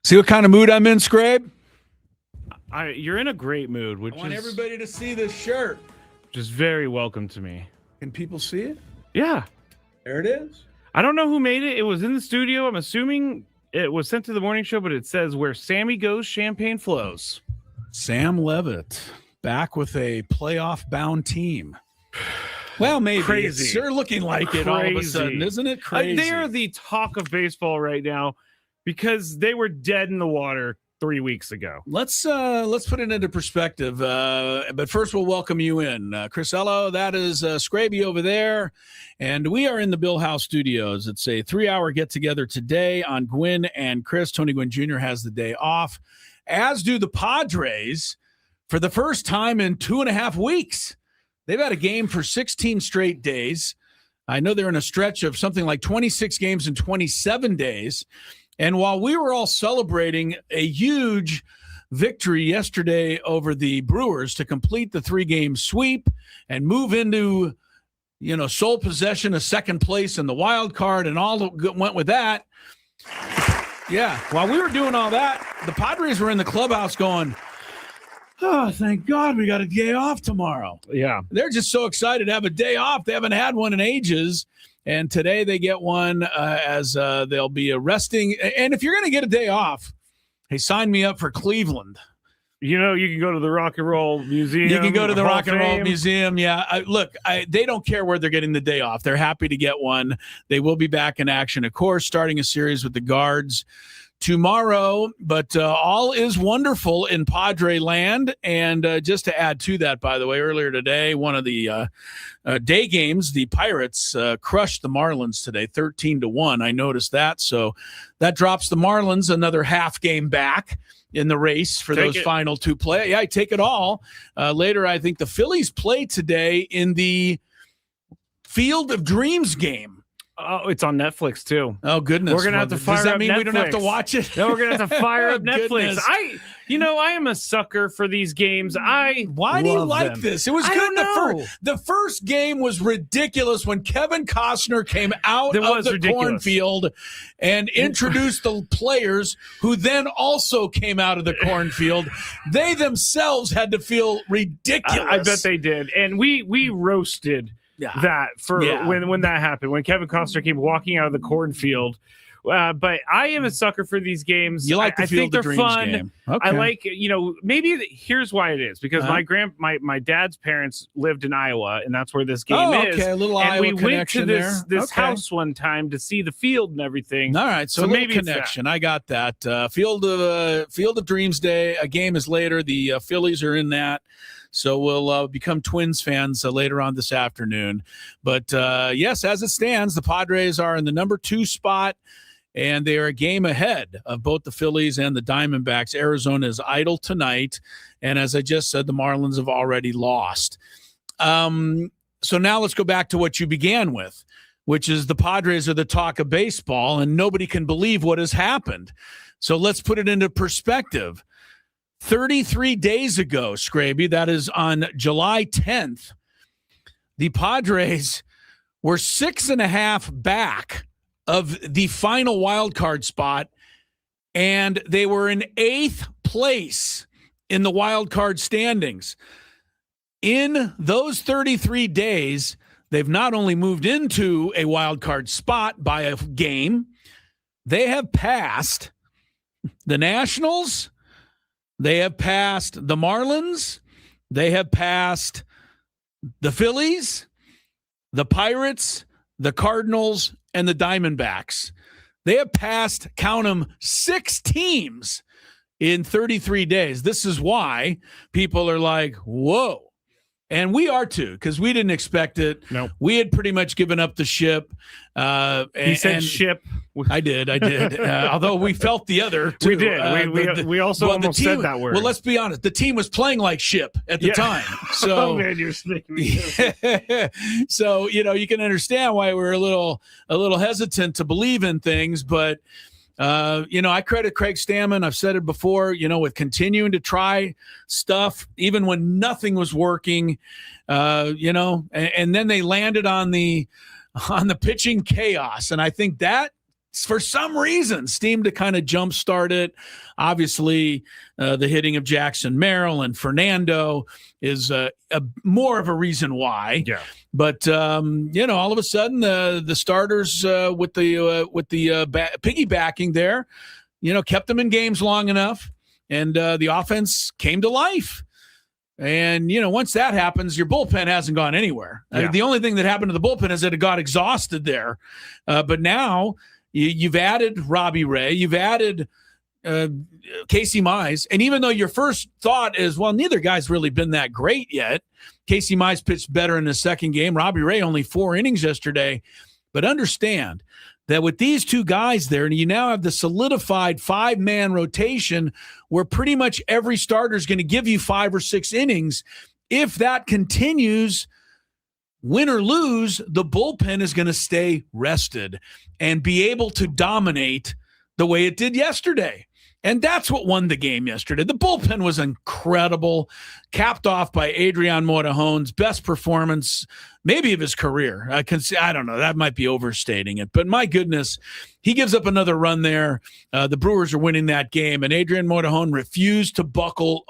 See what kind of mood I'm in, Scrape? You're in a great mood, I want everybody to see this shirt. Which is very welcome to me. Can people see it? Yeah. There it is. I don't know who made it. It was in the studio. I'm assuming it was sent to the morning show, but it says where Sammy goes, champagne flows. Sam Levitt back with a playoff-bound team. Well, maybe. Crazy. It's sure looking like it all of a sudden, isn't it crazy? They're the talk of baseball right now because they were dead in the water 3 weeks ago. Let's put it into perspective. But first, we'll welcome you in. Crisello, that is Scraby over there. And we are in the Bill House Studios. It's a 3-hour get-together today on Gwynn and Chris. Tony Gwynn Jr. has the day off, as do the Padres for the first time in 2.5 weeks. They've had a game for 16 straight days. I know they're in a stretch of something like 26 games in 27 days. And while we were all celebrating a huge victory yesterday over the Brewers to complete the 3-game sweep and move into, sole possession of second place in the wild card and all that went with that. Yeah, while we were doing all that, the Padres were in the clubhouse going, oh, thank God we got a day off tomorrow. Yeah. They're just so excited to have a day off. They haven't had one in ages. And today they get one as they'll be resting. And if you're going to get a day off, hey, sign me up for Cleveland. You can go to the Rock and Roll Museum. You can go to the Rock and Roll Museum. Yeah. They don't care where they're getting the day off. They're happy to get one. They will be back in action, of course, starting a series with the Guards tomorrow, but all is wonderful in Padre land. And just to add to that, by the way, earlier today, one of the day games, the Pirates crushed the Marlins today, 13-1. I noticed that. So that drops the Marlins another half game back in the race for those final two play. Yeah, I take it all. Later, I think the Phillies play today in the Field of Dreams game. Oh, it's on Netflix too. Oh goodness! We're gonna have to fire up. Does that mean Netflix? We don't have to watch it? No, we're gonna have to fire up Netflix. Goodness. I am a sucker for these games. Why do you like them. this? It was I good. don't know. The first game was ridiculous when Kevin Costner came out of the cornfield and introduced the players who then also came out of the cornfield. They themselves had to feel ridiculous. I bet they did, and we roasted. When that happened, when Kevin Costner came walking out of the cornfield. But I am a sucker for these games. You like the Field of Dreams fun. Game. Okay. I like, maybe here's why it is. Because my dad's parents lived in Iowa, and that's where this game is. Okay, a little and Iowa we connection went to this house one time to see the field and everything. All right, so maybe connection. I got that. Field of Dreams Day. A game is later. The Phillies are in that. So we'll become Twins fans later on this afternoon. But, yes, as it stands, the Padres are in the number 2 spot, and they are a game ahead of both the Phillies and the Diamondbacks. Arizona is idle tonight, and as I just said, the Marlins have already lost. So now let's go back to what you began with, which is the Padres are the talk of baseball, and nobody can believe what has happened. So let's put it into perspective. 33 days ago, Scraby, that is on July 10th, the Padres were 6.5 back of the final wild card spot, and they were in 8th place in the wild card standings. In those 33 days, they've not only moved into a wild card spot by a game, they have passed the Nationals. They have passed the Marlins. They have passed the Phillies, the Pirates, the Cardinals, and the Diamondbacks. They have passed, count them, 6 teams in 33 days. This is why people are like, whoa. And we are too, because we didn't expect it. Nope. We had pretty much given up the ship. He said ship. I did. Although we felt the other too. We did. We also almost said that word. Well, let's be honest. The team was playing like ship at the time. So, oh man, you're making me. So you can understand why we're a little hesitant to believe in things, but. I credit Craig Stammen. I've said it before, with continuing to try stuff, even when nothing was working, and then they landed on the pitching chaos. And I think that for some reason seemed to kind of jumpstart it. Obviously, the hitting of Jackson Merrill and Fernando is more of a reason why. Yeah. But all of a sudden, the starters with the piggybacking there, kept them in games long enough, and the offense came to life. And, once that happens, your bullpen hasn't gone anywhere. Yeah. The only thing that happened to the bullpen is that it got exhausted there. But now you've added Robbie Ray, you've added Casey Mize. And even though your first thought is, well, neither guy's really been that great yet. Casey Mize pitched better in the second game. Robbie Ray only 4 innings yesterday. But understand that with these two guys there, and you now have the solidified 5-man rotation where pretty much every starter is going to give you 5 or 6 innings. If that continues, win or lose, the bullpen is going to stay rested and be able to dominate the way it did yesterday. And that's what won the game yesterday. The bullpen was incredible, capped off by Adrian Morejon's best performance maybe of his career. I don't know. That might be overstating it. But my goodness, he gives up another run there. The Brewers are winning that game, and Adrian Morejon refused to buckle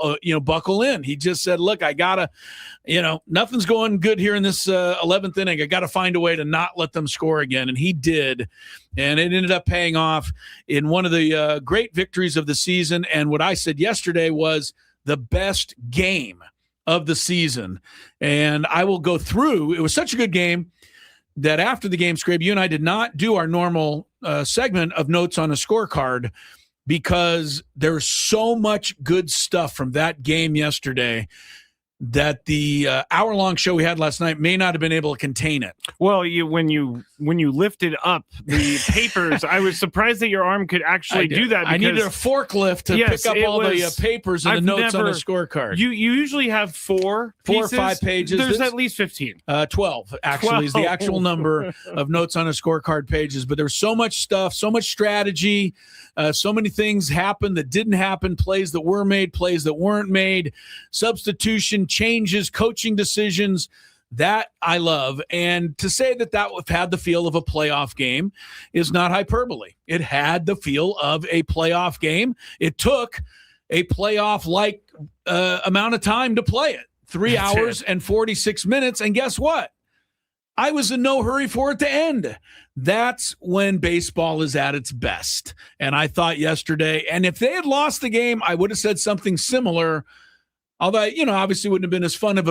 in. He just said, look, I got to, nothing's going good here in this 11th inning. I got to find a way to not let them score again. And he did. And it ended up paying off in one of the great victories of the season. And what I said yesterday was the best game of the season. And I will go through. It was such a good game that after the game, Scrape, you and I did not do our normal segment of notes on a scorecard because there's so much good stuff from that game yesterday that the hour-long show we had last night may not have been able to contain it. Well, when you lifted up the papers, I was surprised that your arm could actually do that. I needed a forklift to pick up all the papers and the notes on a scorecard. You usually have 4 or 5 pages. There's at least 15. 12, actually, 12. Is the actual number of notes on a scorecard pages. But there's so much stuff, so much strategy, so many things happened that didn't happen, plays that were made, plays that weren't made, substitution, changes, coaching decisions. That I love. And to say that had the feel of a playoff game is not hyperbole. It had the feel of a playoff game. It took a playoff-like amount of time to play it. 3 hours and 46 minutes. And guess what? I was in no hurry for it to end. That's when baseball is at its best. And I thought yesterday, and if they had lost the game, I would have said something similar. Although, obviously wouldn't have been as fun of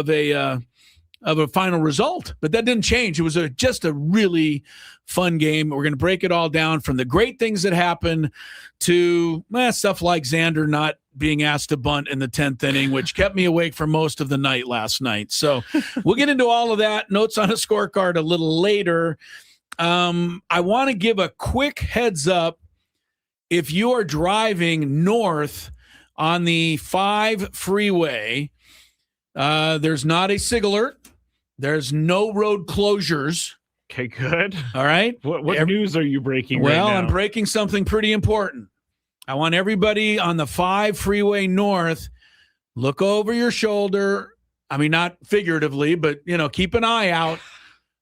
a final result, but that didn't change. It was just a really fun game. We're going to break it all down from the great things that happened to stuff like Xander not being asked to bunt in the 10th inning, which kept me awake for most of the night last night. So we'll get into all of that. Notes on a scorecard a little later. I want to give a quick heads up. If you are driving north on the 5 freeway, there's not a SIG alert. There's no road closures. Okay, good. All right. What news are you breaking right now? Well, I'm breaking something pretty important. I want everybody on the 5 freeway north, look over your shoulder. I mean, not figuratively, but, keep an eye out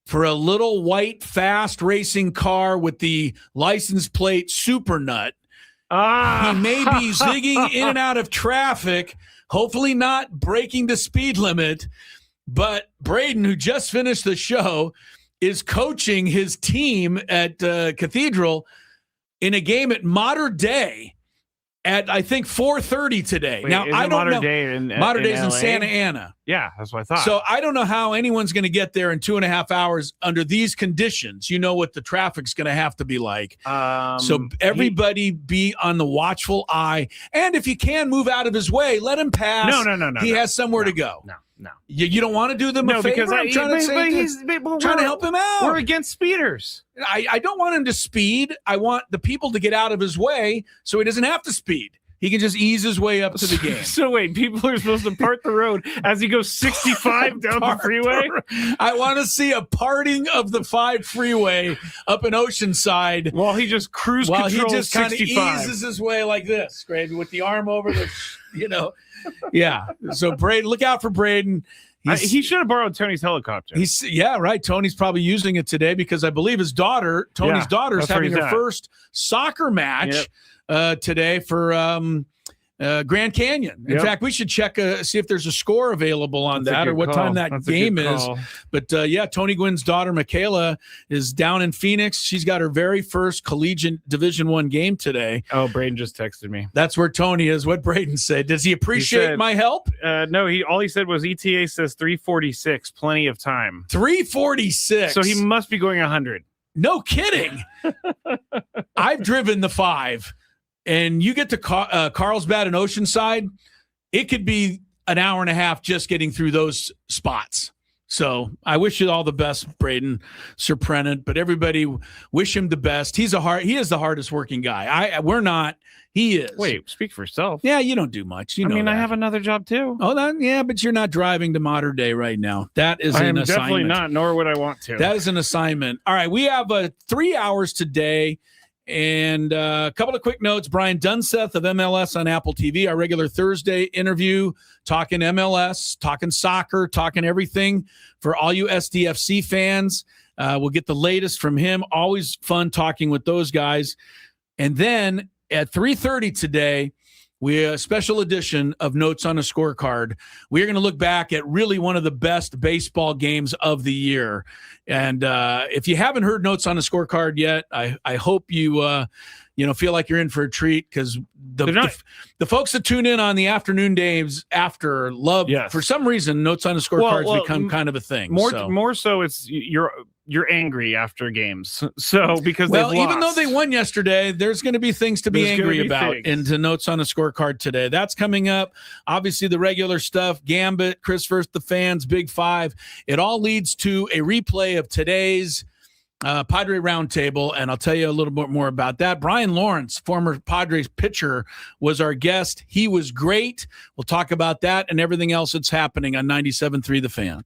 for a little white, fast racing car with the license plate Super Nut. He may be zigging in and out of traffic, hopefully not breaking the speed limit. But Braden, who just finished the show, is coaching his team at Cathedral in a game at Mater Dei at, I think, 4:30 today. Wait, now, I don't know. Mater Dei's in LA? Santa Ana. Yeah, that's what I thought. So I don't know how anyone's going to get there in 2.5 hours under these conditions. You know what the traffic's going to have to be like. So everybody be on the watchful eye. And if you can move out of his way, let him pass. No. He has somewhere to go. No. You don't want to do them a favor? Because I'm trying to help him out. We're against speeders. I don't want him to speed. I want the people to get out of his way so he doesn't have to speed. He can just ease his way up to the game. So wait, people are supposed to part the road as he goes 65 down the freeway? I want to see a parting of the 5 freeway up in Oceanside. While he just cruise controls 65. While he just kind of eases his way like this, Gravy, with the arm over the, Yeah. So Braden, look out for Braden. He should have borrowed Tony's helicopter. Right. Tony's probably using it today because I believe Tony's daughter is having her first soccer match today for Grand Canyon. In fact, we should check, see if there's a score available on that or what time that game is. But Tony Gwynn's daughter, Michaela, is down in Phoenix. She's got her very first collegiate Division I game today. Oh, Braden just texted me. That's where Tony is. What Braden said. Does he appreciate my help? No, all he said was ETA says 346, plenty of time. 346. So he must be going 100. No kidding. I've driven the 5. And you get to Carlsbad and Oceanside, it could be an hour and a half just getting through those spots. So I wish you all the best, Braden Surprenant, but everybody wish him the best. He is the hardest working guy. We're not. He is. Wait, speak for yourself. Yeah, you don't do much. I have another job too. Oh, but you're not driving to Modern Day right now. That is an assignment. Definitely not, nor would I want to. That is an assignment. All right, we have 3 hours today. And a couple of quick notes. Brian Dunseth of MLS on Apple TV, our regular Thursday interview, talking MLS, talking soccer, talking everything for all you SDFC fans. We'll get the latest from him. Always fun talking with those guys. And then at 3:30 today, we have a special edition of Notes on a Scorecard. We're going to look back at really one of the best baseball games of the year. And if you haven't heard Notes on a Scorecard yet, I hope you feel like you're in for a treat because the folks that tune in on the afternoon days after love, for some reason, Notes on a Scorecard become kind of a thing. More so it's you're angry after games. So because even though they won yesterday, there's going to be things to be angry about into Notes on a Scorecard today. That's coming up. Obviously, the regular stuff, Gambit, Chris versus the Fans, Big Five. It all leads to a replay of today's Padre Roundtable, and I'll tell you a little bit more about that. Brian Lawrence, former Padres pitcher, was our guest. He was great. We'll talk about that and everything else that's happening on 97.3 The Fan.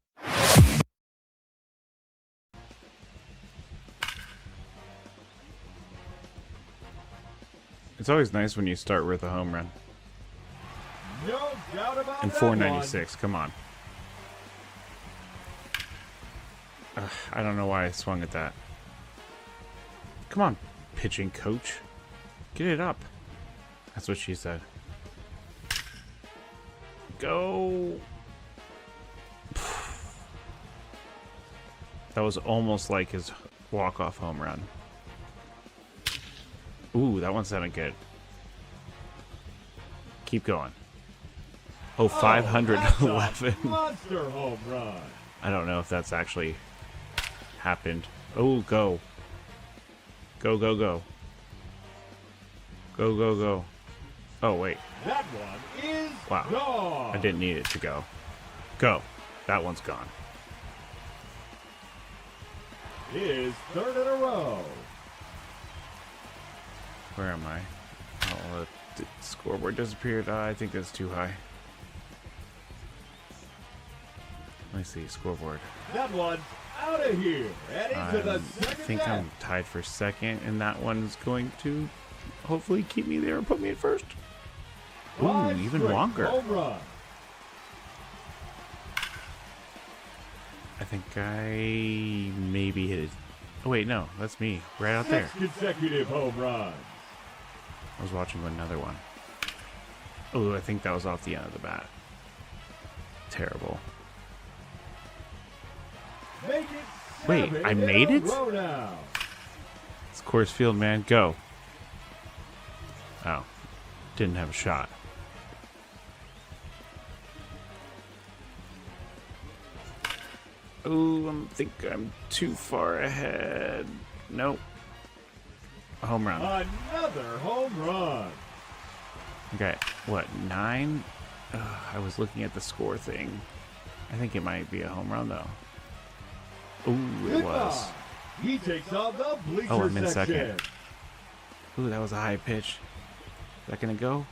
It's always nice when you start with a home run. No doubt about and 496, come on. I don't know why I swung at that. Come on, pitching coach. Get it up. That's what she said. Go. That was almost like his walk-off home run. Ooh, that one sounded good. Keep going. Oh, 511. Monster home run. I don't know if that's actually happened. Oh, go. Go, go, go. Go, go, go. Oh, wait. That one is gone. I didn't need it to go. Go. That one's gone. His third in a row. Where am I? Oh, the scoreboard disappeared. I think that's too high. Let me see. Scoreboard. That one out of here. And into the second I think I'm tied for second, and that one's going to hopefully keep me there and put me at first. Ooh, even longer. Home run. I think I maybe hit it. Oh, wait, no. That's me. Right out there. 6 consecutive home runs. I was watching another one. Oh, I think that was off the end of the bat. Terrible. Make it Wait, I made it? Now. It's Coors Field, man. Go. Oh. Didn't have a shot. Oh, I think I'm too far ahead. Nope. A home run. Another home run. Okay, what, 9? I was looking at the score thing. I think it might be a home run, though. Ooh, it was. He takes on the bleacher I'm in section. second. Ooh, that was a high pitch. Is that going to go?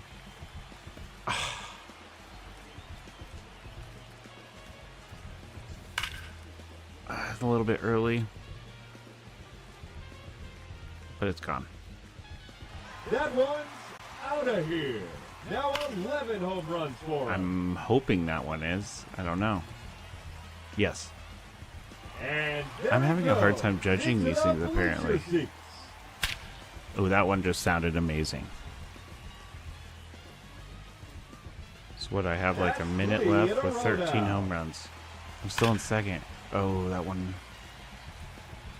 It's a little bit early. But it's gone. That one's out of here. Now 11 home runs for him. I'm hoping that one is. I don't know. Yes. And I'm having a hard time judging these things, apparently. Oh, that one just sounded amazing. So what, I have like a minute left with 13 home runs. I'm still in second. Oh, that one.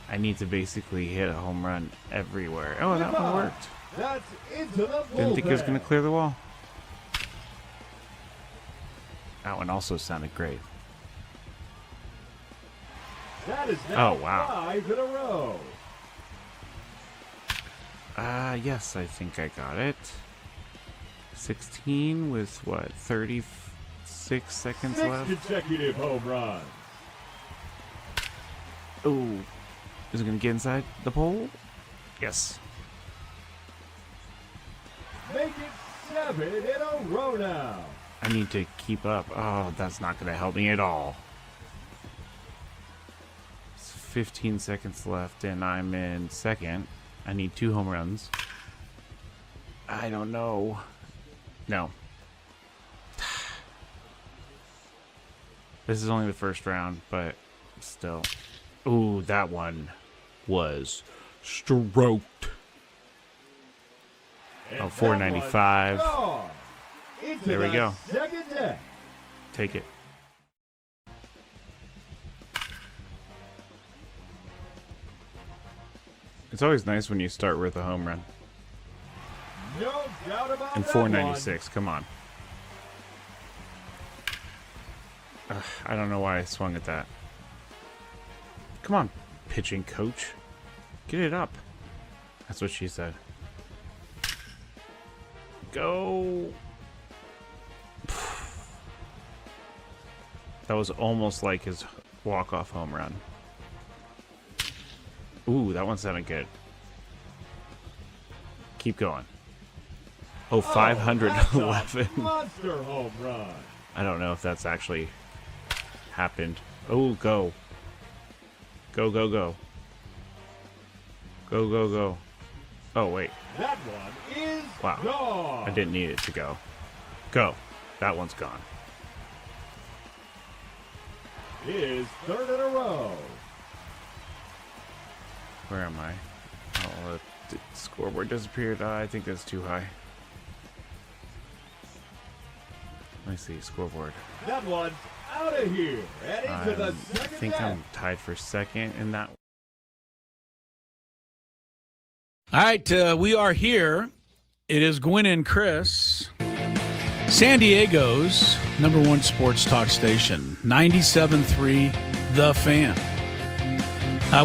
I need to basically hit a home run everywhere. Oh, that one worked. Didn't think it was going to clear the wall. That one also sounded great. Oh, wow. 5 in a row. Yes, I think I got it. 16 with what, 36 seconds 6 left? consecutive home runs. Oh, is it going to get inside the pole? Yes. Make it 7 in a row now. I need to keep up. Oh, that's not going to help me at all. It's 15 seconds left, and I'm in second. I need 2 home runs. I don't know. No. This is only the first round, but still. Ooh, that one was stroked. And Oh, 495. There we go. Second deck. Take it. It's always nice when you start with a home run. No doubt about And that 496, come on. Ugh, I don't know why I swung at that. Come on, pitching coach. Get it up. That's what she said. Go. That was almost like his walk-off home run. Ooh, that one sounded good. Keep going. Oh, 511. Monster home run. I don't know if that's actually happened. Oh, go. Go, go, go. Go, go, go. Oh, wait. That one is Wow. gone. I didn't need it to go. Go. That one's gone. His 3rd in a row. Where am I? Oh, the scoreboard disappeared. I think that's too high. Let me see. Scoreboard. That one's out of here. And into the I second think deck. I'm tied for second in that. All right, we are here. It is Gwynn and Chris, San Diego's #1 sports talk station, 97.3 The Fan.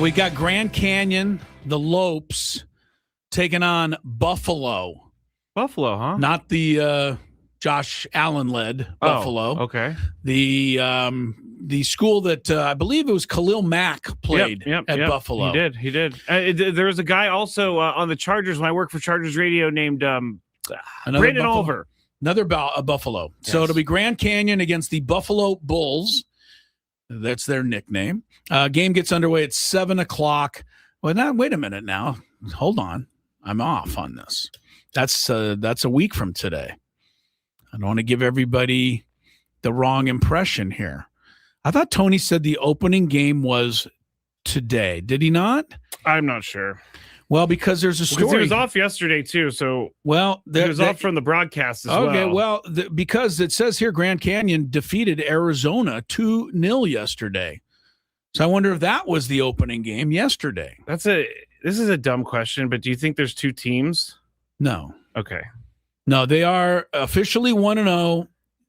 We got Grand Canyon, the Lopes, taking on Buffalo. Buffalo, huh? Not the Josh Allen-led Buffalo. Oh, okay. The school that I believe it was Khalil Mack played at Buffalo. He did. There was a guy also on the Chargers when I worked for Chargers Radio named Brandon Oliver. Another Buffalo. Yes. So it'll be Grand Canyon against the Buffalo Bulls. That's their nickname. Game gets underway at 7 o'clock. Well, now wait a minute now. Hold on. I'm off on this. That's a week from today. I don't want to give everybody the wrong impression here. I thought Tony said the opening game was today. Did he not? I'm not sure. Well, because there's a story. Because he was off yesterday too, so he was off from the broadcast as well. Okay, well, because it says here Grand Canyon defeated Arizona 2-0 yesterday. So I wonder if that was the opening game yesterday. This is a dumb question, but do you think there's 2 teams? No. Okay. No, they are officially 1-0.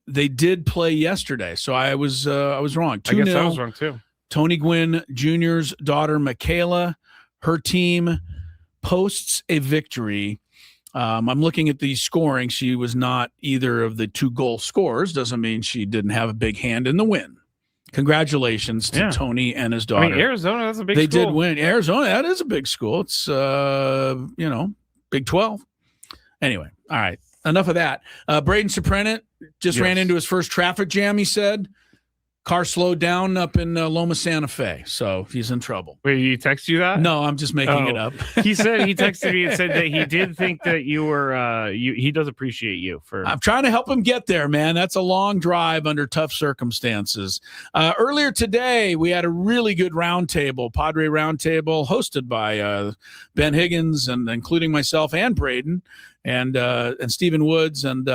They did play yesterday, so I was wrong. 2-0. I guess I was wrong too. Tony Gwynn Jr.'s daughter, Michaela, her team posts a victory. I'm looking at the scoring. She was not either of the 2 goal scorers. Doesn't mean she didn't have a big hand in the win. Congratulations to Tony and his daughter. I mean, Arizona, that's a big school. They did win. Arizona, that is a big school. It's, Big 12. Anyway, all right. Enough of that. Braden Soprenet just ran into his first traffic jam, he said. car slowed down up in Loma Santa Fe, so he's in trouble. Wait, he text you that? No, I'm just making it up. He texted me and said that he did think that you were. He does appreciate you for. I'm trying to help him get there, man. That's a long drive under tough circumstances. Earlier today, we had a really good roundtable, Padre roundtable, hosted by Ben Higgins and including myself and Braden and Stephen Woods, and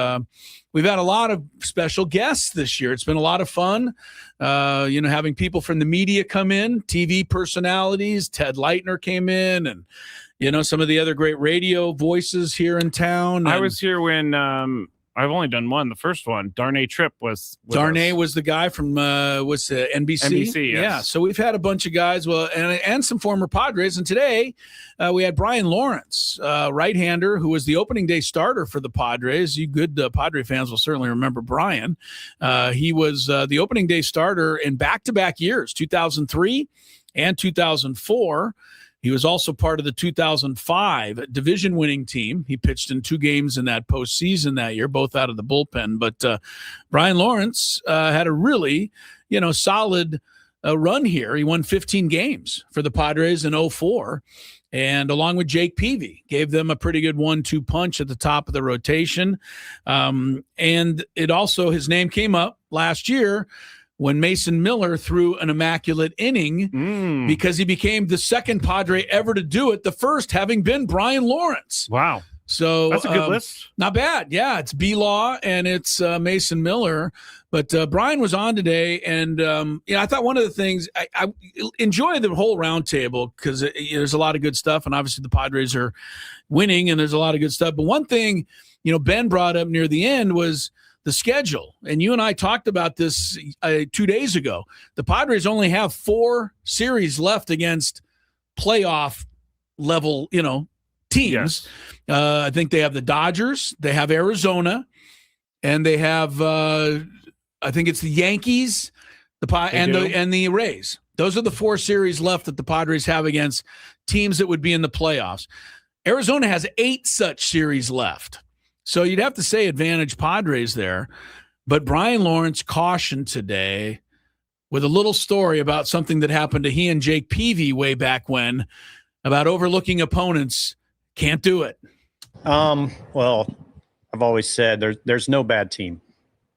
we've had a lot of special guests this year. It's been a lot of fun, having people from the media come in, TV personalities. Ted Leitner came in, and some of the other great radio voices here in town. I was here when I've only done one. The first one, Darnay Tripp was. Darnay was the guy from NBC. NBC, yes. Yeah. So we've had a bunch of guys, and some former Padres. And today we had Brian Lawrence, right-hander, who was the opening day starter for the Padres. You good Padre fans will certainly remember Brian. He was the opening day starter in back-to-back years, 2003 and 2004. He was also part of the 2005 division-winning team. He pitched in 2 games in that postseason that year, both out of the bullpen. But Brian Lawrence had a really, solid run here. He won 15 games for the Padres in 2004. And along with Jake Peavy, gave them a pretty good 1-2 punch at the top of the rotation. And it also, his name came up last year when Mason Miller threw an immaculate inning because he became the second Padre ever to do it, the first having been Brian Lawrence. Wow. So that's a good list. Not bad. Yeah, it's B-Law and it's Mason Miller. But Brian was on today, and I thought one of the things I enjoy the whole roundtable because there's a lot of good stuff, and obviously the Padres are winning, and there's a lot of good stuff. But one thing, Ben brought up near the end was the schedule. And you and I talked about this 2 days ago. The Padres only have 4 series left against playoff level, teams. Yes. I think they have the Dodgers, they have Arizona, and they have, I think it's the Yankees, and the Rays. Those are the 4 series left that the Padres have against teams that would be in the playoffs. Arizona has 8 such series left. So you'd have to say advantage Padres there. But Brian Lawrence cautioned today with a little story about something that happened to he and Jake Peavy way back when about overlooking opponents. Can't do it. Well, I've always said there's no bad team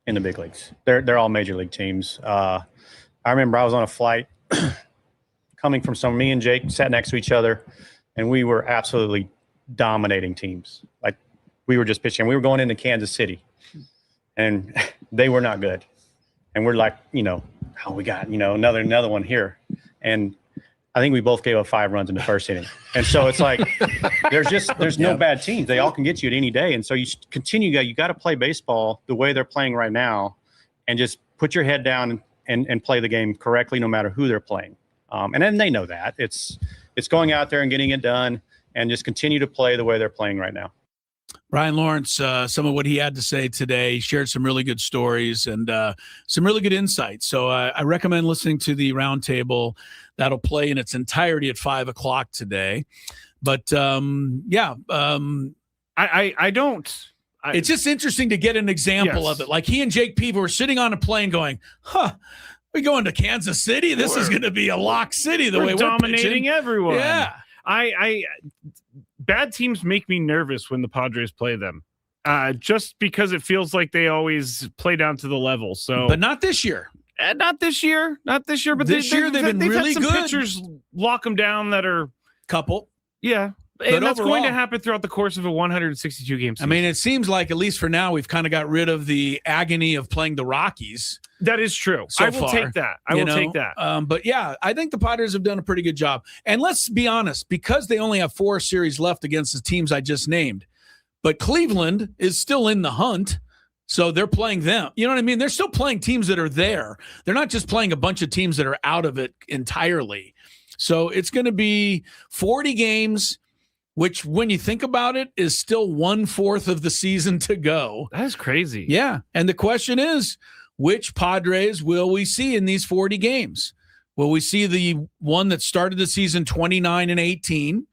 in the big leagues. They're all major league teams. I remember I was on a flight coming from somewhere. Me and Jake sat next to each other, and we were absolutely dominating teams. Like, we were just pitching. We were going into Kansas City, and they were not good. And we're like, we got, another one here. And I think we both gave up 5 runs in the first inning. And so it's like, there's no bad teams. They all can get you at any day. And so you got to play baseball the way they're playing right now and just put your head down and play the game correctly, no matter who they're playing. And then they know that it's going out there and getting it done and just continue to play the way they're playing right now. Brian Lawrence, some of what he had to say today, shared some really good stories and some really good insights. So I recommend listening to the roundtable. That'll play in its entirety at 5:00 today. But it's just interesting to get an example of it. Like he and Jake Peavy were sitting on a plane going, we going to Kansas City? This is going to be a lock city the way we're dominating everyone. Yeah. Bad teams make me nervous when the Padres play them, just because it feels like they always play down to the level. So, but not this year. Not this year. But this year they've been really had some good. Pitchers lock them down that are couple. Yeah, but and that's overall, going to happen throughout the course of a 162 game season. I mean, it seems like at least for now we've kind of got rid of the agony of playing the Rockies. That is true. So I will take that. Take that. But yeah, I think the Padres have done a pretty good job. And let's be honest, because they only have 4 series left against the teams I just named, but Cleveland is still in the hunt. So they're playing them. You know what I mean? They're still playing teams that are there. They're not just playing a bunch of teams that are out of it entirely. So it's going to be 40 games, which when you think about it is still 1/4 of the season to go. That is crazy. Yeah. And the question is, which Padres will we see in these 40 games? Will we see the one that started the season 29-18?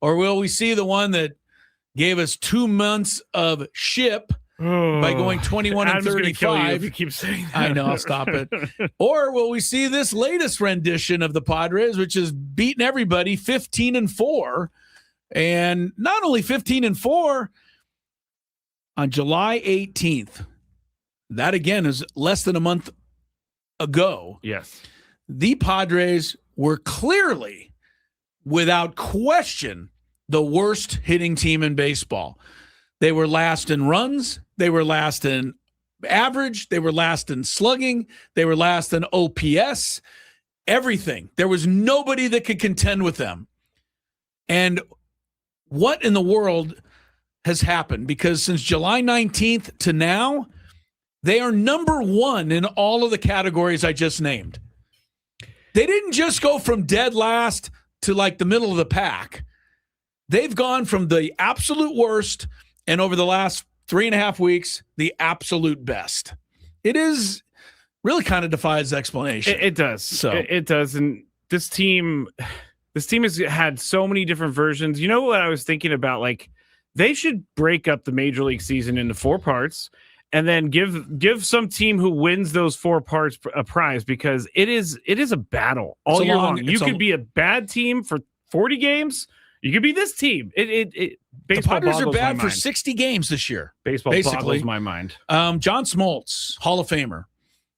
Or will we see the one that gave us 2 months of ship by going 21 and 35. If you keep saying that. I know, I'll stop it. Or will we see this latest rendition of the Padres, which is beating everybody 15-4, and not only 15-4 on July 18th. That again is less than a month ago. Yes, the Padres were clearly, without question, the worst hitting team in baseball. They were last in runs. They were last in average. They were last in slugging. They were last in OPS. Everything. There was nobody that could contend with them. And what in the world has happened? Because since July 19th to now, they are number one in all of the categories I just named. They didn't just go from dead last to like the middle of the pack. They've gone from the absolute worst and over the last 3.5 weeks, the absolute best. It is really kind of defies explanation. It does. So it does. And this team has had so many different versions. You know what I was thinking about? Like, they should break up the major league season into 4 parts and then give some team who wins those 4 parts a prize, because it is a battle all year long. You could be a bad team for 40 games. You could be this team. The Padres are bad for 60 games this year. Baseball boggles my mind. John Smoltz, Hall of Famer,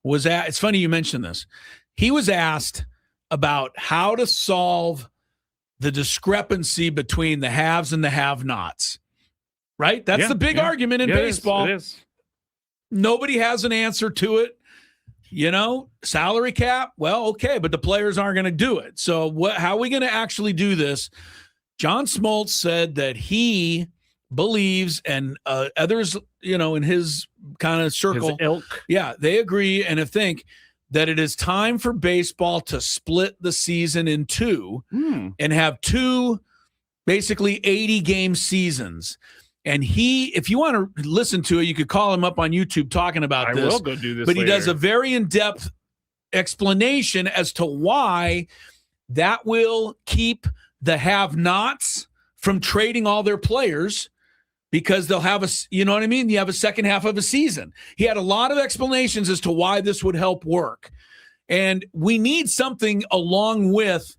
it's funny you mentioned this. He was asked about how to solve the discrepancy between the haves and the have-nots. Right? That's the big argument in baseball. It is. Nobody has an answer to it. You know, salary cap, well, okay, but the players aren't going to do it. So how are we going to actually do this? John Smoltz said that he believes, and others, you know, in his kind of circle, his ilk. Yeah, they agree and think that it is time for baseball to split the season in 2 and have 2 basically 80-game seasons. And if you want to listen to it, you could call him up on YouTube talking about this. I will go do this But later. He does a very in-depth explanation as to why that will keep the have-nots from trading all their players, because they'll have you know what I mean? You have a second half of a season. He had a lot of explanations as to why this would help work. And we need something along with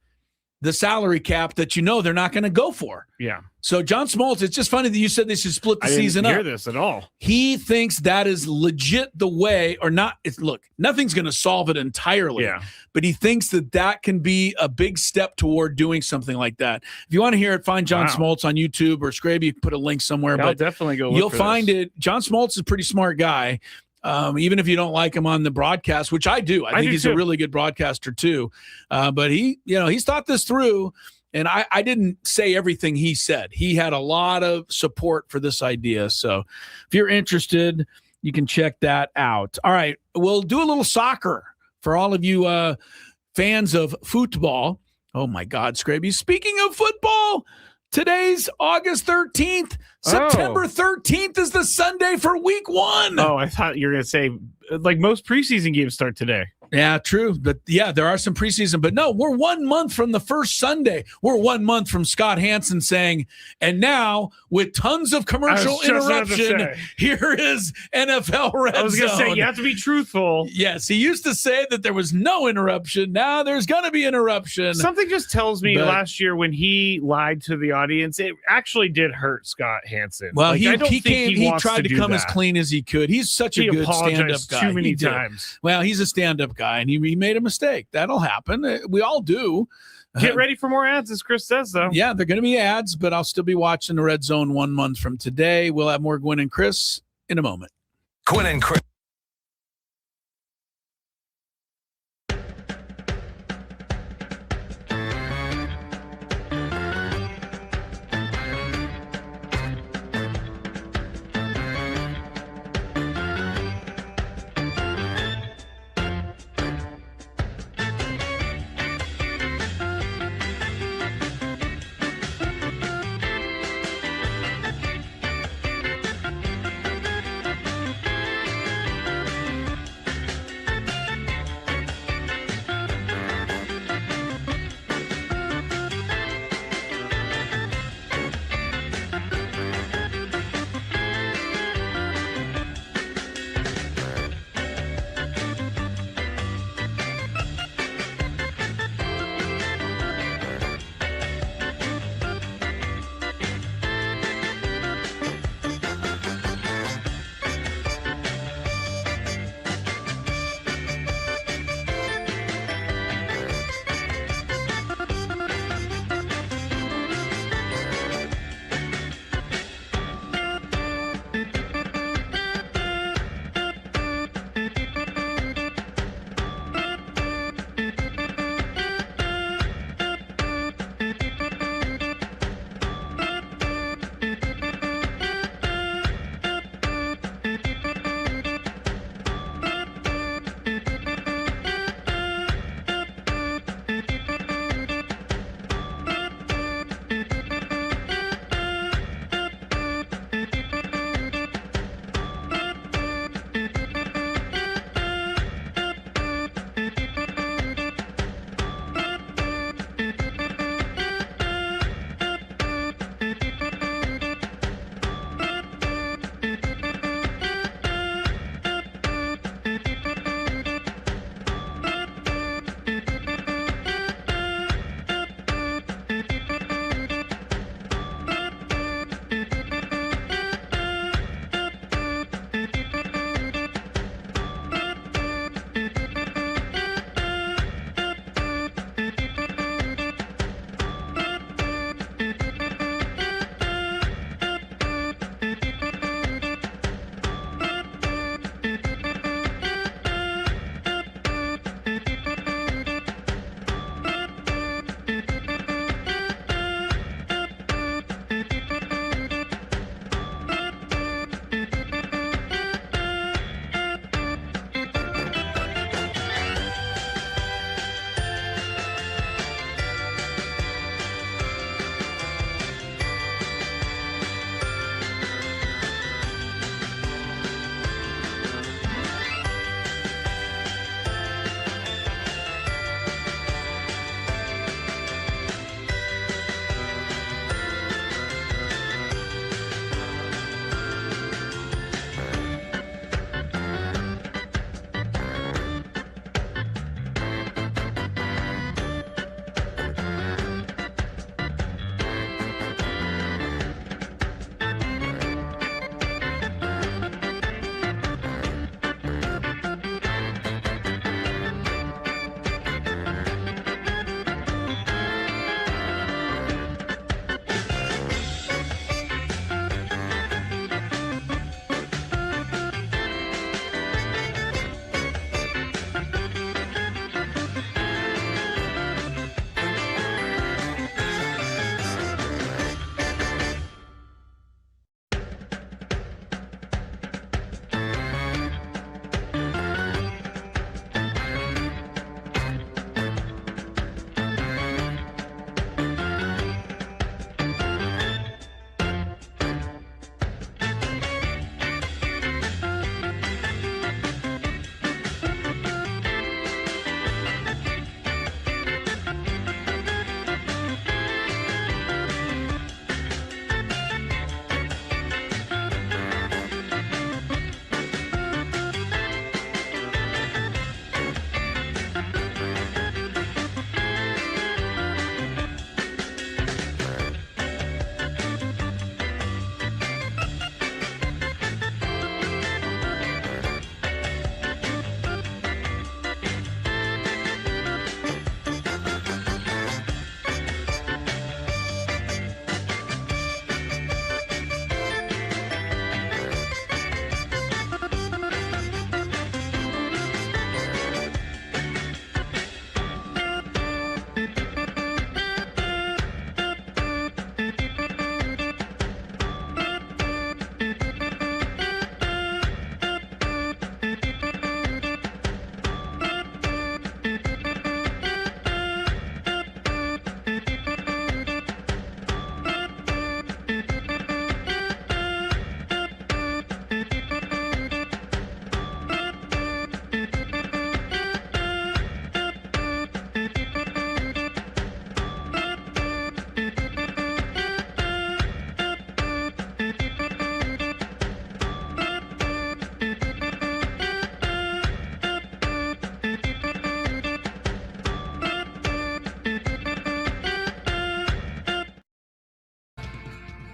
the salary cap that they're not going to go for. Yeah. So John Smoltz, it's just funny that you said they should split the season up. I didn't hear this at all. He thinks that is legit the way, or not. Look, nothing's going to solve it entirely. Yeah. But he thinks that can be a big step toward doing something like that. If you want to hear it, find John Smoltz on YouTube, or Scraby put a link somewhere. I'll definitely go look You'll for find this. it. John Smoltz is a pretty smart guy. Even if you don't like him on the broadcast, which I do. I think he's a really good broadcaster too. But he's thought this through, and I didn't say everything he said. He had a lot of support for this idea. So if you're interested, you can check that out. All right, we'll do a little soccer for all of you fans of football. Oh my God, Scraby. Speaking of football, today's August 13th. September 13th is the Sunday for week 1. Oh, I thought you were going to say, like, most preseason games start today. Yeah, true. But yeah, there are some preseason. But no, we're 1 month from the first Sunday. We're 1 month from Scott Hansen saying, and now with tons of commercial interruption, here is NFL Red Zone. I was going to say, you have to be truthful. Yes, he used to say that there was no interruption. Now there's going to be interruption. Something just tells me last year when he lied to the audience, it actually did hurt Scott Hansen. Well, he tried to come as clean as he could. He's such a good stand-up guy. Too many times. Well, he's a stand-up guy, and he made a mistake. That'll happen. We all do. Get ready for more ads, as Chris says, though. Yeah, they're going to be ads, but I'll still be watching the Red Zone 1 month from today. We'll have more Gwynn and Chris in a moment. Gwynn and Chris.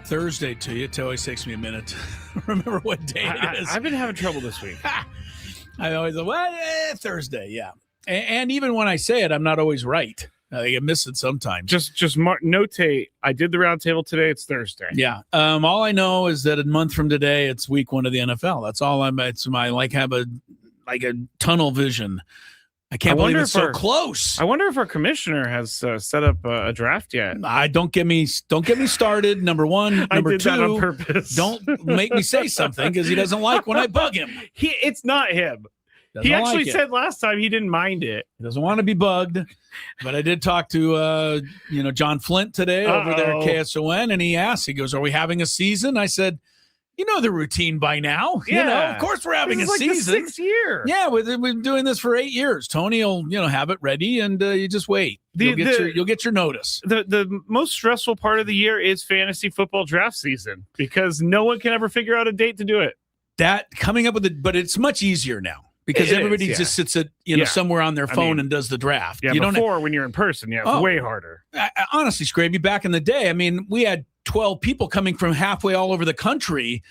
Thursday to you. It always takes me a minute to remember what day it is. I've been having trouble this week. I always go, Thursday, yeah. And even when I say it, I'm not always right. I miss it sometimes. Just notate, I did the round table today. It's Thursday. Yeah. All I know is that a month from today, it's week 1 of the NFL. That's all have a tunnel vision. I can't believe it's so close. I wonder if our commissioner has set up a draft yet. Don't get me started. Number one. Number I did two, that on purpose. Don't make me say something because he doesn't like when I bug him. It's not him. Doesn't He actually like it. said last time he didn't mind it. He doesn't want to be bugged. But I did talk to John Flint today over there at KSON, and he asked, he goes, "Are we having a season?" I said, "You know the routine by now. Yeah. Of course we're having This a is like season. the 6th year. Yeah, we've been doing this for 8 years. Tony will, have it ready, and you just wait. You'll get your notice. The most stressful part of the year is fantasy football draft season because no one can ever figure out a date to do it. That coming up with it, but it's much easier now because everybody just sits at somewhere on their phone and does the draft. Yeah, before when you're in person, it's way harder. Honestly, Scraby, back in the day, we had 12 people coming from halfway all over the country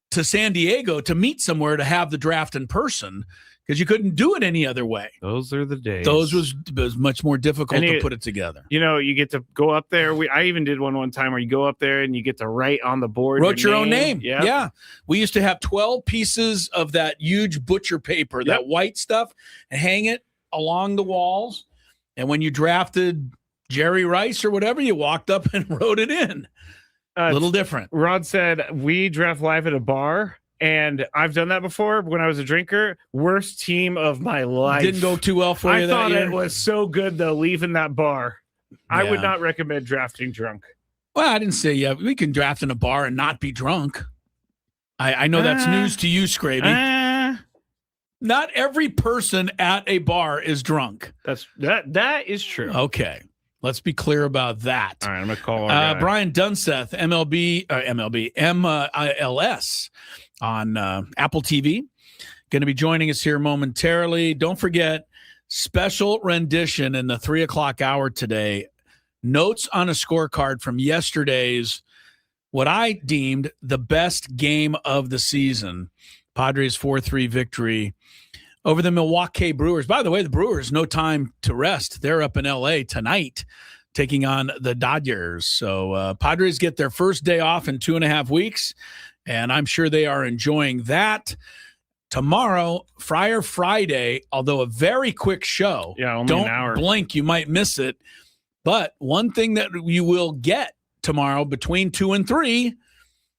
to San Diego to meet somewhere to have the draft in person because you couldn't do it any other way. Those are the days. Those was much more difficult to put it together. You get to go up there. I even did one time where you go up there and you get to write on the board. Wrote your own name. Yep. Yeah. We used to have 12 pieces of that huge butcher paper, that white stuff, and hang it along the walls. And when you drafted Jerry Rice or whatever, you walked up and wrote it in. A little different. Rod said we draft live at a bar, and I've done that before when I was a drinker. Worst team of my life. Didn't go too well for you. I thought it was so good though. Leaving that bar, I would not recommend drafting drunk. Well, I didn't say we can draft in a bar and not be drunk. I know that's news to you, Scraby. Not every person at a bar is drunk. That is true. Okay. Let's be clear about that. All right, I'm going to call our guy. Brian Dunseth, MLS on Apple TV. Going to be joining us here momentarily. Don't forget, special rendition in the 3 o'clock hour today. Notes on a scorecard from yesterday's, what I deemed the best game of the season. Padres 4-3 victory over the Milwaukee Brewers. By the way, the Brewers, no time to rest. They're up in L.A. tonight taking on the Dodgers. So Padres get their first day off in 2.5 weeks, and I'm sure they are enjoying that. Tomorrow, Friar Friday, although a very quick show. Yeah, only don't an hour. blink, you might miss it. But one thing that you will get tomorrow between 2 and 3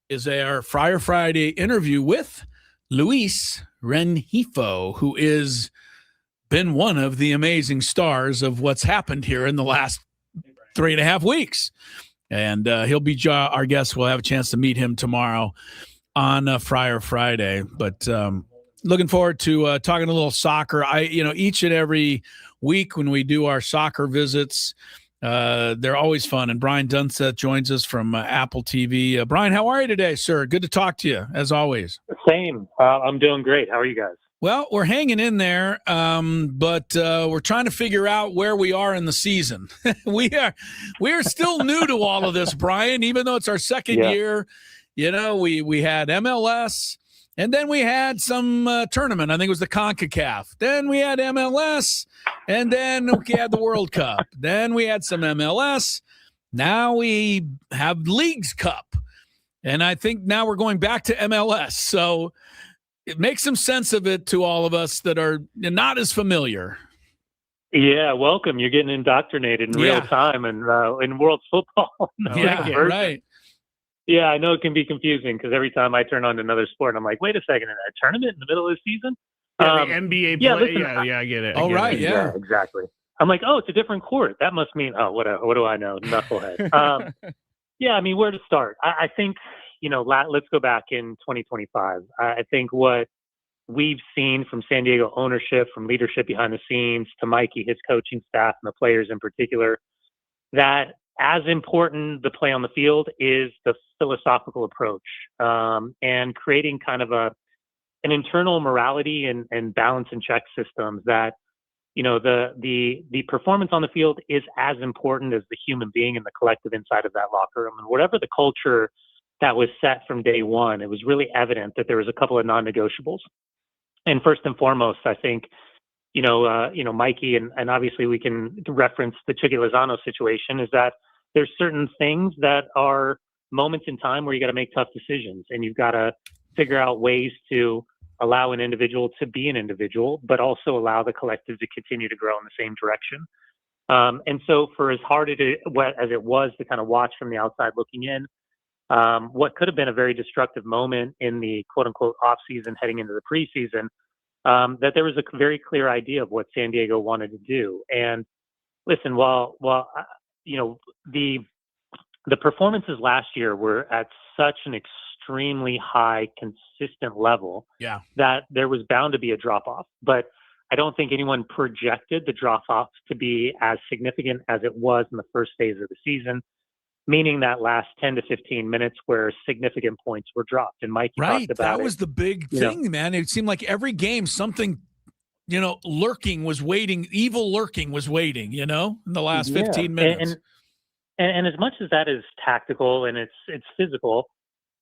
is our Friar Friday interview with Luis Rengifo, who is been one of the amazing stars of what's happened here in the last 3.5 weeks. And he'll be our guest. We'll have a chance to meet him tomorrow on Friar Friday. But looking forward to talking a little soccer. Each and every week when we do our soccer visits, they're always fun. And Brian Dunseth joins us from Apple TV. Brian, how are you today, sir? Good to talk to you, as always. Same. I'm doing great. How are you guys? Well, we're hanging in there, but we're trying to figure out where we are in the season. we are still new to all of this, Brian, even though it's our second year. We had MLS, and then we had some tournament. I think it was the CONCACAF. Then we had MLS, and then we had the World Cup. Then we had some MLS. Now we have Leagues Cup. And I think now we're going back to MLS. So it makes some sense of it to all of us that are not as familiar. Yeah, welcome. You're getting indoctrinated in real time and in world football. Right. Yeah, I know it can be confusing because every time I turn on another sport, I'm like, wait a second, a tournament in the middle of the season? The NBA play. I get it. Yeah, exactly. I'm like, oh, it's a different court. That must mean, what do I know? Knucklehead. Where to start? I think, let's go back in 2025. I think what we've seen from San Diego ownership, from leadership behind the scenes to Mikey, his coaching staff, and the players in particular, that as important the play on the field is the philosophical approach and creating kind of an internal morality and balance and check systems that, the performance on the field is as important as the human being and the collective inside of that locker room. And whatever the culture that was set from day one, it was really evident that there was a couple of non-negotiables. And first and foremost, I think, Mikey, and obviously we can reference the Chicky Lozano situation, is that there's certain things that are moments in time where you got to make tough decisions, and you've got to figure out ways to allow an individual to be an individual, but also allow the collective to continue to grow in the same direction. And so for as hard as it was to kind of watch from the outside looking in, what could have been a very destructive moment in the quote unquote off season heading into the preseason, that there was a very clear idea of what San Diego wanted to do. And listen, while the performances last year were at such an extremely high, consistent level, that there was bound to be a drop off. But I don't think anyone projected the drop off to be as significant as it was in the first phase of the season, meaning that last 10 to 15 minutes where significant points were dropped. And Mikey talked about that was the big thing, man. It seemed like every game something, lurking was waiting, evil lurking was waiting, in the last 15 minutes. And as much as that is tactical and it's physical,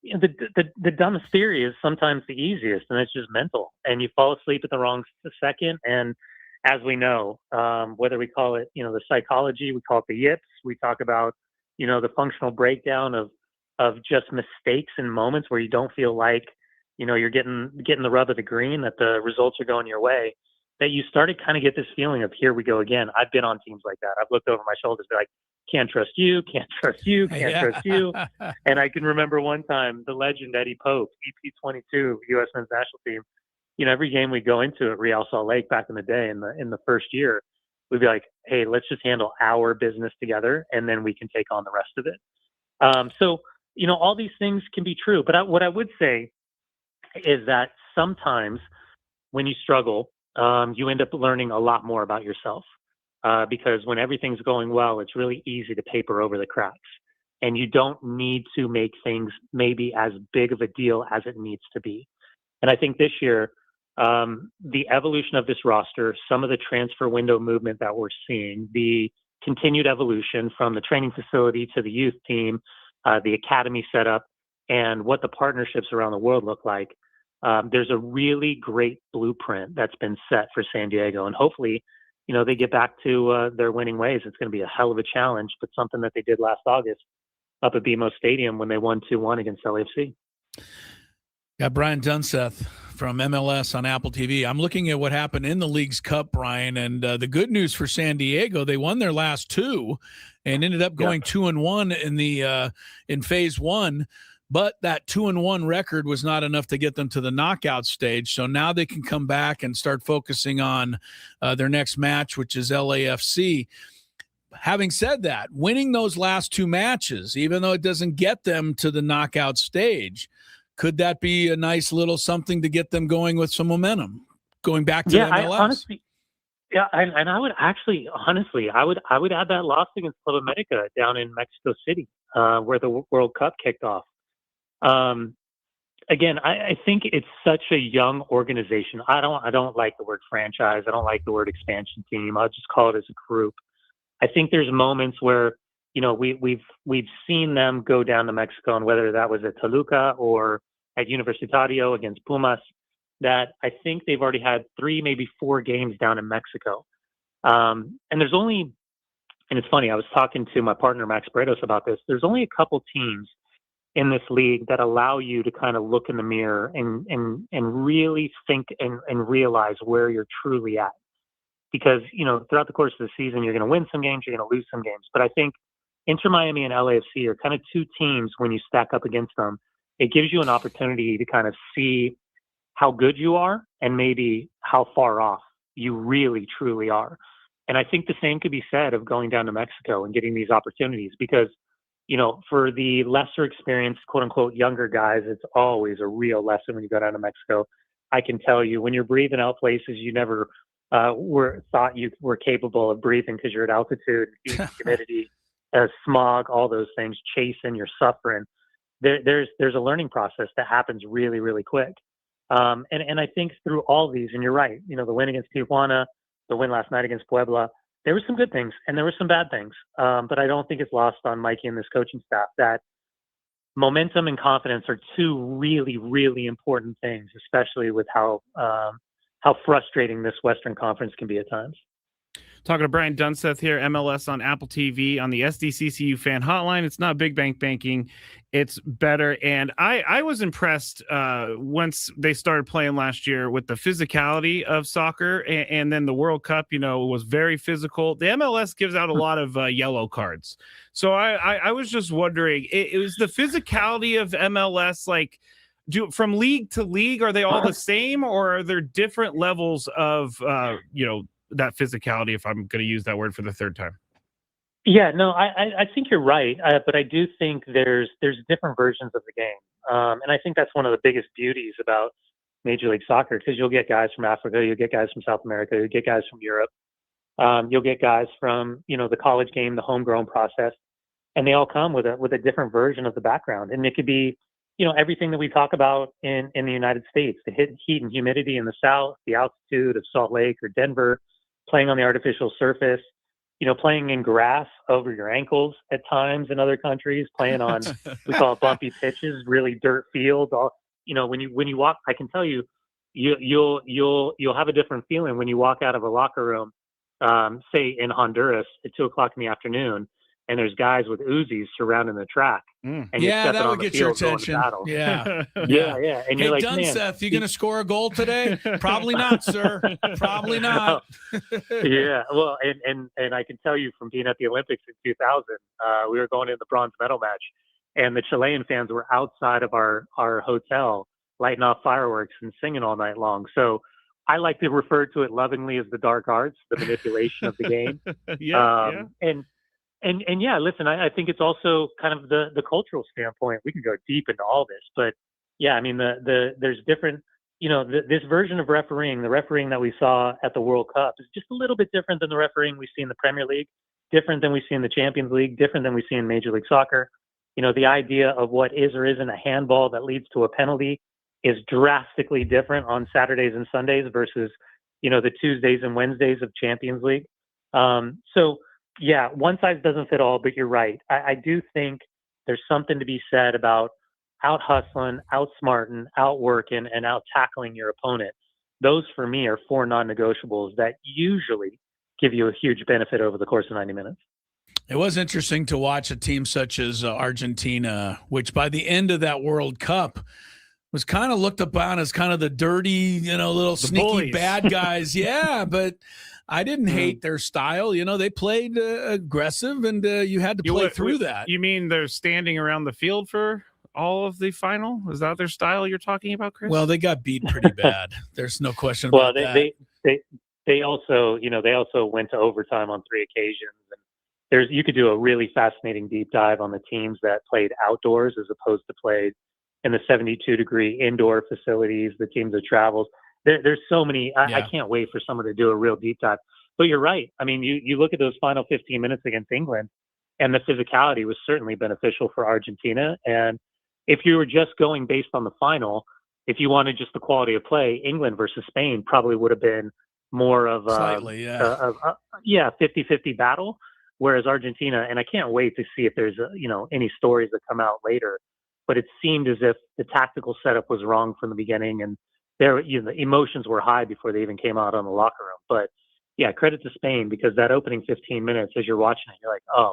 the dumbest theory is sometimes the easiest, and it's just mental. And you fall asleep at the wrong second. And as we know, whether we call it, the psychology, we call it the yips, we talk about, the functional breakdown of just mistakes and moments where you don't feel like, you're getting the rub of the green, that the results are going your way, that you started kind of get this feeling of, here we go again. I've been on teams like that. I've looked over my shoulders, be like, can't trust you, can't trust you, can't trust you. And I can remember one time the legend Eddie Pope, EP22, U.S. men's national team, every game we go into at Real Salt Lake back in the day in the first year, we'd be like, hey, let's just handle our business together, and then we can take on the rest of it. So, all these things can be true. But what I would say is that sometimes when you struggle, you end up learning a lot more about yourself. Because when everything's going well, it's really easy to paper over the cracks, and you don't need to make things maybe as big of a deal as it needs to be. And I think this year, the evolution of this roster, some of the transfer window movement that we're seeing, the continued evolution from the training facility to the youth team, the academy setup, and what the partnerships around the world look like, there's a really great blueprint that's been set for San Diego. And hopefully, they get back to their winning ways. It's going to be a hell of a challenge, but something that they did last August up at BMO Stadium when they won 2-1 against LAFC. Got Brian Dunseth from MLS on Apple TV. I'm looking at what happened in the League's Cup, Brian, and the good news for San Diego, they won their last two and ended up going 2-1 in phase one. But that 2-1 record was not enough to get them to the knockout stage. So now they can come back and start focusing on their next match, which is LAFC. Having said that, winning those last two matches, even though it doesn't get them to the knockout stage, could that be a nice little something to get them going with some momentum, going back to MLS? And I would actually, honestly, I would add that loss against Club America down in Mexico City, where the World Cup kicked off. Again, I think it's such a young organization. I don't like the word franchise. I don't like the word expansion team. I'll just call it as a group. I think there's moments where, we've seen them go down to Mexico, and whether that was at Toluca or at Universitario against Pumas, that I think they've already had 3, maybe 4 games down in Mexico. And it's funny, I was talking to my partner, Max Bredos, about this. There's only a couple teams in this league that allow you to kind of look in the mirror and really think and realize where you're truly at. Because, throughout the course of the season, you're going to win some games, you're going to lose some games. But I think Inter Miami and LAFC are kind of two teams when you stack up against them. It gives you an opportunity to kind of see how good you are and maybe how far off you really, truly are. And I think the same could be said of going down to Mexico and getting these opportunities because, for the lesser experienced, quote unquote, younger guys, it's always a real lesson when you go down to Mexico. I can tell you when you're breathing out places you never thought you were capable of breathing because you're at altitude, humidity, smog, all those things, chasing, you're suffering. There's a learning process that happens really, really quick. And I think through all these, and you're right, the win against Tijuana, the win last night against Puebla, there were some good things and there were some bad things. But I don't think it's lost on Mikey and this coaching staff that momentum and confidence are two really, really important things, especially with how frustrating this Western Conference can be at times. Talking to Brian Dunseth here, MLS on Apple TV on the SDCCU fan hotline. It's not big bank banking. It's better. And I was impressed once they started playing last year with the physicality of soccer. And then the World Cup, was very physical. The MLS gives out a lot of yellow cards. So I was just wondering, it was the physicality of MLS, like, from league to league, are they all the same, or are there different levels of, that physicality, if I'm going to use that word for the third time? Yeah, no, I think you're right, but I do think there's different versions of the game, and I think that's one of the biggest beauties about Major League Soccer, because you'll get guys from Africa, you'll get guys from South America, you'll get guys from Europe, you'll get guys from the college game, the homegrown process, and they all come with a different version of the background, and it could be everything that we talk about in the United States, the heat and humidity in the South, the altitude of Salt Lake or Denver, playing on the artificial surface, playing in grass over your ankles at times in other countries, playing on, we call it bumpy pitches, really dirt fields. When you walk, I can tell you, you'll have a different feeling when you walk out of a locker room, say in Honduras at 2:00 in the afternoon, and there's guys with Uzis surrounding the track. And yeah, that would get your attention. Yeah. And hey, you're like, Dunseth, you going to score a goal today? Probably not, sir. Probably not. Yeah, well, and I can tell you from being at the Olympics in 2000, we were going in the bronze medal match, and the Chilean fans were outside of our hotel lighting off fireworks and singing all night long. So I like to refer to it lovingly as the dark arts, the manipulation of the game. And yeah, listen, I think it's also kind of the cultural standpoint. We can go deep into all this, but yeah, I mean, there's different, this version of refereeing, the refereeing that we saw at the World Cup is just a little bit different than the refereeing we see in the Premier League, different than we see in the Champions League, different than we see in Major League Soccer. The idea of what is or isn't a handball that leads to a penalty is drastically different on Saturdays and Sundays versus, the Tuesdays and Wednesdays of Champions League. So yeah, one size doesn't fit all, but you're right. I do think there's something to be said about out hustling, out smarting, out working, and out tackling your opponent. Those for me are 4 non-negotiables that usually give you a huge benefit over the course of 90 minutes. It was interesting to watch a team such as Argentina, which by the end of that World Cup was kind of looked upon as kind of the dirty, little sneaky bullies. Bad guys. Yeah, but I didn't hate their style. They played aggressive, and you had to play through that. You mean they're standing around the field for all of the final? Is that their style you're talking about, Chris? Well, they got beat pretty bad. There's no question about that. They also, they also went to overtime on 3 occasions. And you could do a really fascinating deep dive on the teams that played outdoors as opposed to played in the 72-degree indoor facilities, the teams that traveled. There's so many. I can't wait for someone to do a real deep dive. But you're right. I mean, you look at those final 15 minutes against England, and the physicality was certainly beneficial for Argentina. And if you were just going based on the final, if you wanted just the quality of play, England versus Spain probably would have been more of a 50-50 battle. Whereas Argentina, and I can't wait to see if there's any stories that come out later, but it seemed as if the tactical setup was wrong from the beginning, and the emotions were high before they even came out on the locker room. But yeah, credit to Spain, because that opening 15 minutes, as you're watching it, you're like, oh,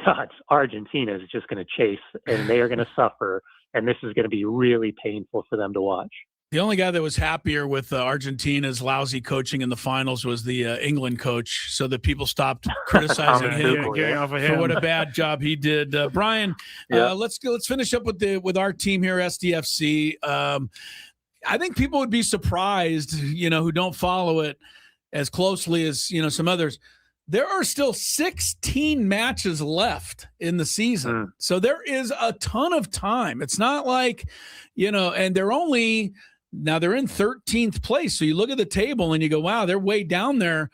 God, Argentina is just going to chase, and they are going to suffer, and this is going to be really painful for them to watch. The only guy that was happier with Argentina's lousy coaching in the finals was the England coach, so that people stopped criticizing him for what a bad job he did. Brian, let's finish up with our team here, SDFC. I think people would be surprised, who don't follow it as closely as, some others. There are still 16 matches left in the season. So there is a ton of time. It's not like, and they're in 13th place. So you look at the table and you go, wow, they're way down there.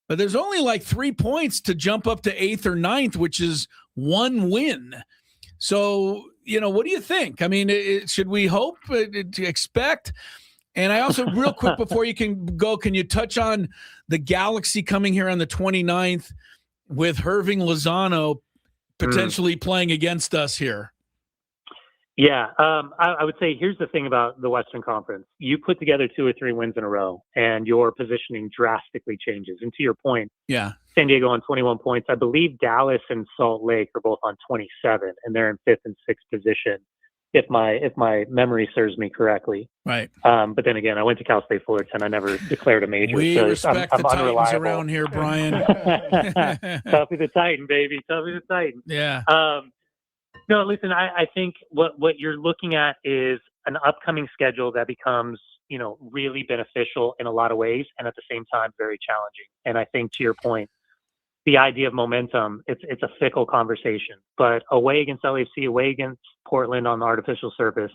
But there's only like 3 points to jump up to 8th or 9th, which is 1 win. So, what do you think? I mean, should we hope, to expect? And I also, real quick before you can go, can you touch on the Galaxy coming here on the 29th with Irving Lozano potentially playing against us here? Yeah, I would say here's the thing about the Western Conference. You put together 2 or 3 wins in a row, and your positioning drastically changes. And to your point, Yeah. San Diego on 21 points. I believe Dallas and Salt Lake are both on 27, and they're in 5th and 6th position, if my memory serves me correctly. Right. But then again, I went to Cal State Fullerton. I never declared a major. We so respect I'm the Titans unreliable. around here, Brian. Tuffy the Titan, baby. Tuffy the Titan. Yeah. No, listen, I think what you're looking at is an upcoming schedule that becomes, really beneficial in a lot of ways, and at the same time, very challenging. And I think, to your point, the idea of momentum, it's a fickle conversation. But away against LAFC, away against Portland on the artificial surface,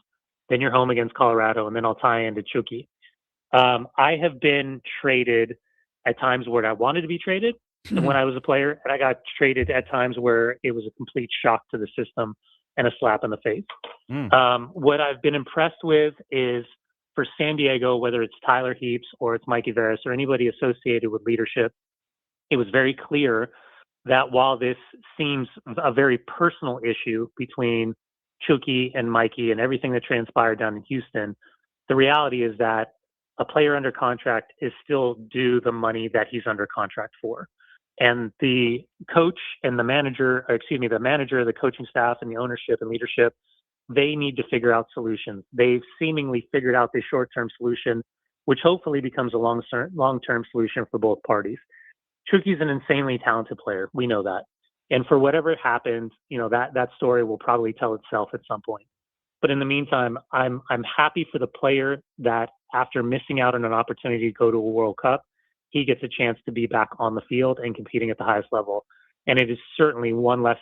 then you're home against Colorado, and then I'll tie into Chucky. I have been traded at times where I wanted to be traded when I was a player, and I got traded at times where it was a complete shock to the system and a slap in the face. What I've been impressed with is for San Diego, whether it's Tyler Heaps or it's Mikey Veras or anybody associated with leadership, it was very clear that while this seems a very personal issue between Chucky and Mikey and everything that transpired down in Houston, the reality is that a player under contract is still due the money that he's under contract for. And the coach and the manager, the coaching staff and the ownership and leadership, they need to figure out solutions. They've seemingly figured out this short-term solution, which hopefully becomes a long-term solution for both parties. Chucky's an insanely talented player. We know that. And for whatever happened, that story will probably tell itself at some point. But in the meantime, I'm happy for the player that after missing out on an opportunity to go to a World Cup, he gets a chance to be back on the field and competing at the highest level. And it is certainly one less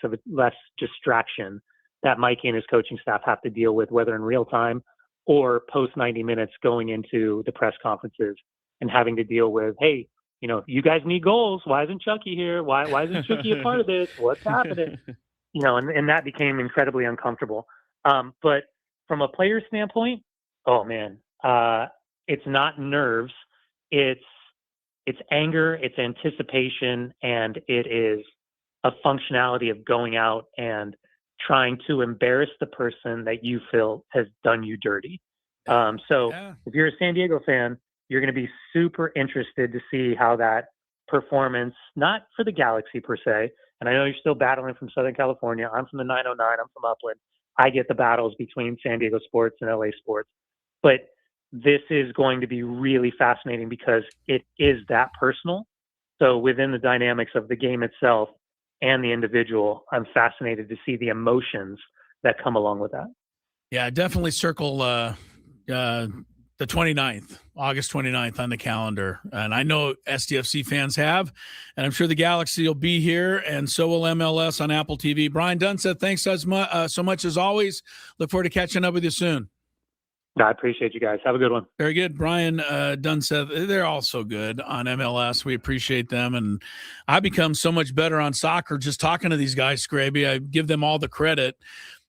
distraction that Mikey and his coaching staff have to deal with, whether in real time or post 90 minutes going into the press conferences and having to deal with, hey, you guys need goals. Why isn't Chucky here? Why isn't Chucky a part of this? What's happening? And that became incredibly uncomfortable. But from a player standpoint, oh man, it's not nerves. It's anger, it's anticipation, and it is a functionality of going out and trying to embarrass the person that you feel has done you dirty. If you're a San Diego fan, you're going to be super interested to see how that performance, not for the Galaxy per se, and I know you're still battling from Southern California. I'm from the 909. I'm from Upland. I get the battles between San Diego sports and LA sports. But this is going to be really fascinating because it is that personal. So within the dynamics of the game itself and the individual, I'm fascinated to see the emotions that come along with that. Yeah, definitely circle the 29th, August 29th on the calendar. And I know SDFC fans have, and I'm sure the Galaxy will be here, and so will MLS on Apple TV. Brian Dunseth, thanks so much as always. Look forward to catching up with you soon. I appreciate you guys. Have a good one. Very good. Brian Dunseth, they're all so good on MLS. We appreciate them. And I become so much better on soccer just talking to these guys, Scraby. I give them all the credit.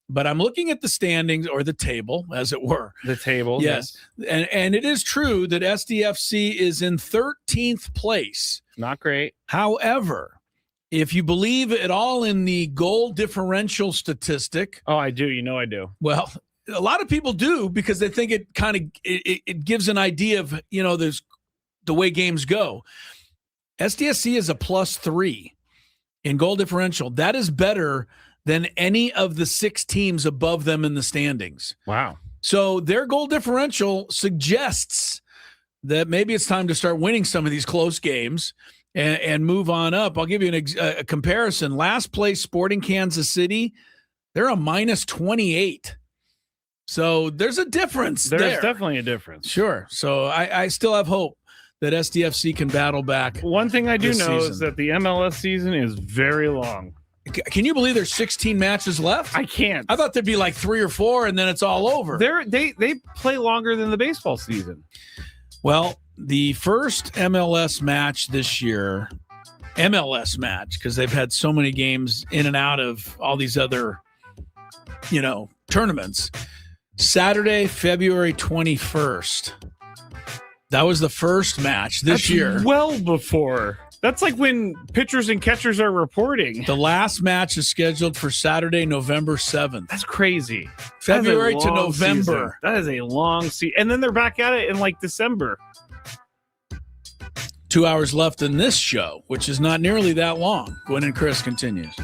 But I'm looking at the standings, or the table, as it were. The table, yes. And it is true that SDFC is in 13th place. Not great. However, if you believe at all in the goal differential statistic. Oh, I do. I do. Well, a lot of people do, because they think it kind of it gives an idea of, there's the way games go. SDFC is a +3 in goal differential. That is better than any of the 6 teams above them in the standings. Wow. So their goal differential suggests that maybe it's time to start winning some of these close games and move on up. I'll give you a comparison. Last place, Sporting Kansas City, they're a -28. So there's a difference there. There's definitely a difference. Sure. So I still have hope that SDFC can battle back. One thing I do know season is that the MLS season is very long. Can you believe there's 16 matches left? I can't. I thought there'd be like 3 or 4 and then it's all over. They play longer than the baseball season. Well, the first MLS match this year, because they've had so many games in and out of all these other, tournaments. Saturday, February 21st. That was the first match this year. Well before That's like when pitchers and catchers are reporting. The last match is scheduled for Saturday, November 7th. That's crazy. February That's a to long November. season. That is a long season. And then they're back at it in like December. 2 hours left in this show, which is not nearly that long. Gwynn and Chris continues.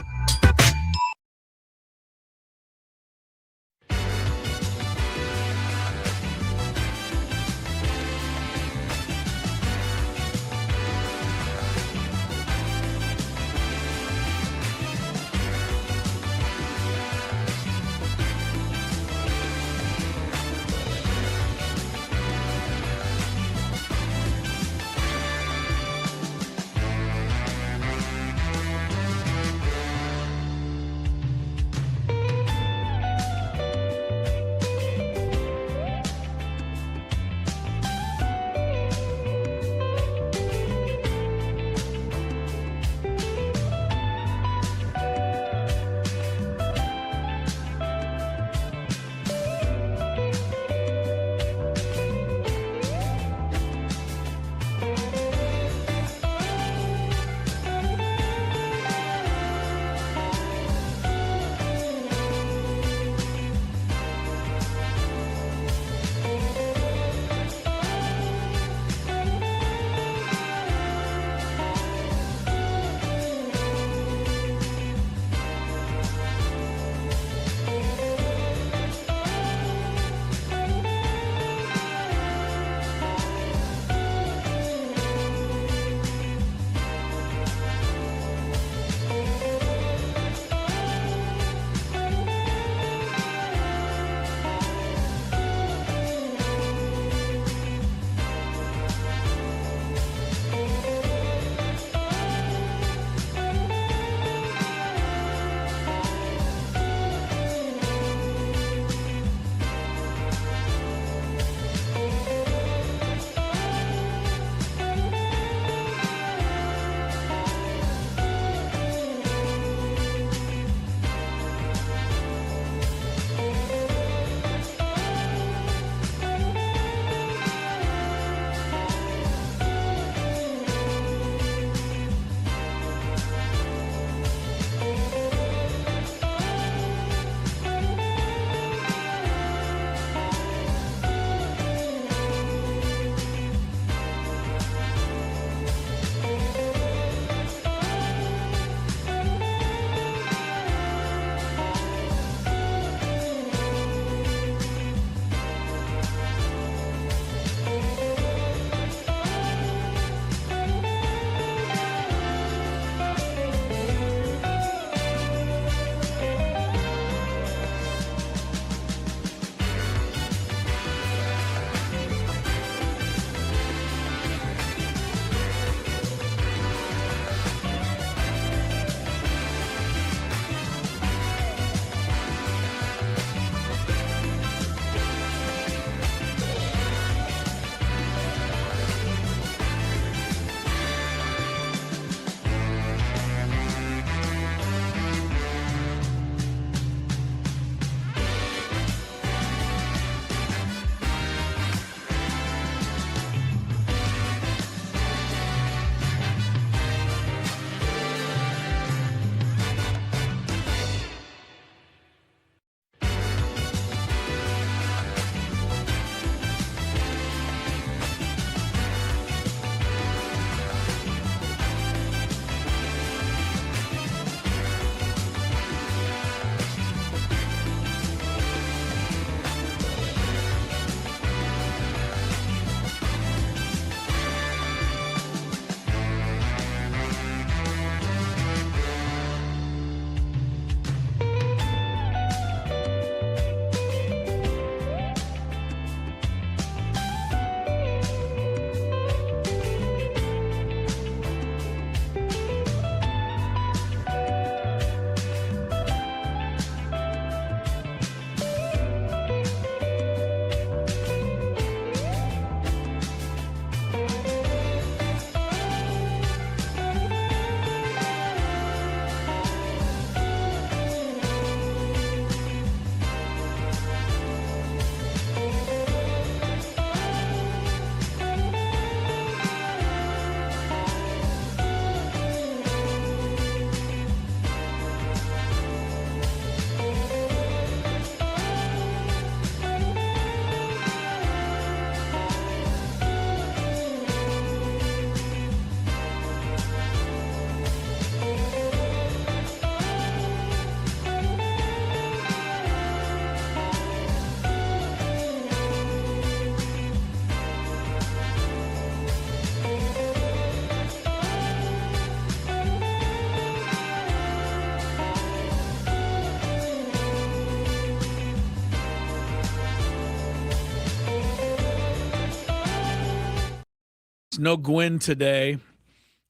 It's no Gwynn today.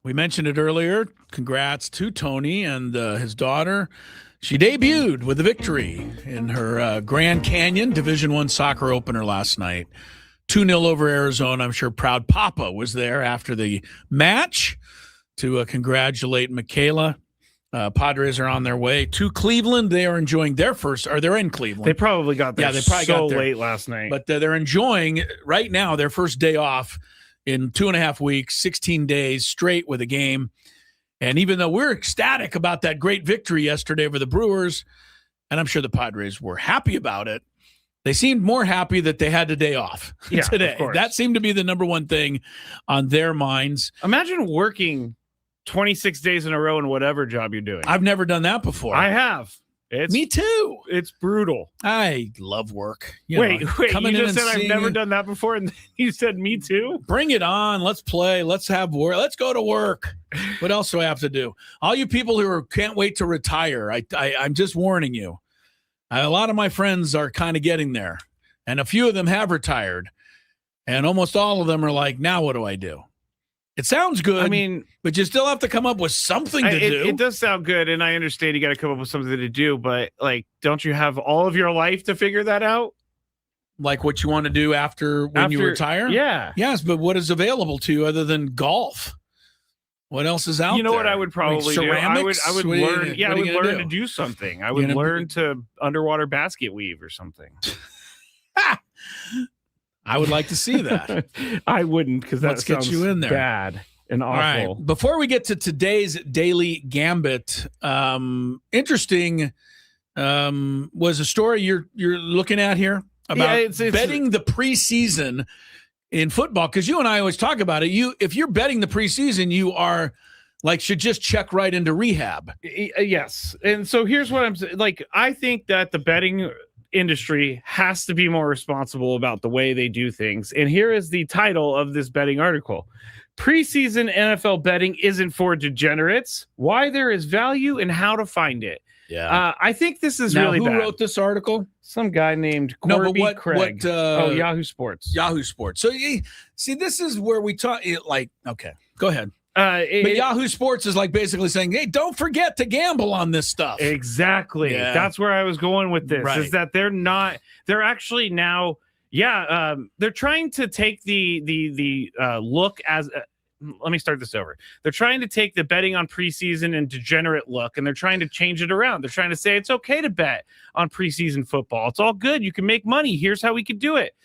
We mentioned it earlier. Congrats to Tony and his daughter. She debuted with a victory in her Grand Canyon Division I soccer opener last night. 2-0 over Arizona. I'm sure proud Papa was there after the match to congratulate Michaela. Padres are on their way to Cleveland. They are enjoying their first, or they're in Cleveland. They probably got there they probably got there late last night. But they're enjoying right now their first day off in 2.5 weeks, 16 days straight with a game. And even though we're ecstatic about that great victory yesterday over the Brewers, and I'm sure the Padres were happy about it, they seemed more happy that they had the day off today. That seemed to be the number one thing on their minds. Imagine working 26 days in a row in whatever job you're doing. I've never done that before. I have. Me too. It's brutal. I love work. Wait. You just said I've never done that before, and you said me too? Bring it on. Let's play. Let's have work. Let's go to work. What else do I have to do? All you people who can't wait to retire, I'm just warning you. A lot of my friends are kind of getting there, and a few of them have retired, and almost all of them are like, now what do I do? It sounds good. I mean, but you still have to come up with something to do. It does sound good, and I understand you got to come up with something to do, but like, don't you have all of your life to figure that out? Like what you want to do after you retire? Yeah. Yes, but what is available to you other than golf? What else is out there? You know what I would probably do? I would learn. I would learn to do something. I would learn to underwater basket weave or something. I would like to see that. I wouldn't, because that sounds get you in there. Bad and awful. All right. Before we get to today's Daily Gambit, interesting was a story you're looking at here about it's betting the preseason in football, because you and I always talk about it. If you're betting the preseason, you are should just check right into rehab. Yes. And so here's what I'm saying. I think that the betting industry has to be more responsible about the way they do things. And here is the title of this betting article: Preseason NFL betting isn't for degenerates. Why there is value and how to find it. Yeah. I think this is really bad. Who wrote this article? Some guy named Corby Craig. Yahoo Sports. Yahoo Sports. So see, this is where we talk. Okay, go ahead. But Yahoo Sports is basically saying, hey, don't forget to gamble on this stuff. Exactly. Yeah. That's where I was going with this, is that they're actually now, they're trying to take the look as, let me start this over. They're trying to take the betting on preseason and degenerate look, and they're trying to change it around. They're trying to say it's okay to bet on preseason football. It's all good. You can make money. Here's how we could do it.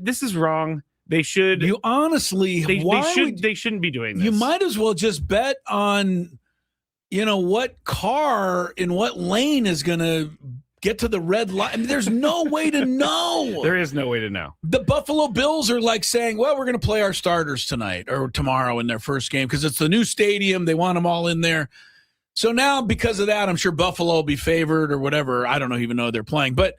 This is wrong. They should. You honestly, they shouldn't be doing this. You might as well just bet on, what car in what lane is going to get to the red light. I mean, there's no way to know. There is no way to know. The Buffalo Bills are saying, well, we're going to play our starters tonight or tomorrow in their first game because it's the new stadium. They want them all in there. So now, because of that, I'm sure Buffalo will be favored or whatever. I don't even know they're playing, but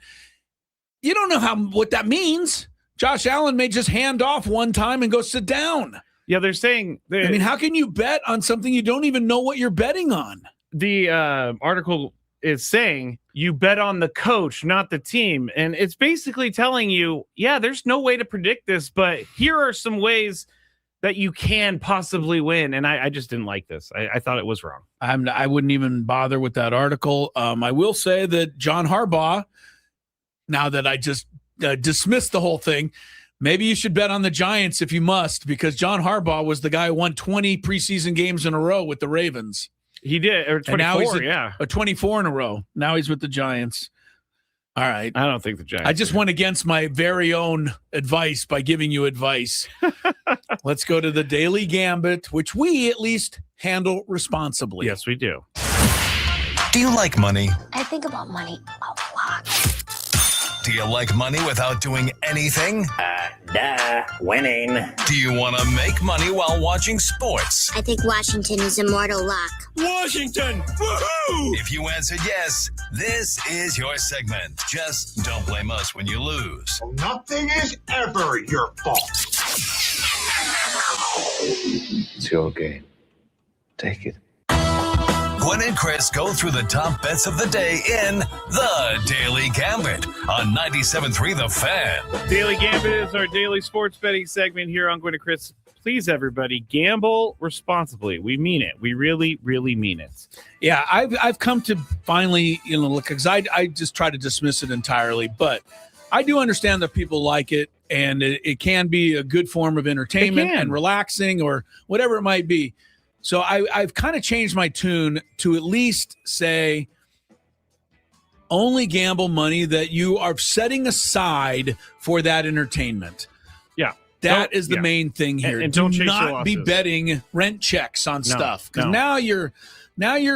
you don't know what that means. Josh Allen may just hand off one time and go sit down. Yeah, they're saying. How can you bet on something you don't even know what you're betting on? The article is saying you bet on the coach, not the team. And it's basically telling you, there's no way to predict this, but here are some ways that you can possibly win. And I just didn't like this. I thought it was wrong. I wouldn't even bother with that article. I will say that John Harbaugh, now that I just dismissed the whole thing, maybe you should bet on the Giants if you must, because John Harbaugh was the guy who won 20 preseason games in a row with the Ravens. He did, or 24, a 24 in a row. Now he's with the Giants. All right. I don't think the Giants. I just went against my very own advice by giving you advice. Let's go to the Daily Gambit, which we at least handle responsibly. Yes, we do. Do you like money? I think about money a lot. Do you like money without doing anything? Winning. Do you want to make money while watching sports? I think Washington is immortal luck. Washington! Woohoo! If you answered yes, this is your segment. Just don't blame us when you lose. Nothing is ever your fault. It's your game. Take it. Gwynn and Chris go through the top bets of the day in the Daily Gambit on 97.3 The Fan. Daily Gambit is our daily sports betting segment here on Gwynn and Chris please, everybody, gamble responsibly. We mean it. We really, really mean it. Yeah, I've come to finally, look, because I just try to dismiss it entirely, but I do understand that people like it, and it can be a good form of entertainment and relaxing or whatever it might be. So I've kind of changed my tune to at least say only gamble money that you are setting aside for that entertainment. Yeah. That is the main thing here. And do don't chase not be betting rent checks on stuff, because now you're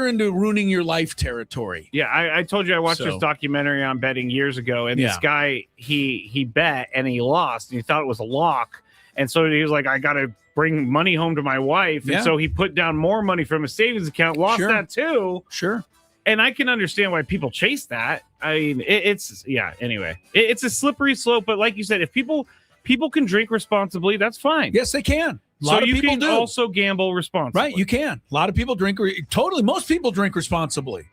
into ruining your life territory. Yeah, I told you I watched this documentary on betting years ago, and this guy he bet and he lost, and he thought it was a lock, and so he was like, I got to bring money home to my wife, and so he put down more money from his savings account, lost that too. Sure. And I can understand why people chase that. I mean, anyway, it's a slippery slope. But like you said, if people can drink responsibly, that's fine. Yes, they can. A So lot of you people can do. also gamble responsibly. Right, you can. A lot of people drink. Most people drink responsibly.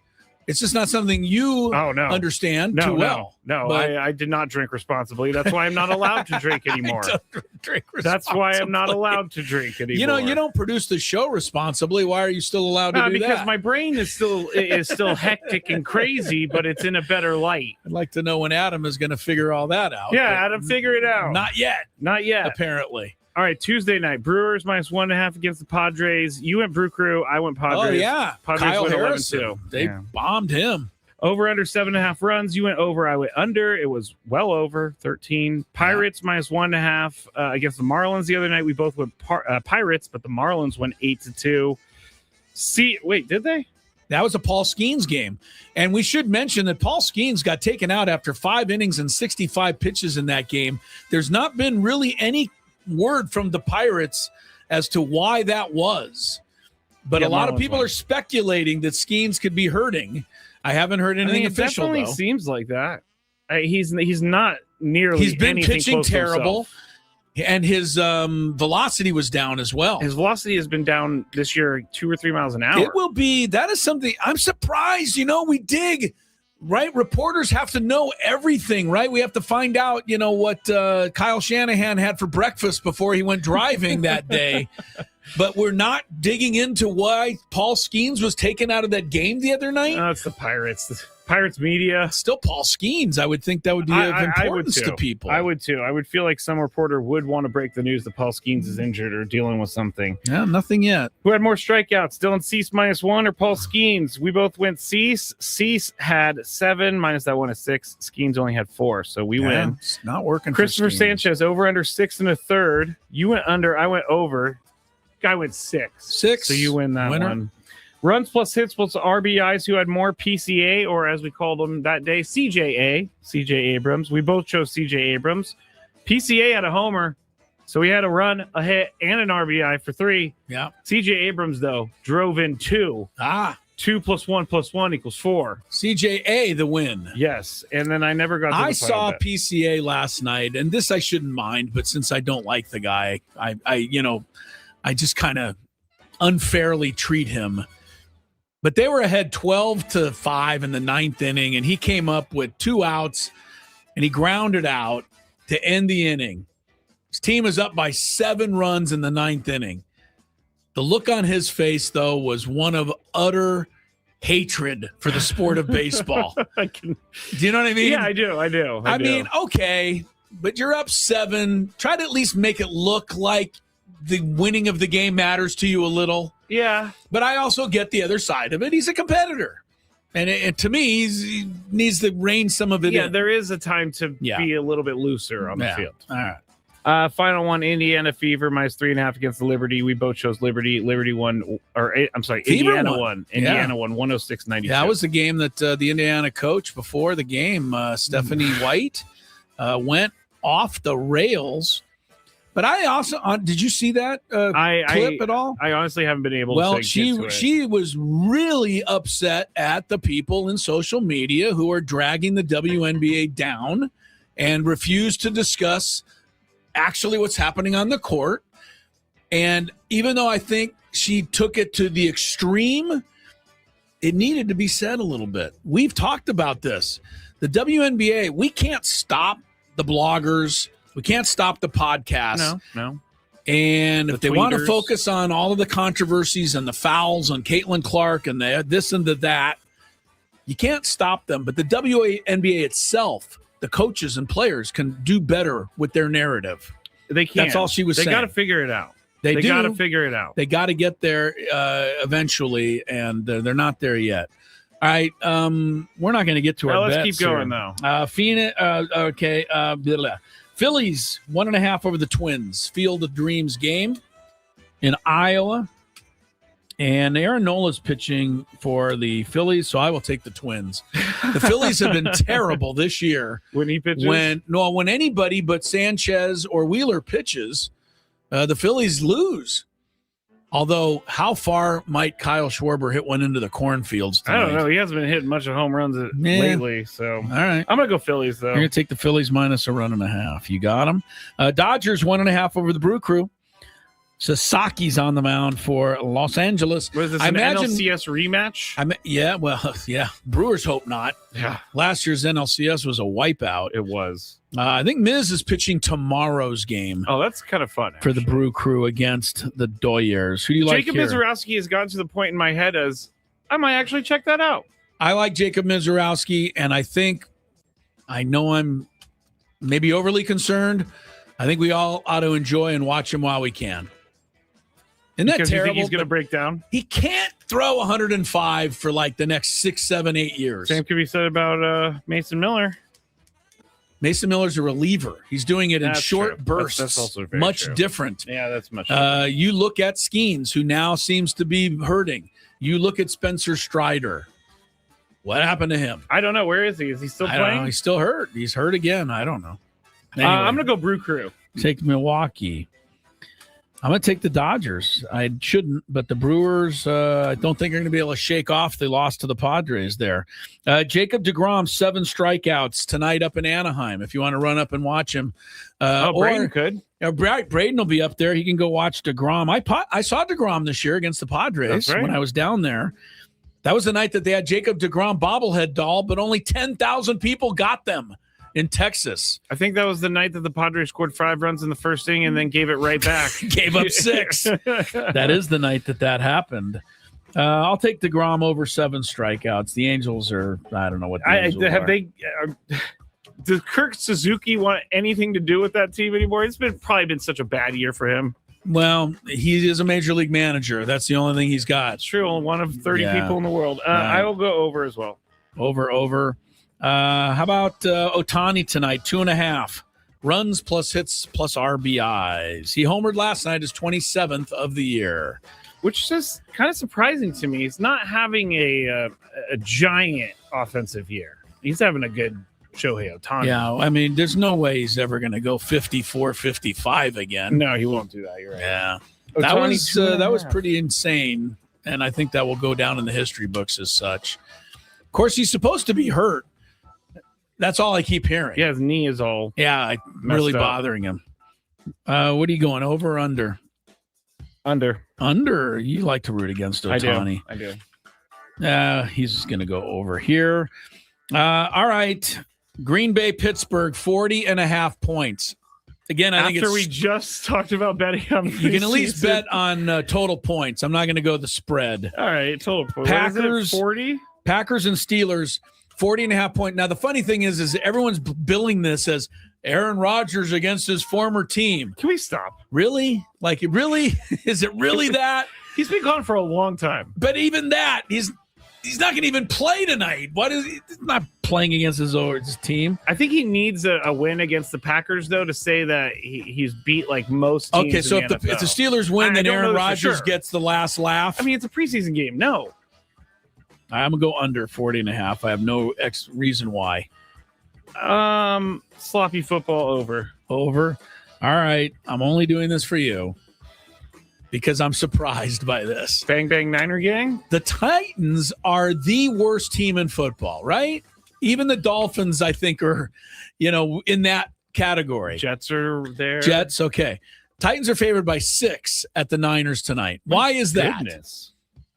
It's just not something you understand too well. No, But- I did not drink responsibly. That's why I'm not allowed to drink anymore. Drink That's why I'm not allowed to drink anymore. You don't produce the show responsibly. Why are you still allowed to do because that? my brain is still hectic and crazy, but it's in a better light. I'd like to know when Adam is going to figure all that out. Yeah, but Adam, figure it out. Not yet. Not yet. Apparently. All right, Tuesday night, Brewers -1.5 against the Padres. You went Brew Crew, I went Padres. Oh, yeah. Padres Kyle went Harrison. 11-2. They bombed him. Over under 7.5 runs. You went over, I went under. It was well over 13. Pirates -1.5 against the Marlins the other night. We both went Pirates, but the Marlins went 8-2. Wait, did they? That was a Paul Skeens game. And we should mention that Paul Skeens got taken out after 5 innings and 65 pitches in that game. There's not been really any word from the Pirates as to why that was. But a lot of people are speculating that Skeens could be hurting. I haven't heard anything official, definitely though. Seems like that. He's not nearly. He's been anything pitching close to terrible, himself. and his velocity was down as well. His velocity has been down this year 2 or 3 miles an hour. It will be. That is something I'm surprised. We dig, right? Reporters have to know everything, right? We have to find out, what Kyle Shanahan had for breakfast before he went driving that day. But we're not digging into why Paul Skeens was taken out of that game the other night. It's the Pirates. The Pirates media. Still Paul Skeens. I would think that would be of importance to people. I would too. I would feel like some reporter would want to break the news that Paul Skeens is injured or dealing with something. Yeah, nothing yet. Who had more strikeouts, Dylan Cease -1 or Paul Skeens? We both went Cease. Cease had 7 minus that one is 6. Skeens only had 4, so we win. It's not working. Christopher for Skeens. Sanchez over under 6 1/3. You went under. I went over. Guy went 6. 6. So you win that Winner. one. Runs plus hits plus RBIs. Who had more? PCA, or as we called him that day, CJA. CJ Abrams. We both chose CJ Abrams. PCA had a homer, so he had a run, a hit, and an RBI for 3. Yeah. CJ Abrams though drove in 2. 2 + 1 + 1 = 4. CJA the win. Yes, and then I never got. I saw PCA last night, and this I shouldn't mind, but since I don't like the guy, I just kind of unfairly treat him. But they were ahead 12-5 in the 9th inning, and he came up with 2 outs, and he grounded out to end the inning. His team is up by 7 runs in the 9th inning. The look on his face, though, was one of utter hatred for the sport of baseball. Do you know what I mean? Yeah, I do. I mean, okay, but you're up 7. Try to at least make it look like the winning of the game matters to you a little. Yeah. But I also get the other side of it. He's a competitor. And to me, he needs to rein some of it in. Yeah, there is a time to be a little bit looser on the field. All right. Final one, Indiana Fever -3.5 against the Liberty. We both chose Liberty. Liberty won, Indiana won. Indiana won 106-92. That was the game that the Indiana coach before the game, Stephanie White, went off the rails. But I also did you see that clip at all? I honestly haven't been able. Well, to she was really upset at the people in social media who are dragging the WNBA down and refuse to discuss actually what's happening on the court. And even though I think she took it to the extreme, it needed to be said a little bit. We've talked about this. The WNBA, we can't stop the bloggers. We can't stop the podcast. No. And if they want to tweeters. focus on all of the controversies and the fouls on Caitlin Clark and the this and the that, you can't stop them. But the WNBA itself, the coaches and players can do better with their narrative. They can't. That's all she was saying. They got to figure it out. They got to figure it out. They got to get there eventually, and they're not there yet. All right, we're not going to get to our let's bets keep going, here. though. Phoenix, okay. Phillies 1.5 over the Twins. Field of Dreams game in Iowa. And Aaron Nola's pitching for the Phillies, so I will take the Twins. The Phillies have been terrible this year. When he pitches? When anybody but Sanchez or Wheeler pitches, the Phillies lose. Although, how far might Kyle Schwarber hit one into the cornfields tonight? I don't know. He hasn't been hitting much of home runs lately. So, all right. I'm going to go Phillies, though. You're going to take the Phillies minus 1.5. You got them. Dodgers 1.5 over the Brew Crew. Sasaki's on the mound for Los Angeles. Was this I an imagine, NLCS rematch? Yeah. Brewers hope not. Yeah. Last year's NLCS was a wipeout. It was. I think Miz is pitching tomorrow's game. Oh, that's kind of fun. For the Brew Crew against the Doyers. Who do you like Jacob here? Mizorowski has gotten to the point in my head as I might actually check that out. I like Jacob Mizorowski, and I know I'm maybe overly concerned. I think we all ought to enjoy and watch him while we can. Isn't that because terrible? You think he's going to break down? He can't throw 105 for like the next 6, 7, 8 years. Same could be said about Mason Miller. Mason Miller's a reliever. He's doing it in That's short true. bursts. That's also very much true. different. Yeah, that's much You look at Skeens, who now seems to be hurting. You look at Spencer Strider. What happened to him? I don't know. Where is he? Is he still I don't playing? know. He's still hurt. He's hurt again. I don't know. Anyway, I'm going to go Brew Crew. take Milwaukee. I'm going to take the Dodgers. I shouldn't, but the Brewers, I don't think are going to be able to shake off the loss to the Padres there. Jacob deGrom, 7 strikeouts tonight up in Anaheim. If you want to run up and watch him. Braden could. Braden will be up there. He can go watch deGrom. I saw deGrom this year against the Padres when I was down there. That was the night that they had Jacob deGrom bobblehead doll, but only 10,000 people got them in Texas. I think that was the night that the Padres scored 5 runs in the first inning and then gave it right back. Gave up 6. That is the night that happened. I'll take DeGrom over 7 strikeouts. The Angels are, I don't know what the Angels are. Does Kirk Suzuki want anything to do with that team anymore? It's probably been such a bad year for him. Well, he is a major league manager. That's the only thing he's got. It's true. One of 30 people in the world. I will go over as well. Over. How about Ohtani tonight? 2.5 runs plus hits plus RBIs. He homered last night, his 27th of the year, which is just kind of surprising to me. He's not having a giant offensive year. He's having a good Shohei Ohtani. Yeah, I mean, there's no way he's ever going to go 54, 55 again. No, he won't do that. You're right. Yeah, Ohtani, that was pretty insane, and I think that will go down in the history books as such. Of course, he's supposed to be hurt. That's all I keep hearing. Yeah, his knee is all really bothering him. What are you going, over or under? Under. You like to root against Ohtani. I do. He's going to go over here. All right. Green Bay, Pittsburgh, 40.5 points. Again, I think after we just talked about betting on the you can at least bet on total points. I'm not going to go the spread. All right, total points. Packers, 40? Packers and Steelers, 40.5 point. Now, the funny thing is everyone's billing this as Aaron Rodgers against his former team. Can we stop? Really? Like, is it really that? He's been gone for a long time. But even that, he's not going to even play tonight. He's not playing against his team. I think he needs a win against the Packers, though, to say that he's beat like most teams. Okay, so in if the Steelers win, then Aaron Rodgers gets the last laugh. I mean, it's a preseason game. No. I'm going to go under 40.5. I have no reason why. Sloppy football over. Over. All right. I'm only doing this for you because I'm surprised by this. Bang, bang, Niner gang. The Titans are the worst team in football, right? Even the Dolphins, I think, are, in that category. Jets are there. Jets, okay. Titans are favored by 6 at the Niners tonight. Why is that? Goodness.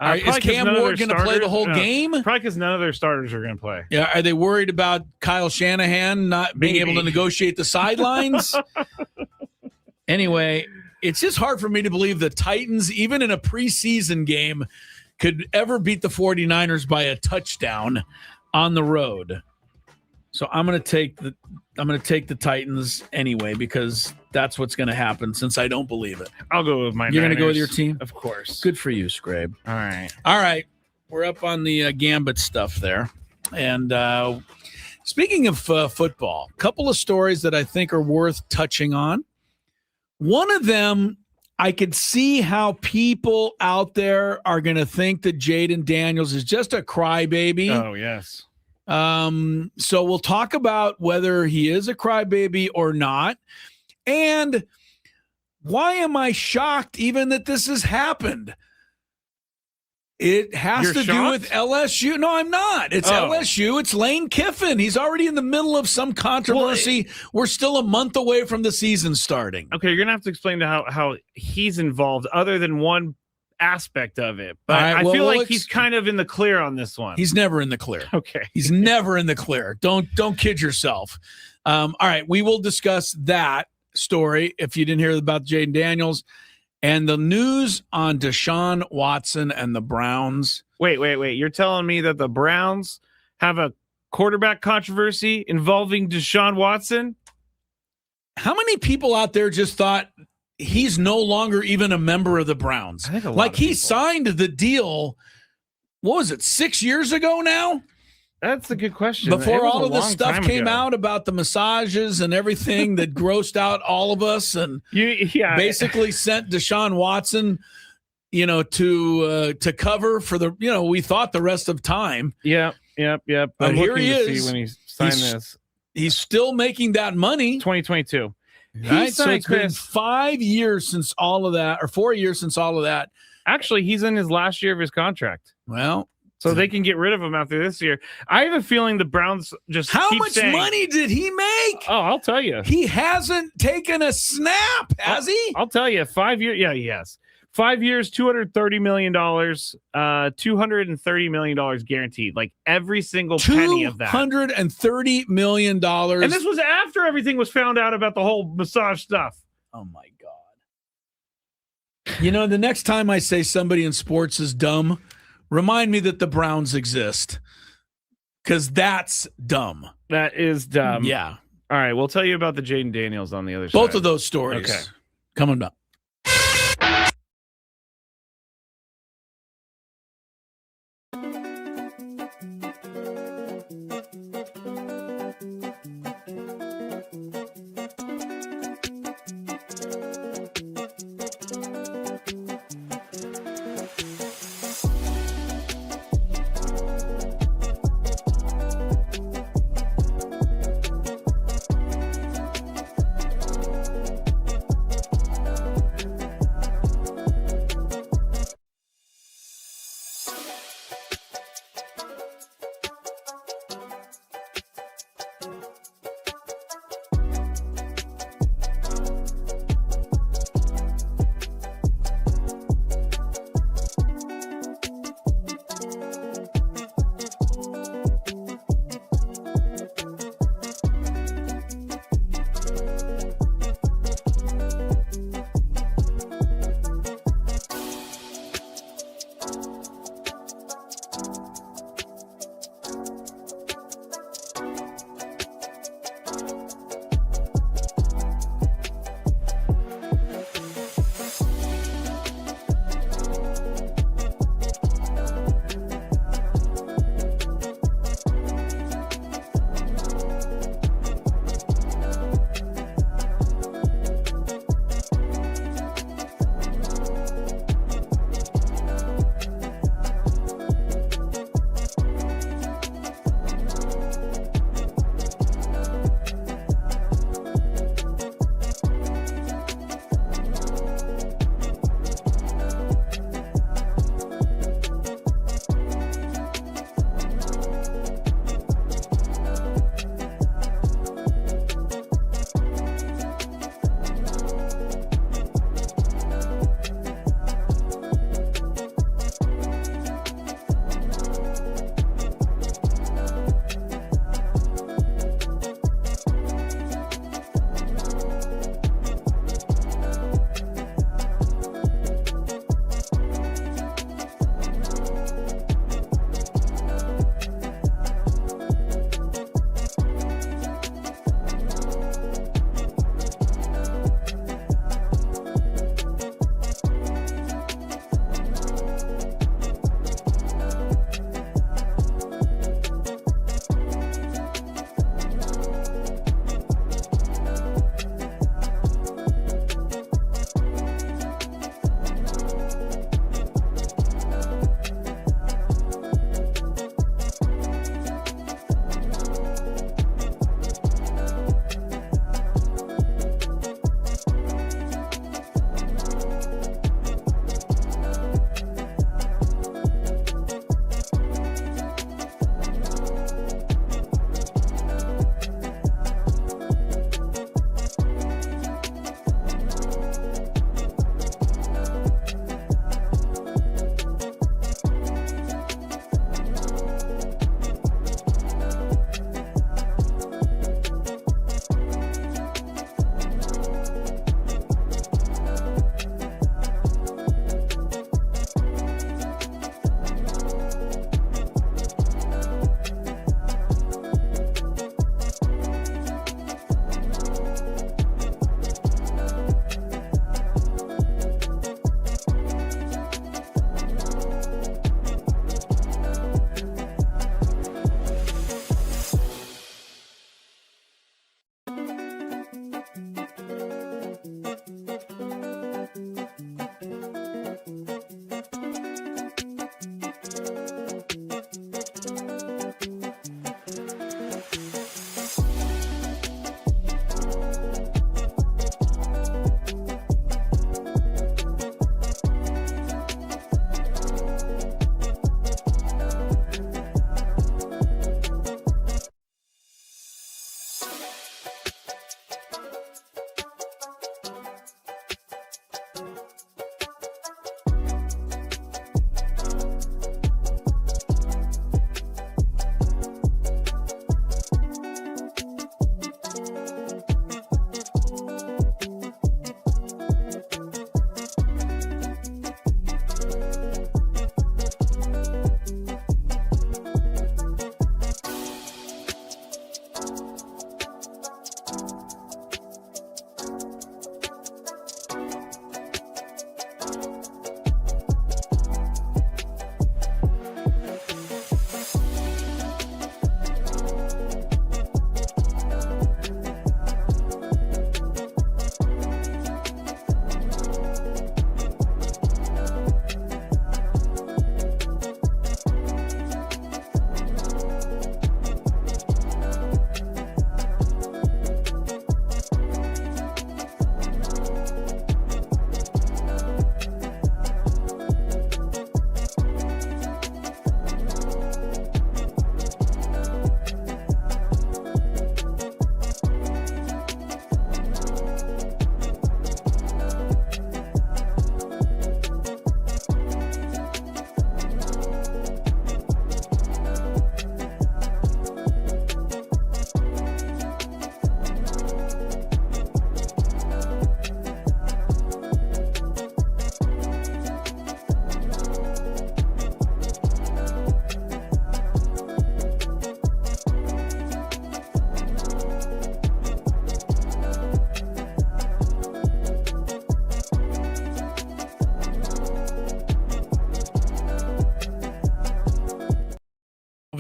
Is Cam Ward going to play the whole game? Probably because none of their starters are going to play. Yeah. Are they worried about Kyle Shanahan not being able to negotiate the sidelines? Anyway, It's just hard for me to believe the Titans, even in a preseason game, could ever beat the 49ers by a touchdown on the road. So I'm going to take the Titans anyway, because that's what's going to happen, since I don't believe it. I'll go with my You're going to go with Niners. your team? Of course. Good for you, Scrabe. All right. All right. We're up on the Gambit stuff there. And speaking of football, a couple of stories that I think are worth touching on. One of them, I could see how people out there are going to think that Jaden Daniels is just a crybaby. Oh, yes. So we'll talk about whether he is a crybaby or not. And why am I shocked even that this has happened? It has You're to do shocked? with LSU. No, I'm not. It's Oh. LSU. It's Lane Kiffin. He's already in the middle of some controversy. We're still a month away from the season starting. Okay, you're going to have to explain to how he's involved other than one aspect of it. But All right, I well, feel we'll like he's kind of in the clear on this one. He's never in the clear. Okay. He's never in the clear. Don't kid yourself. All right, we will discuss that story if you didn't hear about Jaden Daniels and the news on Deshaun Watson and the Browns. Wait. You're telling me that the Browns have a quarterback controversy involving Deshaun Watson? How many people out there just thought he's no longer even a member of the Browns? I think a lot like of he people. signed the deal, what was it, 6 years ago now? That's a good question. Before It was all a of this long stuff time came ago. out about the massages and everything that grossed out all of us, and Yeah. basically sent Deshaun Watson, to cover for the, we thought the rest of time. Yep. But I'm here looking he to is. see when he signed He's- this. He's still making that money. 2022. Right? So signed, it's been Chris. 5 years since all of that, or 4 years since all of that. Actually, he's in his last year of his contract. Well, So they can get rid of him after this year. I have a feeling the Browns just how keep much saying, money did he make? Oh, I'll tell you. He hasn't taken a snap, has he? I'll tell you. 5 years. Yeah, he has. 5 years, $230 million, $230 million guaranteed. Like every single penny of that. $230 million. And this was after everything was found out about the whole massage stuff. Oh my God. The next time I say somebody in sports is dumb, remind me that the Browns exist. Because that's dumb. That is dumb. Yeah. All right, we'll tell you about the Jaden Daniels on the other side. Both of those stories. Okay. Coming up.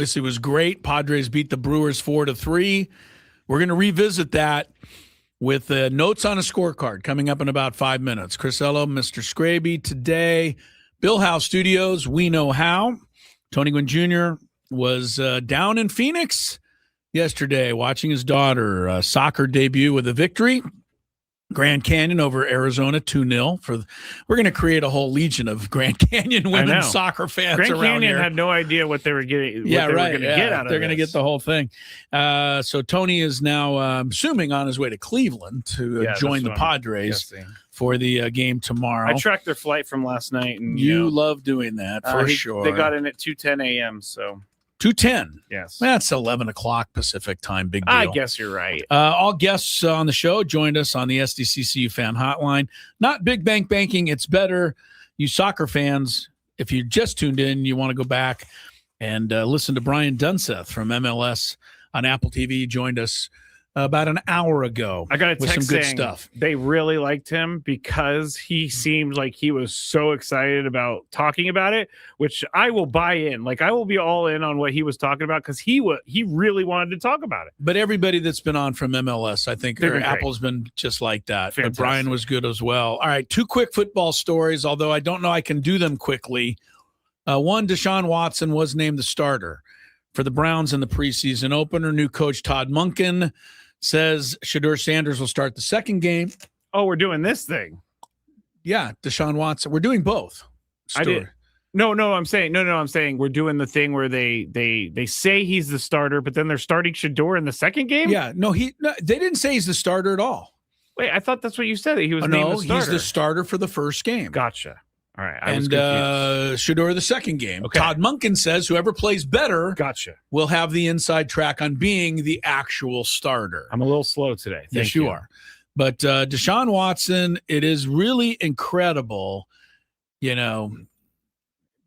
obviously was great. Padres beat the Brewers 4-3. We're going to revisit that with notes on a scorecard coming up in about 5 minutes. Chris Ello, Mr. Scraby today. Bill Howe Studios, We Know How. Tony Gwynn Jr. was down in Phoenix yesterday watching his daughter soccer debut with a victory. Grand Canyon over Arizona 2-0. We're going to create a whole legion of Grand Canyon women's soccer fans Grand around Canyon here. had no idea what they were getting. Yeah, what they right. were going to get out of They're going to get the whole thing. So Tony is now, assuming, on his way to Cleveland to join the Padres for the game tomorrow. I tracked their flight from last night, and you love doing that for sure. They got in at 2:10 a.m. So 2:10. Yes, that's 11 o'clock Pacific time. Big deal. I guess you're right. All guests on the show joined us on the SDCCU fan hotline. Not big bank banking. It's better. You soccer fans, if you just tuned in, you want to go back and listen to Brian Dunseth from MLS on Apple TV. Joined us about an hour ago. I got a text with some good saying stuff. They really liked him because he seemed like he was so excited about talking about it, which I will buy in. Like, I will be all in on what he was talking about because he really wanted to talk about it. But everybody that's been on from MLS, I think, Apple's been just like that. Fantastic. But Brian was good as well. All right, 2 quick football stories, although I don't know I can do them quickly. One, Deshaun Watson was named the starter for the Browns in the preseason opener. New coach Todd Monken says Shedeur Sanders will start the second game. Oh, we're doing this thing. Yeah, Deshaun Watson. We're doing both. I did. No, I'm saying we're doing the thing where they say he's the starter, but then they're starting Shedeur in the second game. Yeah, no, they didn't say he's the starter at all. Wait, I thought that's what you said. That he was named the starter. He's the starter for the first game. Gotcha. All right, I was confused. Shedeur the second game. Okay. Todd Monken says whoever plays better will have the inside track on being the actual starter. I'm a little slow today. Yes, you are. But Deshaun Watson, it is really incredible. You know,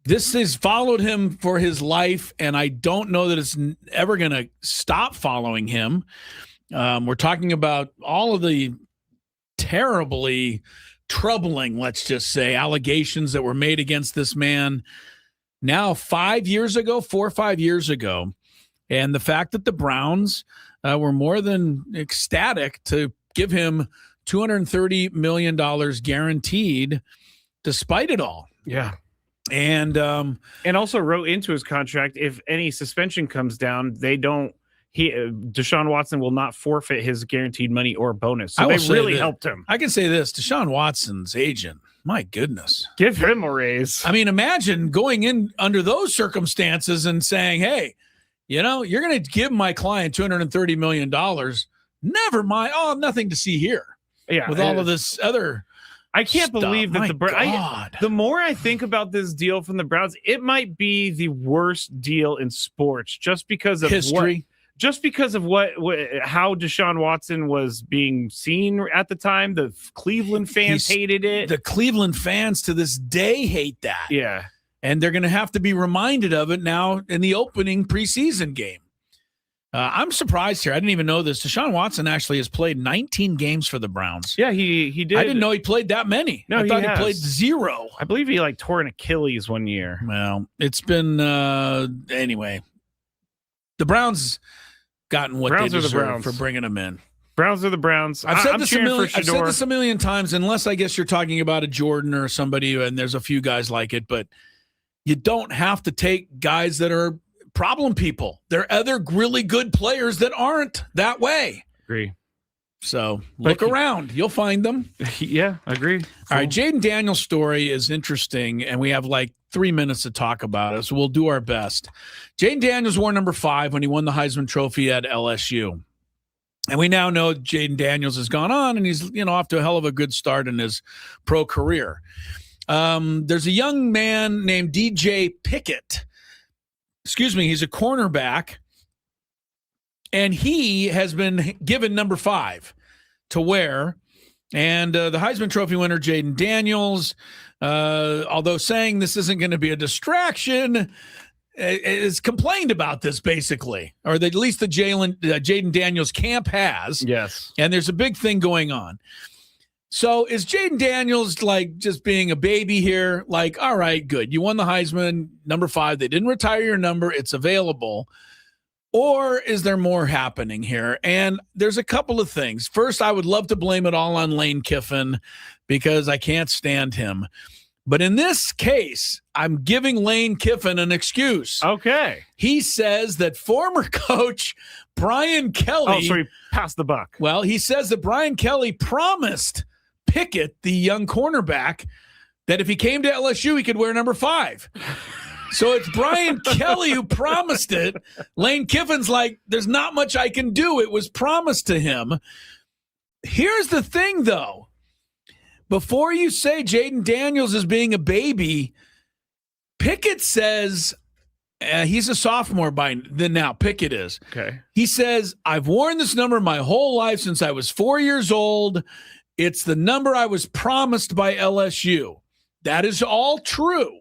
this has followed him for his life, and I don't know that it's ever going to stop following him. We're talking about all of the terribly troubling, let's just say, allegations that were made against this man now 5 years ago, 4 or 5 years ago. And the fact that the Browns were more than ecstatic to give him $230 million guaranteed despite it all. Yeah. And also wrote into his contract, if any suspension comes down, Deshaun Watson will not forfeit his guaranteed money or bonus. So they really helped him. I can say this, Deshaun Watson's agent, my goodness. Give him a raise. I mean, imagine going in under those circumstances and saying, hey, you're going to give my client $230 million. Never mind. Oh, nothing to see here. Yeah. With all of this other I can't stuff. believe that the more I think about this deal from the Browns, it might be the worst deal in sports just because of history. Just because of how Deshaun Watson was being seen at the time. The Cleveland fans hated it. The Cleveland fans to this day hate that. Yeah. And they're going to have to be reminded of it now in the opening preseason game. I'm surprised here. I didn't even know this. Deshaun Watson actually has played 19 games for the Browns. Yeah, he did. I didn't know he played that many. No, I thought he played 0. I believe he tore an Achilles one year. Well, it's been anyway. The Browns gotten what they deserve for bringing him in. Browns are the Browns. I've said this a million times, unless I guess you're talking about a Jordan or somebody, and there's a few guys like it, but you don't have to take guys that are problem people. There are other really good players that aren't that way. Agree. So look around. You'll find them. Yeah, agree. All right, Jaden Daniels' story is interesting, and we have 3 minutes to talk about it, so we'll do our best. Jaden Daniels wore number 5 when he won the Heisman Trophy at LSU. And we now know Jaden Daniels has gone on, and he's off to a hell of a good start in his pro career. There's a young man named DJ Pickett. He's a cornerback, and he has been given number 5 to wear. And the Heisman Trophy winner, Jaden Daniels, although saying this isn't going to be a distraction, is complained about this basically, or at least the Jaden Daniels camp has. Yes. And there's a big thing going on. So is Jaden Daniels like just being a baby here? Like, all right, good. You won the Heisman, number 5. They didn't retire your number. It's available. Or is there more happening here? And there's a couple of things. First, I would love to blame it all on Lane Kiffin because I can't stand him. But in this case, I'm giving Lane Kiffin an excuse. Okay. He says that former coach Brian Kelly. Oh, so he passed the buck. Well, he says that Brian Kelly promised Pickett, the young cornerback, that if he came to LSU, he could wear number 5. So it's Brian Kelly who promised it. Lane Kiffin's like, there's not much I can do. It was promised to him. Here's the thing, though. Before you say Jaden Daniels is being a baby, Pickett says he's a sophomore by then now. Pickett is. Okay. He says, I've worn this number my whole life since I was 4 years old. It's the number I was promised by LSU. That is all true.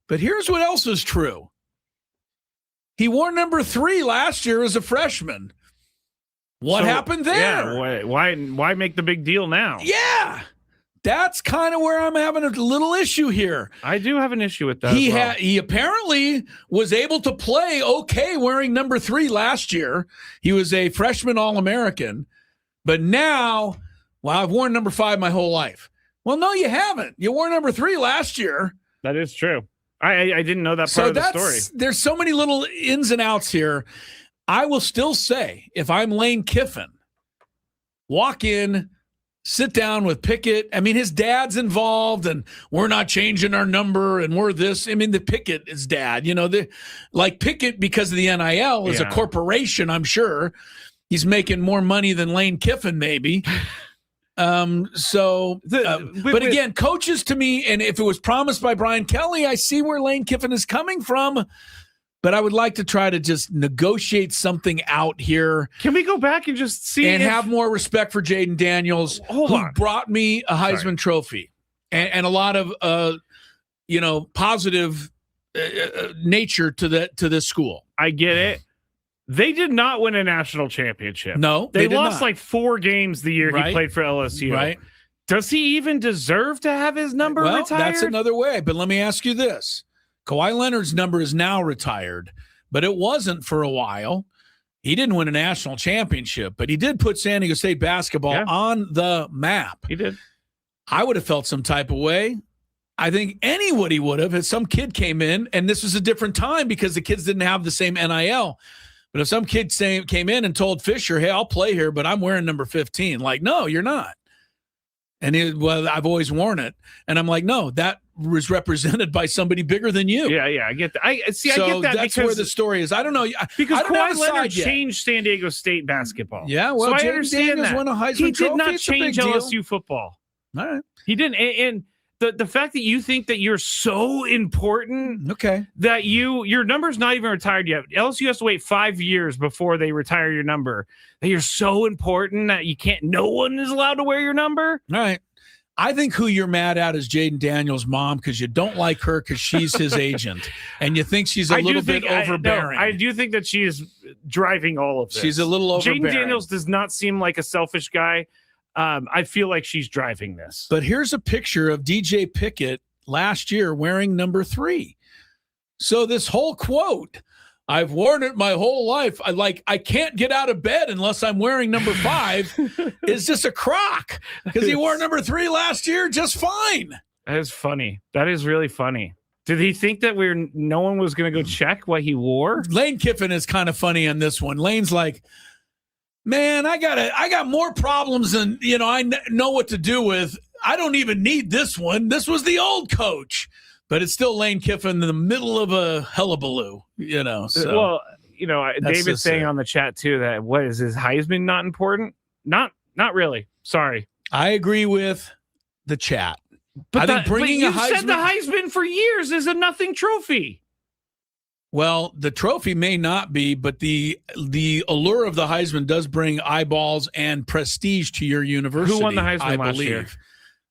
But here's what else is true. He wore number 3 last year as a freshman. What happened there? Yeah, why make the big deal now? Yeah. That's kind of where I'm having a little issue here. I do have an issue with that. He apparently was able to play okay wearing number 3 last year. He was a freshman All-American. But now, well, I've worn number 5 my whole life. Well, no, you haven't. You wore number 3 last year. That is true. I didn't know that part of the story. There's so many little ins and outs here. I will still say, if I'm Lane Kiffin, walk in, sit down with Pickett. I mean, his dad's involved, and we're not changing our number, and we're this. I mean, the Pickett is dad. You know, like Pickett, because of the NIL, is a corporation, I'm sure. He's making more money than Lane Kiffin, maybe. But again, coaches to me, and if it was promised by Brian Kelly, I see where Lane Kiffin is coming from. But I would like to try to just negotiate something out here. Can we go back and just see and have more respect for Jaden Daniels, who brought me a Heisman Trophy and a lot of positive nature to this school. I get it. They did not win a national championship. No, they lost like 4 games the year he played for LSU. Right? Does he even deserve to have his number retired? That's another way. But let me ask you this. Kawhi Leonard's number is now retired, but it wasn't for a while. He didn't win a national championship, but he did put San Diego State basketball on the map. He did. I would have felt some type of way. I think anybody would have if some kid came in, and this was a different time because the kids didn't have the same NIL. But if some kid came in and told Fisher, hey, I'll play here, but I'm wearing number 15. Like, no, you're not. And I've always worn it. And I'm like, no, that was represented by somebody bigger than you. Yeah, I get that. I get that that's where the story is. I don't know. Because Kawhi Leonard changed San Diego State basketball. Yeah, well, so I understand that. Won a Heisman he did Trophy. not It's change LSU football. All right. He didn't. And the fact that you think that you're so important that your number's not even retired yet. LSU has to wait 5 years before they retire your number. That you're so important that no one is allowed to wear your number. All right. I think who you're mad at is Jaden Daniels' mom because you don't like her because she's his agent and you think she's a little bit overbearing. I do think that she is driving all of this. She's a little overbearing. Jaden Daniels does not seem like a selfish guy. I feel like she's driving this. But here's a picture of DJ Pickett last year wearing number 3. So this whole quote, I've worn it my whole life. I can't get out of bed unless I'm wearing number 5 is just a crock because he wore number 3 last year just fine. That is funny. That is really funny. Did he think that no one was going to go check what he wore? Lane Kiffin is kind of funny on this one. Lane's like, man, I got more problems than, I know what to do with. I don't even need this one. This was the old coach. But it's still Lane Kiffin in the middle of a hullabaloo, So. Well, David's saying on the chat too that what is his Heisman not important? Not really. Sorry. I agree with the chat. But I think bringing a Heisman. Said the Heisman for years is a nothing trophy. Well, the trophy may not be, but the allure of the Heisman does bring eyeballs and prestige to your university. Who won the Heisman I last believe. year?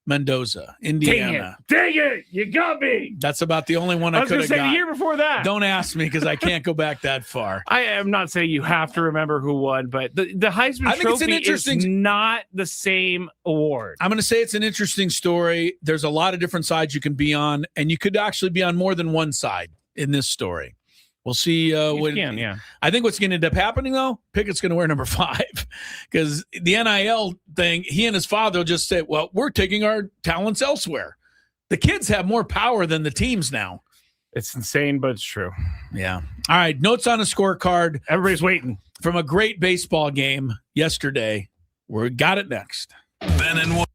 Mendoza, Indiana. Dang it! You got me. That's about the only one I was could going have to say got. the year before that. Don't ask me because I can't go back that far. I am not saying you have to remember who won, but the Heisman Trophy is not the same award. I'm going to say it's an interesting story. There's a lot of different sides you can be on, and you could actually be on more than one side in this story. We'll see. I think what's going to end up happening, though, Pickett's going to wear number 5 because the NIL thing, he and his father will just say, well, we're taking our talents elsewhere. The kids have more power than the teams now. It's insane, but it's true. Yeah. All right. Notes on a scorecard. Everybody's waiting. From a great baseball game yesterday. We got it next. Ben and Wood.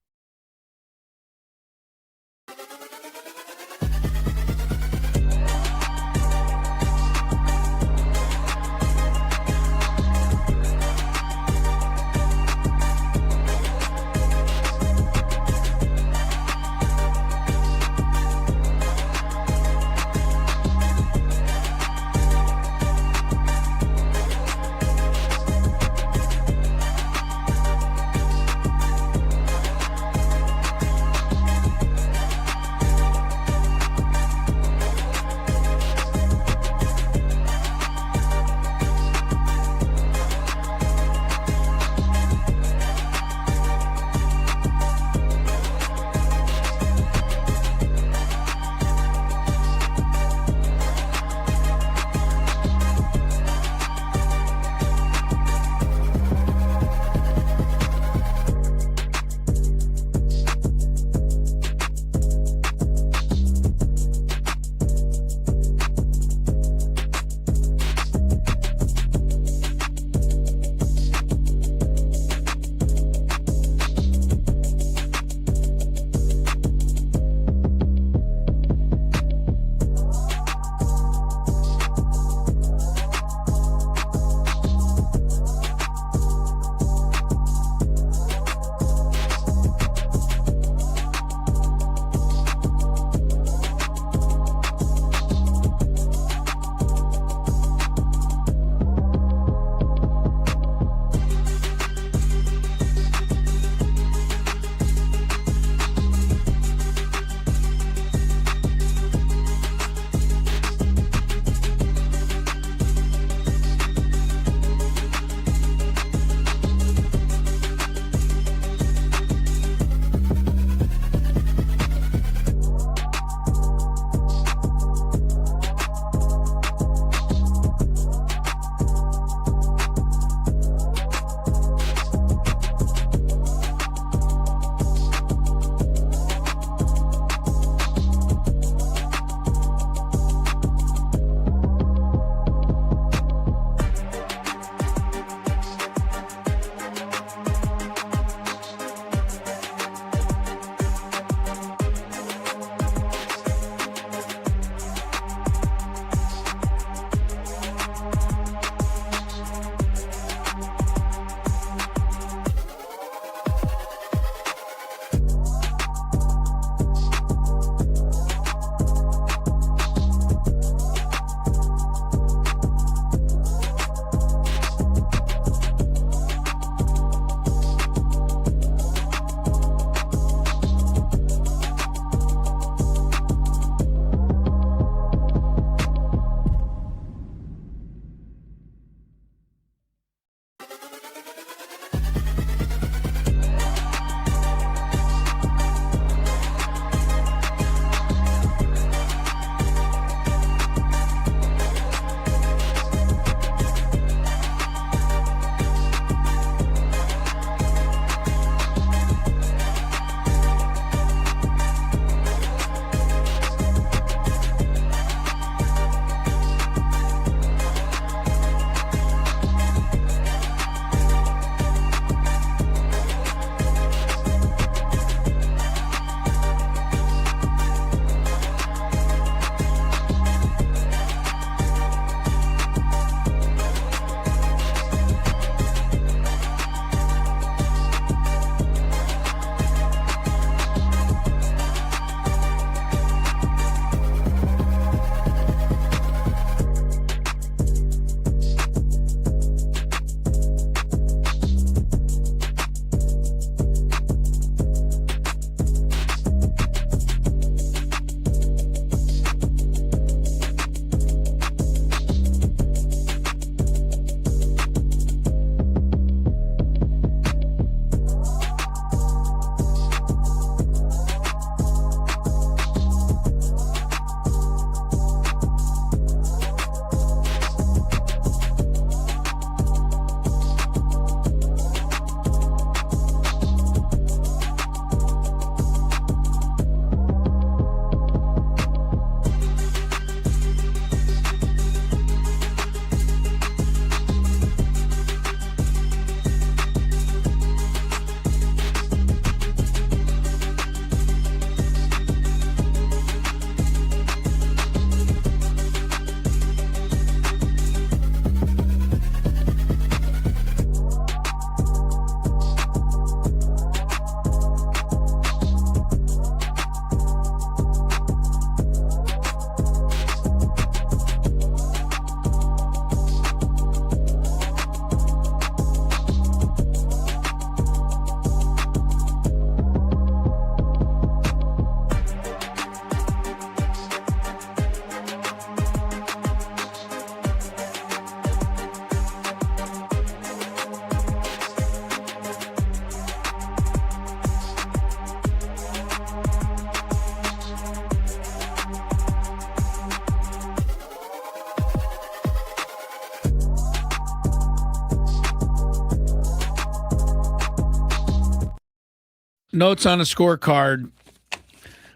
notes on a scorecard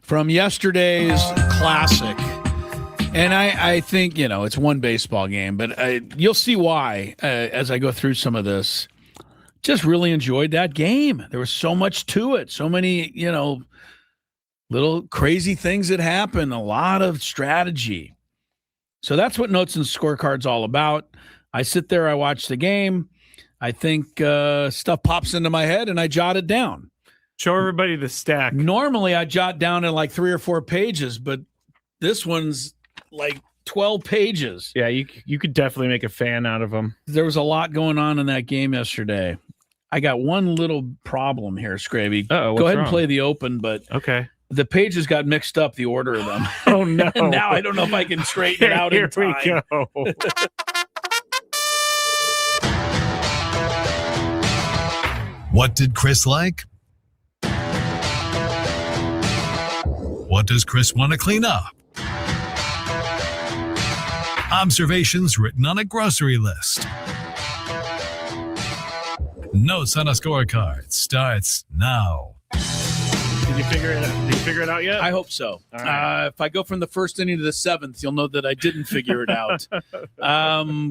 from yesterday's classic. And I think, it's one baseball game, but you'll see why as I go through some of this. Just really enjoyed that game. There was so much to it. So many, little crazy things that happened. A lot of strategy. So that's what Notes and Scorecard's all about. I sit there, I watch the game. I think stuff pops into my head, and I jot it down. Show everybody the stack. Normally, I jot down in like 3 or 4 pages, but this one's like 12 pages. Yeah, you could definitely make a fan out of them. There was a lot going on in that game yesterday. I got one little problem here, Scravy. Uh-oh, Go ahead wrong? and play the open, but Okay. the pages got mixed up, the order of them. Oh, no. And now I don't know if I can straighten it out in time. Here we go. What did Chris like? What does Chris want to clean up? Observations written on a grocery list. Notes on a scorecard starts now. Did you figure it out? Did you figure it out yet? I hope so. Right. If I go from the first inning to the 7th, you'll know that I didn't figure it out.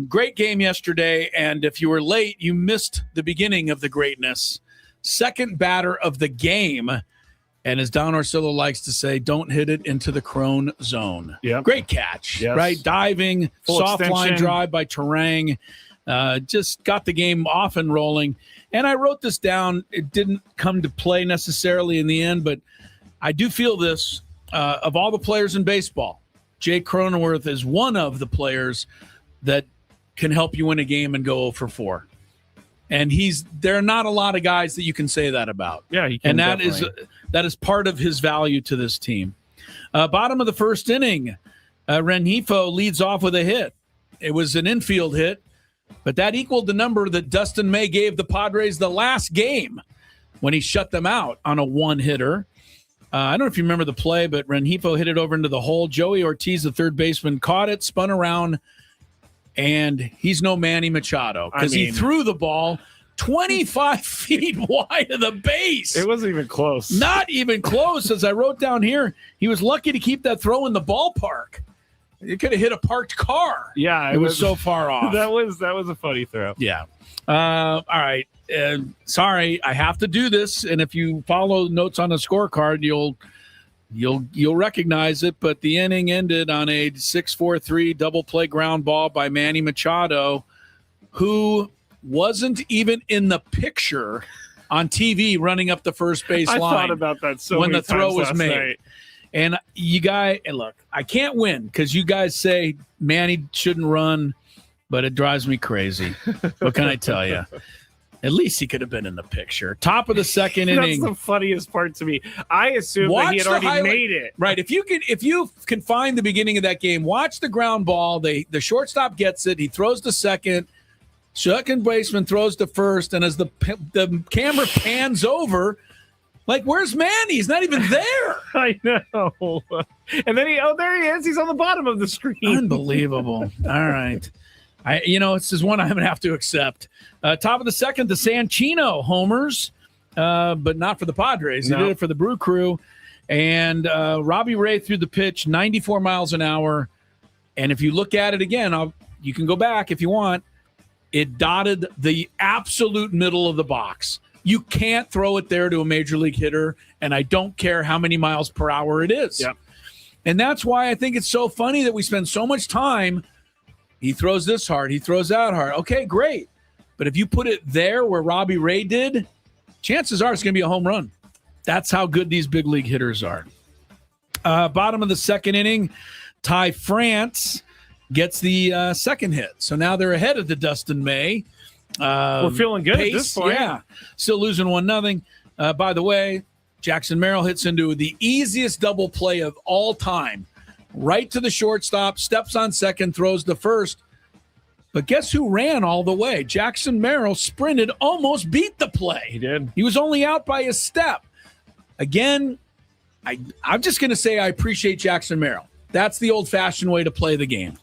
Great game yesterday, and if you were late, you missed the beginning of the greatness. Second batter of the game, and as Don Orsillo likes to say, don't hit it into the Crone zone. Yep. Great catch, Yes. right? Diving, Full soft line extension. drive by Terang. Just got the game off and rolling. And I wrote this down. It didn't come to play necessarily in the end, but I do feel this. Of all the players in baseball, Jake Cronenworth is one of the players that can help you win a game and go 0 for 4. And there are not a lot of guys that you can say that about. Yeah, he can. And definitely. that is part of his value to this team. Bottom of the first inning, Rengifo leads off with a hit. It was an infield hit, but that equaled the number that Dustin May gave the Padres the last game when he shut them out on a one-hitter. I don't know if you remember the play, but Rengifo hit it over into the hole. Joey Ortiz, the third baseman, caught it, spun around, and he's no Manny Machado because he threw the ball 25 feet wide of the base. It wasn't even close. Not even close. As I wrote down here, he was lucky to keep that throw in the ballpark. It could have hit a parked car. Yeah, it was so far off. That was a funny throw. Yeah. All right. Sorry, I have to do this, and if you follow notes on the scorecard, you'll recognize it. But the inning ended on a 6-4-3 double play ground ball by Manny Machado, who wasn't even in the picture on TV running up the first base line. I thought about that so when many the throw times was last made. night. And and look, I can't win because you guys say Manny shouldn't run, but it drives me crazy. What can I tell you? At least he could have been in the picture. Top of the second inning. That's the funniest part to me. I assumed that he had already made it. Right. If you can find the beginning of that game, watch the ground ball. The shortstop gets it. He throws to second. Second baseman throws to first. And as the camera pans over, like, where's Manny? He's not even there. I know. And then there he is. He's on the bottom of the screen. Unbelievable. All right. It's just one I'm going to have to accept. Top of the second, the Sanchino homers, but not for the Padres. He did it for the Brew Crew. And Robbie Ray threw the pitch 94 miles an hour. And if you look at it again, you can go back if you want. It dotted the absolute middle of the box. You can't throw it there to a major league hitter, and I don't care how many miles per hour it is. Yep. And that's why I think it's so funny that we spend so much time. He throws this hard. He throws that hard. Okay, great. But if you put it there where Robbie Ray did, chances are it's going to be a home run. That's how good these big league hitters are. Bottom of the second inning, Ty France gets the second hit. So now they're ahead of the Dustin May. We're feeling good at this point. Yeah, still losing 1-0. By the way, Jackson Merrill hits into the easiest double play of all time. Right to the shortstop, steps on second, throws to first. But guess who ran all the way? Jackson Merrill sprinted, almost beat the play. He did. He was only out by a step. Again, I'm just going to say I appreciate Jackson Merrill. That's the old-fashioned way to play the game.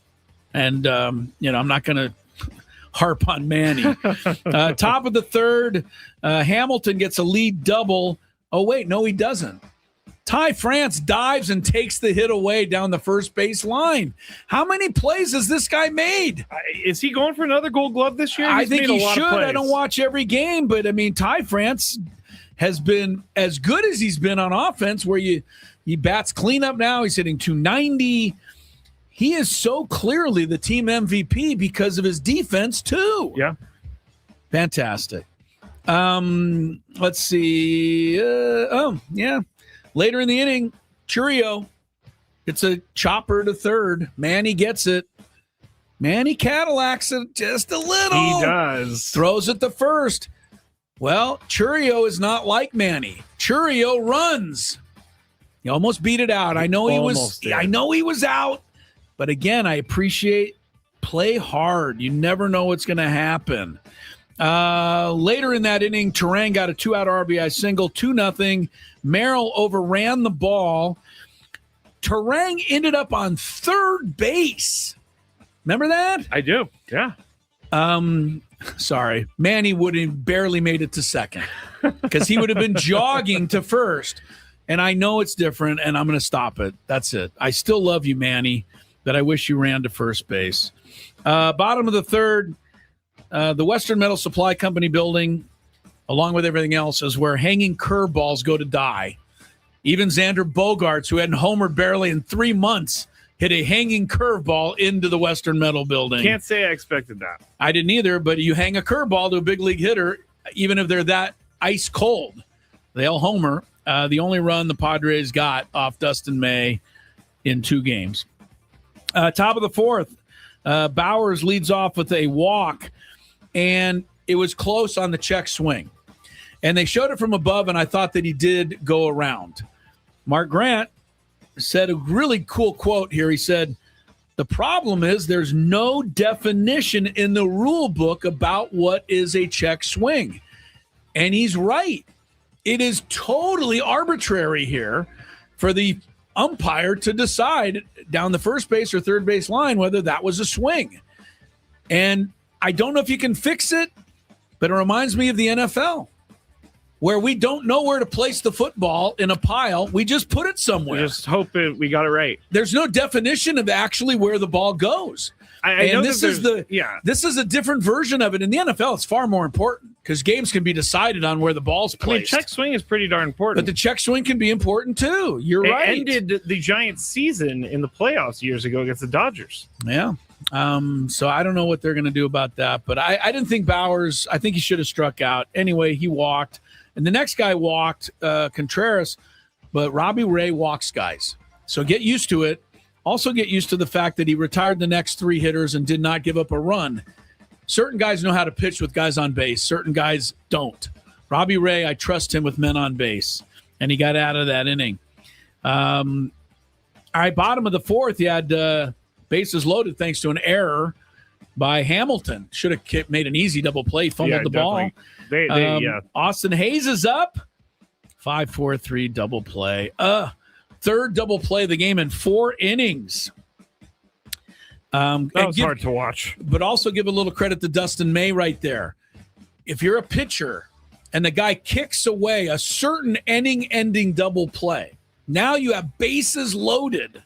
And, I'm not going to harp on Manny. Top of the third, Hamilton gets a lead double Oh, wait, no, he doesn't. Ty France dives and takes the hit away down the first base line. How many plays has this guy made? Is he going for another Gold Glove this year? I think he should. I don't watch every game, but I mean, Ty France has been as good as he's been on offense, where he bats cleanup now. He's hitting 290. He is so clearly the team MVP because of his defense too. Yeah, fantastic. Let's see. Later in the inning, Churio, it's a chopper to third. Manny gets it. Manny Cadillacs it just a little. He does. Throws it to first. Well, Churio is not like Manny. Churio runs. He almost beat it out. I know he was out. But again, I appreciate play hard. You never know what's going to happen. Later in that inning, Terang got a 2-out RBI single, 2-0. Merrill overran the ball. Terang ended up on third base. Remember that? I do. Yeah. Sorry. Manny would have barely made it to second because he would have been jogging to first. And I know it's different, and I'm going to stop it. That's it. I still love you, Manny, but I wish you ran to first base. Bottom of the third, the Western Metal Supply Company building, along with everything else, is where hanging curveballs go to die. Even Xander Bogaerts, who hadn't homered barely in 3 months, hit a hanging curveball into the Western Metal building. Can't say I expected that. I didn't either, but you hang a curveball to a big league hitter, even if they're that ice cold. They'll homer. The only run the Padres got off Dustin May in 2 games. Top of the fourth, Bowers leads off with a walk, and it was close on the check swing. And they showed it from above, and I thought that he did go around. Mark Grant said a really cool quote here. He said, the problem is there's no definition in the rule book about what is a check swing. And he's right. It is totally arbitrary here for the umpire to decide down the first base or third base line whether that was a swing. And I don't know if you can fix it, but it reminds me of the NFL, where we don't know where to place the football in a pile. We just put it somewhere. We just hope we got it right. There's no definition of actually where the ball goes. I know this is a different version of it. In the NFL, it's far more important because games can be decided on where the ball's placed. Check swing is pretty darn important. But the check swing can be important too. You're right. It ended the Giants' season in the playoffs years ago against the Dodgers. Yeah. So I don't know what they're going to do about that. But I didn't think Bowers, I think he should have struck out. Anyway, he walked. And the next guy walked, Contreras, but Robbie Ray walks guys. So get used to it. Also get used to the fact that he retired the next 3 hitters and did not give up a run. Certain guys know how to pitch with guys on base. Certain guys don't. Robbie Ray, I trust him with men on base. And he got out of that inning. All right, bottom of the fourth, you had bases loaded thanks to an error by Hamilton. Should have made an easy double play, fumbled the ball. Austin Hayes is up. 5-4-3 double play. Third double play of the game in 4 innings. That was hard to watch. But also give a little credit to Dustin May right there. If you're a pitcher and the guy kicks away a certain inning-ending double play, now you have bases loaded.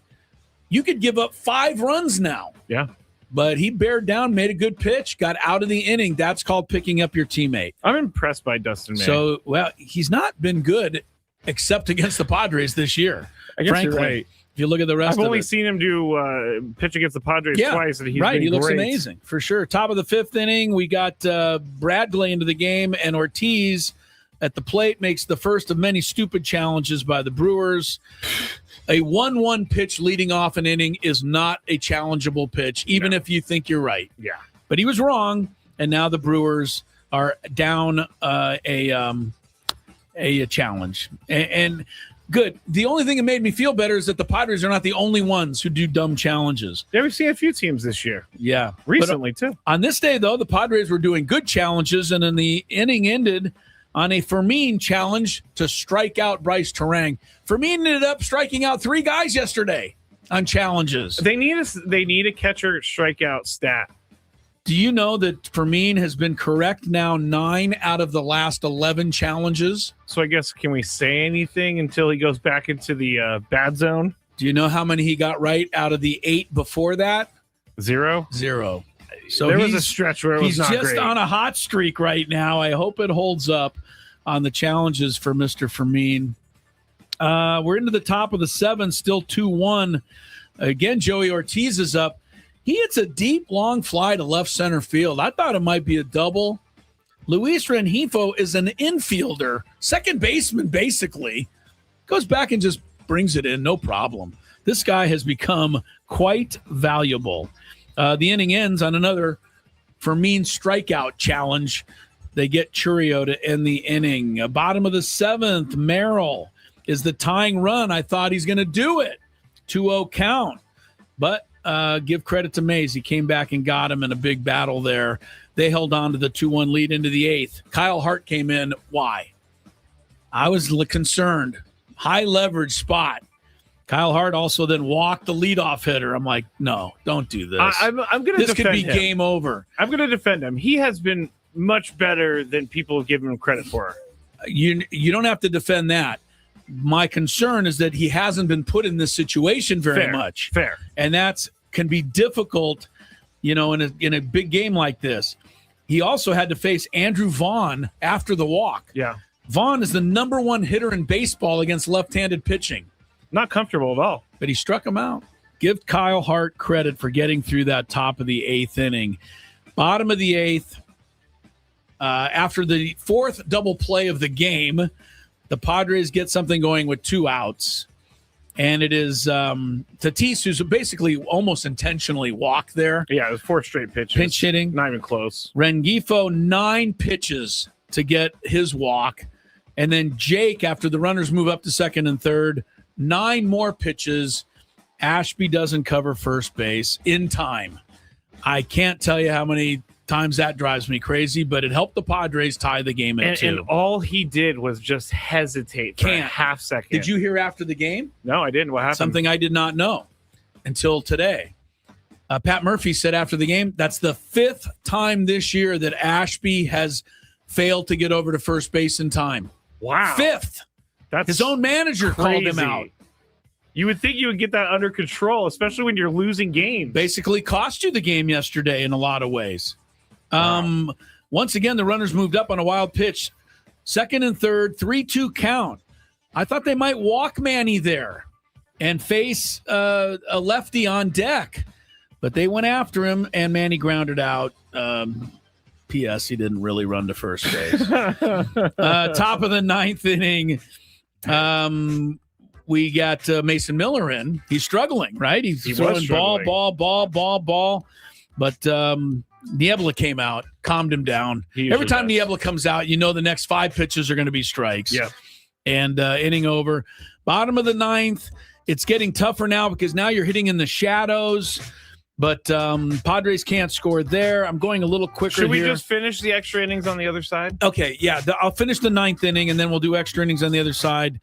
You could give up 5 runs now. Yeah. But he bared down, made a good pitch, got out of the inning. That's called picking up your teammate. I'm impressed by Dustin May. So, well, he's not been good except against the Padres this year. I guess frankly, you're right. If you look at the rest of it. I've only seen him do pitch against the Padres twice, and he's right. been He looks great. amazing, for sure. Top of the 5th inning, we got Bradley into the game, and Ortiz at the plate makes the first of many stupid challenges by the Brewers. A 1-1 pitch leading off an inning is not a challengeable pitch, even if you think you're right. Yeah. But he was wrong, and now the Brewers are down a challenge. And good. The only thing that made me feel better is that the Padres are not the only ones who do dumb challenges. Yeah, we've seen a few teams this year. Yeah. Recently, too. On this day, though, the Padres were doing good challenges, and then the inning ended on a Fermin challenge to strike out Bryce Terang. Fermin ended up striking out 3 guys yesterday on challenges. They need a catcher strikeout stat. Do you know that Fermin has been correct now 9 out of the last 11 challenges? So I guess, can we say anything until he goes back into the bad zone? Do you know how many he got right out of the 8 before that? 0? 0. So there was a stretch where it was not great. He's just on a hot streak right now. I hope it holds up on the challenges for Mr. Fermin. We're into the top of the 7, still 2-1. Again, Joey Ortiz is up. He hits a deep, long fly to left center field. I thought it might be a double. Luis Rengifo is an infielder, second baseman, basically. Goes back and just brings it in, no problem. This guy has become quite valuable. The inning ends on another Fermin strikeout challenge. They get Churio to end the inning. Bottom of the 7th, Merrill is the tying run. I thought he's going to do it. 2-0 count. But give credit to Mays. He came back and got him in a big battle there. They held on to the 2-1 lead into the 8th. Kyle Hart came in. Why? I was concerned. High leverage spot. Kyle Hart also then walked the leadoff hitter. I'm like, no, don't do this. I'm going to defend him. This could be game over. I'm going to defend him. He has been much better than people have given him credit for. You don't have to defend that. My concern is that he hasn't been put in this situation very much. Fair. And that's can be difficult, in a big game like this. He also had to face Andrew Vaughn after the walk. Yeah. Vaughn is the number 1 hitter in baseball against left-handed pitching. Not comfortable at all. But he struck him out. Give Kyle Hart credit for getting through that top of the 8th inning. Bottom of the 8th, after the 4th double play of the game, the Padres get something going with 2 outs. And it is Tatis, who's basically almost intentionally walked there. Yeah, it was 4 straight pitches. Pinch hitting. Not even close. Rengifo, 9 pitches to get his walk. And then Jake, after the runners move up to second and third, 9 more pitches. Ashby doesn't cover first base in time. I can't tell you how many times that drives me crazy, but it helped the Padres tie the game at 2. And all he did was just hesitate for a half second. Did you hear after the game? No, I didn't. What happened? Something I did not know until today. Pat Murphy said after the game, that's the 5th time this year that Ashby has failed to get over to first base in time. Wow. 5th. That's his own manager called him out. You would think you would get that under control, especially when you're losing games. Basically cost you the game yesterday in a lot of ways. Wow. Once again, the runners moved up on a wild pitch. Second and third, 3-2 count. I thought they might walk Manny there and face a lefty on deck. But they went after him, and Manny grounded out. P.S. He didn't really run to first base. Top of the 9th inning, we got Mason Miller in. He's struggling, right? He's throwing ball. But Niebla came out, calmed him down. Every time Niebla comes out, the next 5 pitches are going to be strikes. Yeah. And inning over. Bottom of the 9th, it's getting tougher now because now you're hitting in the shadows. But Padres can't score there. I'm going a little quicker here. Should we just finish the extra innings on the other side? Okay, yeah. I'll finish the 9th inning, and then we'll do extra innings on the other side.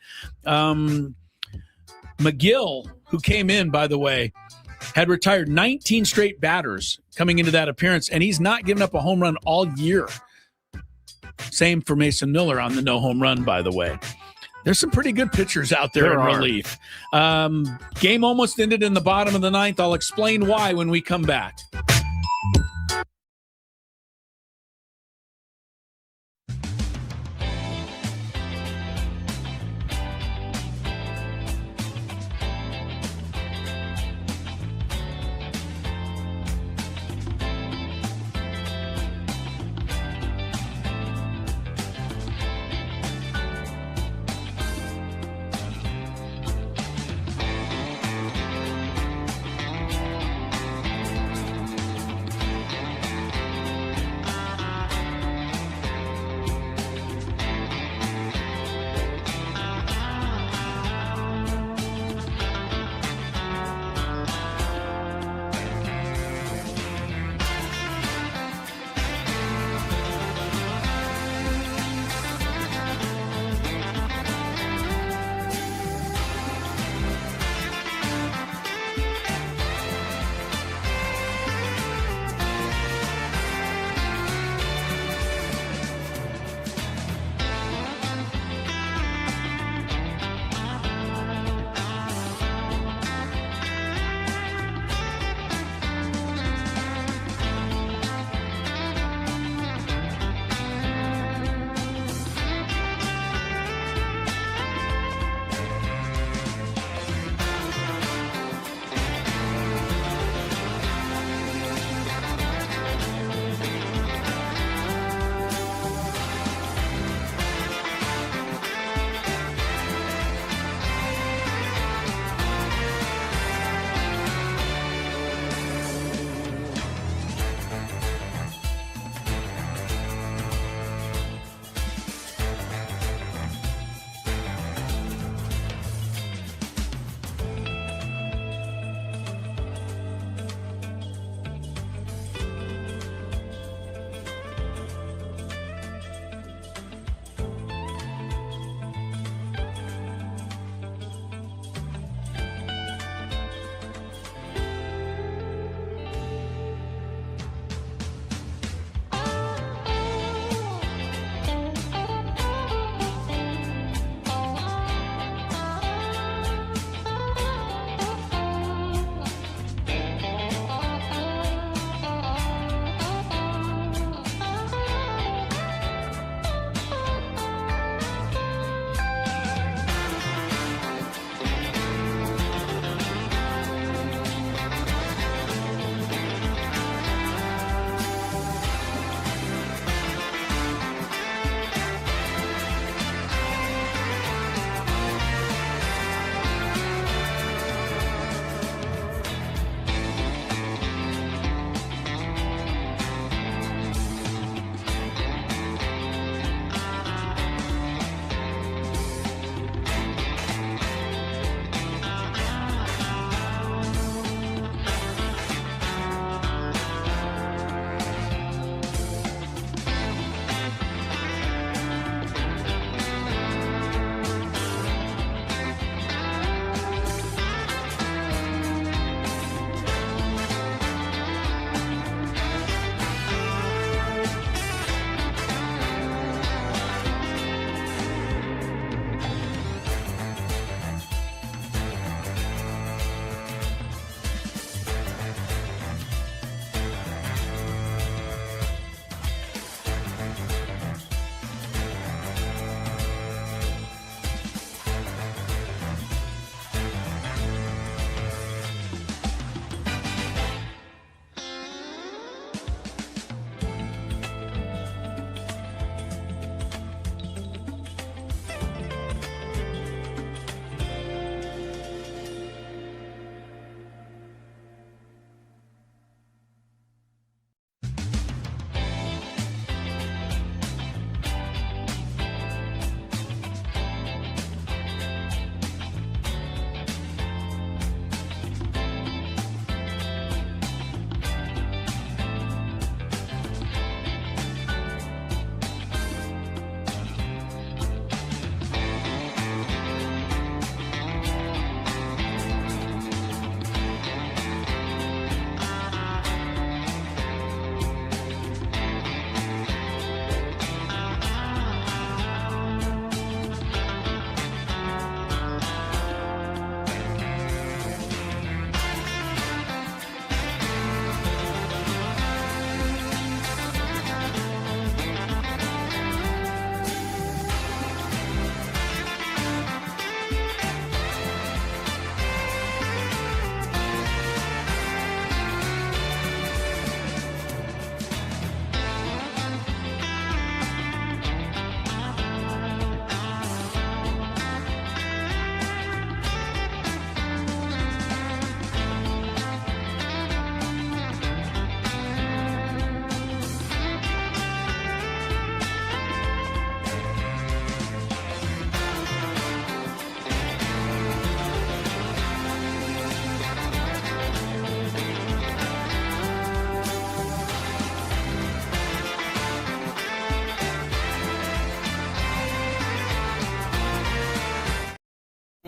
McGill, who came in, by the way, had retired 19 straight batters coming into that appearance, and he's not given up a home run all year. Same for Mason Miller on the no home run, by the way. There's some pretty good pitchers out there in relief. Game almost ended in the bottom of the 9th. I'll explain why when we come back.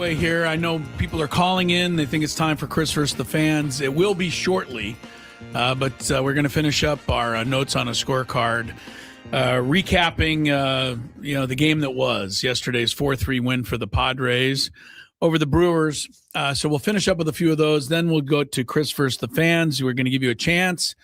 Way here, I know people are calling in. They think it's time for Chris versus the fans. It will be shortly, but we're going to finish up our notes on a scorecard, recapping the game that was yesterday's 4-3 win for the Padres over the Brewers. So we'll finish up with a few of those. Then we'll go to Chris versus the fans. We're going to give you a chance,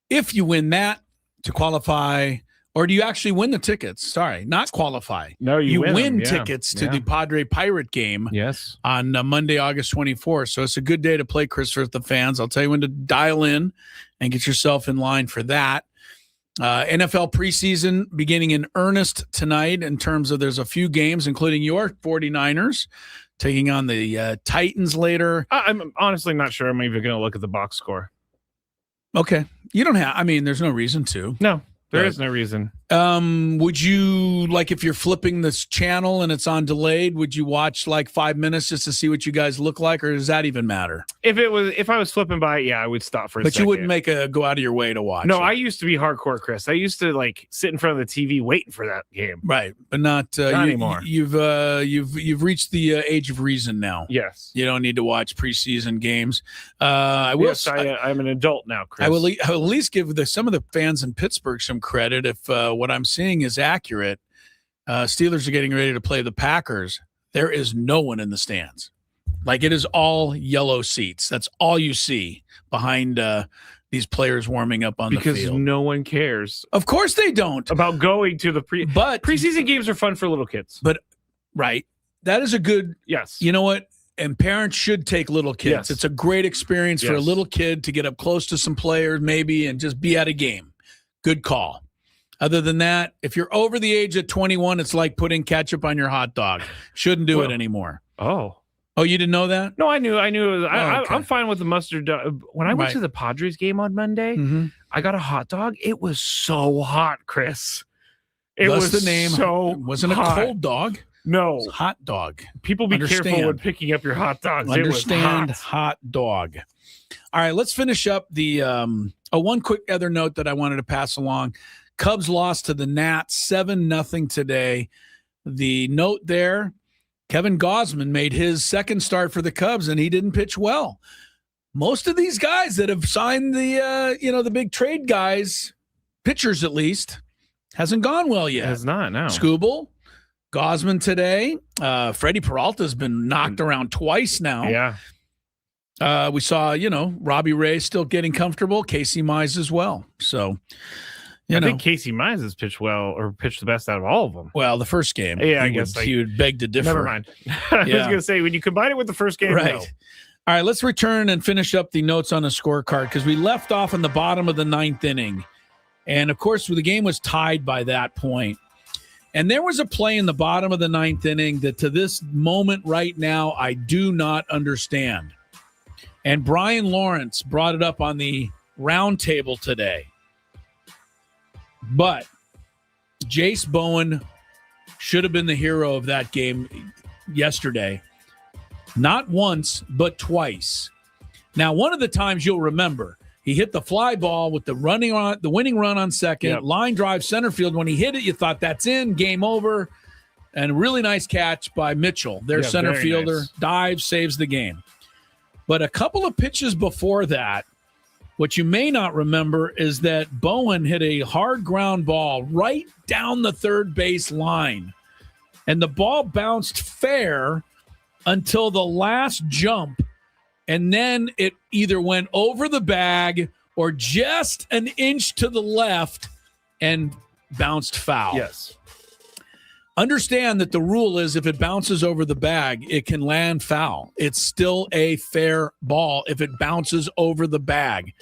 if you win that, to qualify. Or do you actually win the tickets? Sorry, not qualify. No, you win them. tickets to the Padre Pirate game. Yes, on Monday, August 24th. So it's a good day to play Chris versus the fans. I'll tell you when to dial in and get yourself in line for that. NFL preseason beginning in earnest tonight in terms of there's a few games, including your 49ers taking on the Titans later. I'm honestly not sure I'm even going to look at the box score. Okay. You don't have, there's no reason to. No. There is no reason. Would you, like, if you're flipping this channel and it's on delayed, would you watch like 5 minutes just to see what you guys look like, or does that even matter? If I was flipping by, yeah, I would stop for a second. But you wouldn't go out of your way to watch. No, it. I used to be hardcore, Chris. I used to like sit in front of the TV waiting for that game. Right, but not anymore. You've reached the age of reason now. Yes, you don't need to watch preseason games. I'm an adult now, Chris. I will at least give some of the fans in Pittsburgh some credit if what I'm seeing is accurate. Steelers are getting ready to play the Packers. There is no one in the stands. Like, it is all yellow seats. That's all you see behind these players warming up on the field. Because no one cares. Of course they don't. About going to the preseason games are fun for little kids. But right. That is a good yes. You know what? And parents should take little kids. Yes. It's a great experience for a little kid to get up close to some players maybe and just be at a game. Good call. Other than that, if you're over the age of 21, it's like putting ketchup on your hot dog. Shouldn't do it anymore. Oh, you didn't know that? No, I knew. It was, okay. I'm fine with the mustard. When I went to the Padres game on Monday, I got a hot dog. It was so hot, Chris. It was the name. So it wasn't hot. a cold dog. No, it was a hot dog. People be careful when picking up your hot dogs. Understand it was hot dog. All right, let's finish up the one quick other note that I wanted to pass along. Cubs lost to the Nats 7-0 today. The note there, Kevin Gausman made his second start for the Cubs, and he didn't pitch well. Most of these guys that have signed the big trade guys, pitchers at least, hasn't gone well yet. It has not, no. Skubal, Gausman today. Freddie Peralta's been knocked around twice now. Yeah. We saw, Robbie Ray still getting comfortable. Casey Mize as well. So, I think Casey Mize has pitched well, or pitched the best out of all of them. Well, the first game. Yeah, he would beg to differ. Never mind. I was going to say, when you combine it with the first game, right. No. All right, let's return and finish up the notes on the scorecard because we left off in the bottom of the ninth inning. And, of course, the game was tied by that point. And there was a play in the bottom of the ninth inning that to this moment right now I do not understand. And Brian Lawrence brought it up on the round table today. But Jace Bowen should have been the hero of that game yesterday. Not once, but twice. Now, one of the times you'll remember, he hit the fly ball with the winning run on second, line drive center field. When he hit it, you thought that's in, game over. And a really nice catch by Mitchell, their center fielder, dives, saves the game. But a couple of pitches before that, what you may not remember is that Bowen hit a hard ground ball right down the third base line. And the ball bounced fair until the last jump. And then it either went over the bag or just an inch to the left and bounced foul. Yes. Understand that the rule is if it bounces over the bag, it can land foul. It's still a fair ball if it bounces over the bag.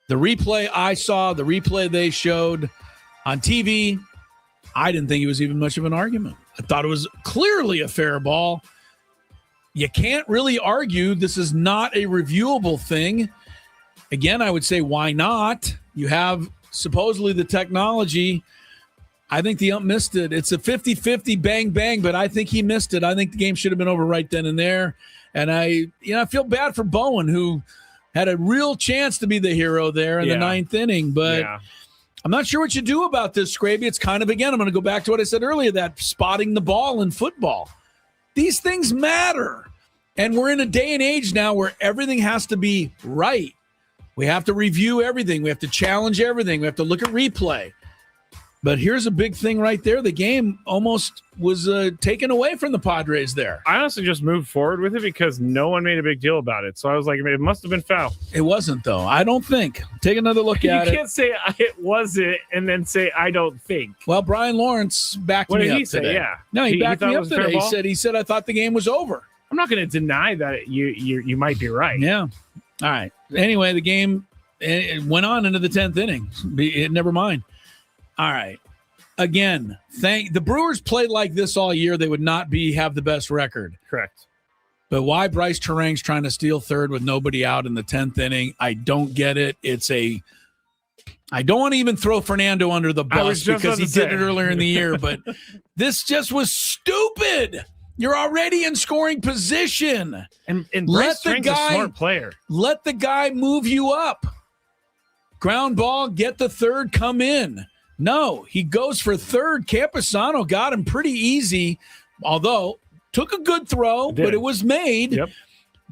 The replay I saw, the replay they showed on TV, I didn't think it was even much of an argument. I thought it was clearly a fair ball. You can't really argue this is not a reviewable thing. Again, I would say, why not? You have supposedly the technology. I think the ump missed it. It's a 50-50 bang, but I think he missed it. I think the game should have been over right then and there. And I feel bad for Bowen, who had a real chance to be the hero there in the ninth inning. But I'm not sure what you do about this, Scraby. It's kind of, again, I'm going to go back to what I said earlier, that spotting the ball in football. These things matter. And we're in a day and age now where everything has to be right. We have to review everything. We have to challenge everything. We have to look at replay. But here's a big thing right there. The game almost was taken away from the Padres there. I honestly just moved forward with it because no one made a big deal about it. So I was like, it must have been foul. It wasn't, though. I don't think. Take another look at it. You can't say it wasn't and then say I don't think. Well, Brian Lawrence backed What me did up he say? today. Yeah. No, he backed me thought it up was a fair today. ball? He said I thought the game was over. I'm not going to deny that you might be right. Yeah. All right. Anyway, the game it went on into the 10th inning. Never mind. All right. Again, the Brewers played like this all year. They would not have the best record. Correct. But why Bryce Terang's trying to steal third with nobody out in the 10th inning, I don't get it. I don't want to even throw Fernando under the bus because he did it earlier in the year, but this just was stupid. You're already in scoring position. And Bryce Terang's a smart player. Let the guy move you up. Ground ball, get the third, come in. No, he goes for third. Camposano got him pretty easy, although took a good throw, but it was made. Yep.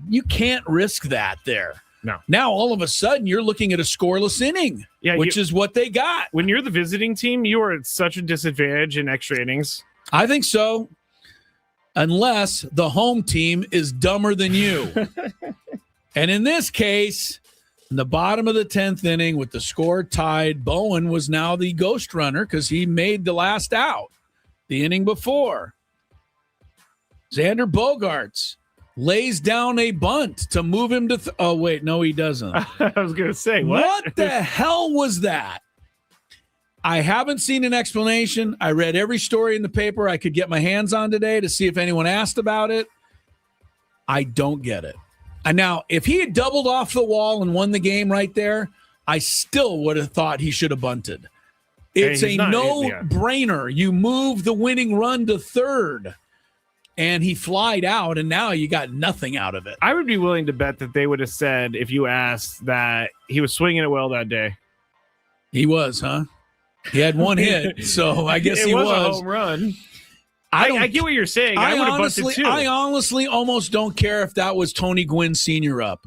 You can't risk that there. No. Now, all of a sudden, you're looking at a scoreless inning, which is what they got. When you're the visiting team, you are at such a disadvantage in extra innings. I think so, unless the home team is dumber than you. And in this case, in the bottom of the 10th inning with the score tied, Bowen was now the ghost runner because he made the last out the inning before. Xander Bogaerts lays down a bunt to move him to oh, wait, no, he doesn't. I was going to say, what the hell was that? I haven't seen an explanation. I read every story in the paper I could get my hands on today to see if anyone asked about it. I don't get it. And now, if he had doubled off the wall and won the game right there, I still would have thought he should have bunted. It's a no-brainer. You move the winning run to third, and he flied out, and now you got nothing out of it. I would be willing to bet that they would have said, if you asked, that he was swinging it well that day. He was, huh? He had one hit, so I guess he was. It was a home run. I get what you're saying. I would have busted too. I honestly almost don't care if that was Tony Gwynn Sr. up.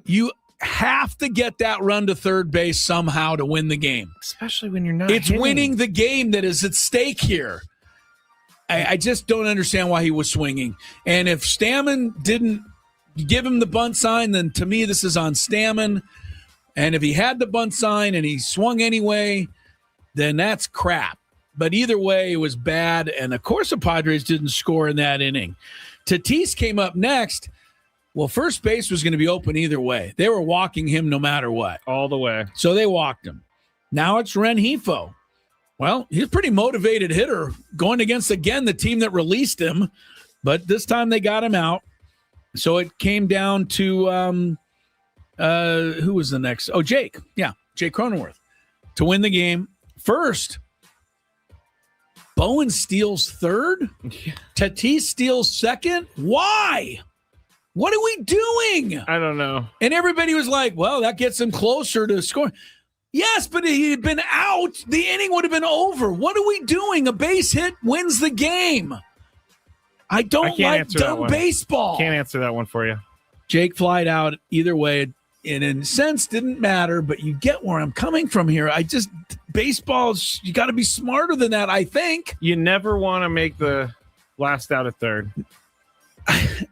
You have to get that run to third base somehow to win the game. Especially when you're not It's winning the game that is at stake here. I just don't understand why he was swinging. And if Stammen didn't give him the bunt sign, then to me this is on Stammen. And if he had the bunt sign and he swung anyway, then that's crap. But either way, it was bad. And, of course, the Padres didn't score in that inning. Tatis came up next. Well, first base was going to be open either way. They were walking him no matter what. All the way. So they walked him. Now it's Rengifo. Well, he's a pretty motivated hitter going against, again, the team that released him. But this time they got him out. So it came down to who was the next? Oh, Jake. Yeah, Jake Cronenworth to win the game. First, Bowen steals third. Yeah. Tatis steals second. Why? What are we doing? I don't know. And everybody was like, well, that gets him closer to scoring. Yes, but if he had been out, the inning would have been over. What are we doing? A base hit wins the game. I don't like dumb baseball. Can't answer that one for you. Jake flied out either way. And in a sense, didn't matter, but you get where I'm coming from here. Baseball's, you got to be smarter than that, I think. You never want to make the last out at third.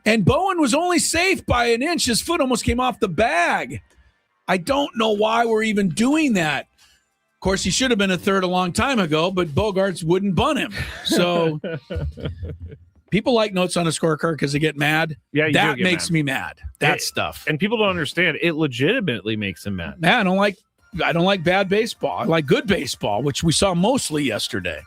And Bowen was only safe by an inch. His foot almost came off the bag. I don't know why we're even doing that. Of course, he should have been a third a long time ago, but Bogaerts wouldn't bunt him. So people like notes on a scorecard because they get mad. Yeah, that makes me mad. That stuff. And people don't understand. It legitimately makes them mad. I don't like bad baseball. I like good baseball, which we saw mostly yesterday.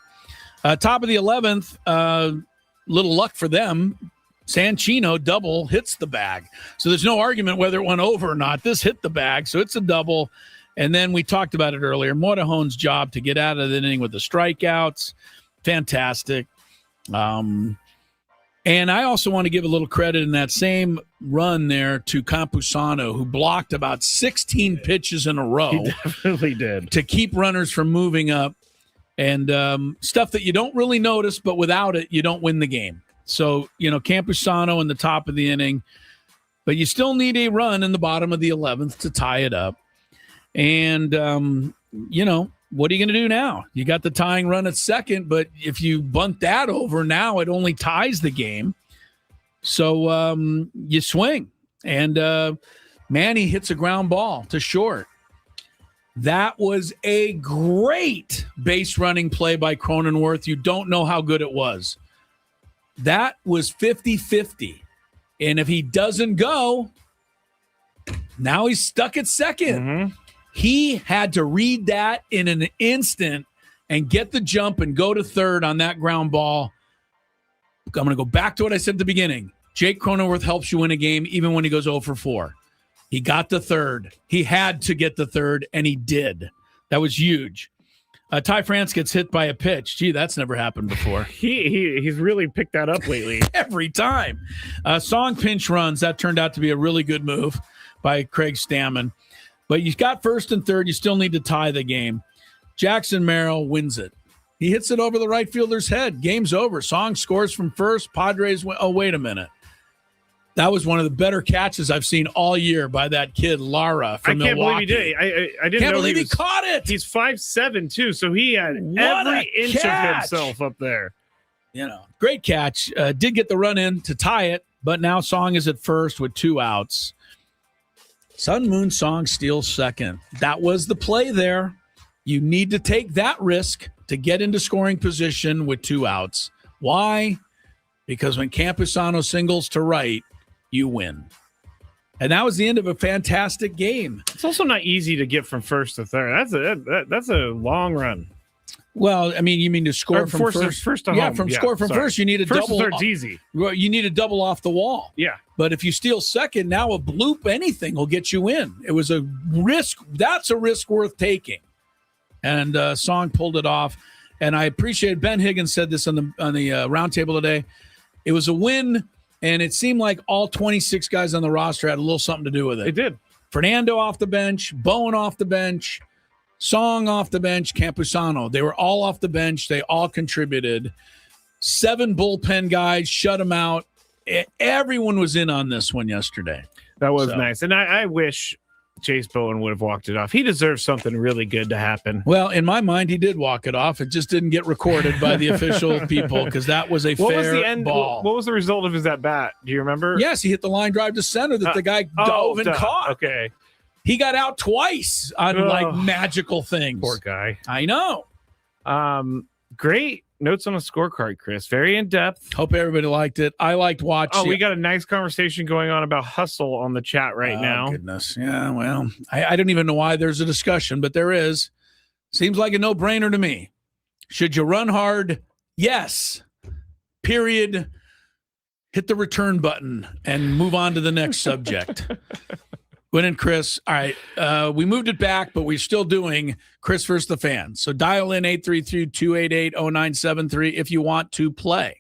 Top of the 11th, little luck for them. Sanchino double hits the bag. So there's no argument whether it went over or not. This hit the bag, so it's a double. And then we talked about it earlier. Morejon's job to get out of the inning with the strikeouts. Fantastic. And I also want to give a little credit in that same run there to Campusano, who blocked about 16 pitches in a row. He definitely did. To keep runners from moving up. And stuff that you don't really notice, but without it, you don't win the game. So, Campusano in the top of the inning, but you still need a run in the bottom of the 11th to tie it up. And, what are you going to do now? You got the tying run at second, but if you bunt that over now, it only ties the game. So you swing. And Manny hits a ground ball to short. That was a great base running play by Cronenworth. You don't know how good it was. That was 50-50. And if he doesn't go, now he's stuck at second. Mm-hmm. He had to read that in an instant and get the jump and go to third on that ground ball. I'm going to go back to what I said at the beginning. Jake Cronenworth helps you win a game even when he goes 0 for 4. He got the third. He had to get the third, and he did. That was huge. Ty France gets hit by a pitch. Gee, that's never happened before. He's really picked that up lately. Every time. Song pinch runs. That turned out to be a really good move by Craig Stammen. But you got first and third. You still need to tie the game. Jackson Merrill wins it. He hits it over the right fielder's head. Game's over. Song scores from first. Padres went, oh, wait a minute. That was one of the better catches I've seen all year by that kid, Lara, from Milwaukee. I can't believe he did. I didn't Can't know believe he caught it. He's 5'7", too, so he had What every a inch catch. of himself up there. Great catch. Did get the run in to tie it, but now Song is at first with 2 outs. Sun Moon Song steals second. That was the play there. You need to take that risk to get into scoring position with 2 outs. Why? Because when Campusano singles to right, you win. And that was the end of a fantastic game. It's also not easy to get from first to third. That's a long run. Well, I mean, you mean to score from first to home. Score from first, you need a first double. to third's easy. Well, you need a double off the wall. Yeah. But if you steal second, now a bloop, anything will get you in. It was a risk. That's a risk worth taking. And Song pulled it off. And I appreciate Ben Higgins said this on the roundtable today. It was a win, and it seemed like all 26 guys on the roster had a little something to do with it. It did. Fernando off the bench, Bowen off the bench, Song off the bench, Campusano. They were all off the bench. They all contributed. 7 bullpen guys, shut them out. Everyone was in on this one yesterday. That was nice. And I wish Chase Bowen would have walked it off. He deserves something really good to happen. Well, in my mind, he did walk it off. It just didn't get recorded by the official people because that was a fair ball. What was the result of his at bat? Do you remember? Yes, he hit the line drive to center that the guy dove and caught. Okay. He got out twice on magical things. Poor guy. I know. Great notes on a scorecard, Chris. Very in depth. Hope everybody liked it. I liked watching. Oh, we got a nice conversation going on about hustle on the chat right now. Goodness. Yeah, well, I don't even know why there's a discussion, but there is. Seems like a no-brainer to me. Should you run hard? Yes. Period. Hit the return button and move on to the next subject. Gwynn and Chris. All right. We moved it back, but we're still doing Chris versus the Fans. So dial in 833-288-0973 if you want to play.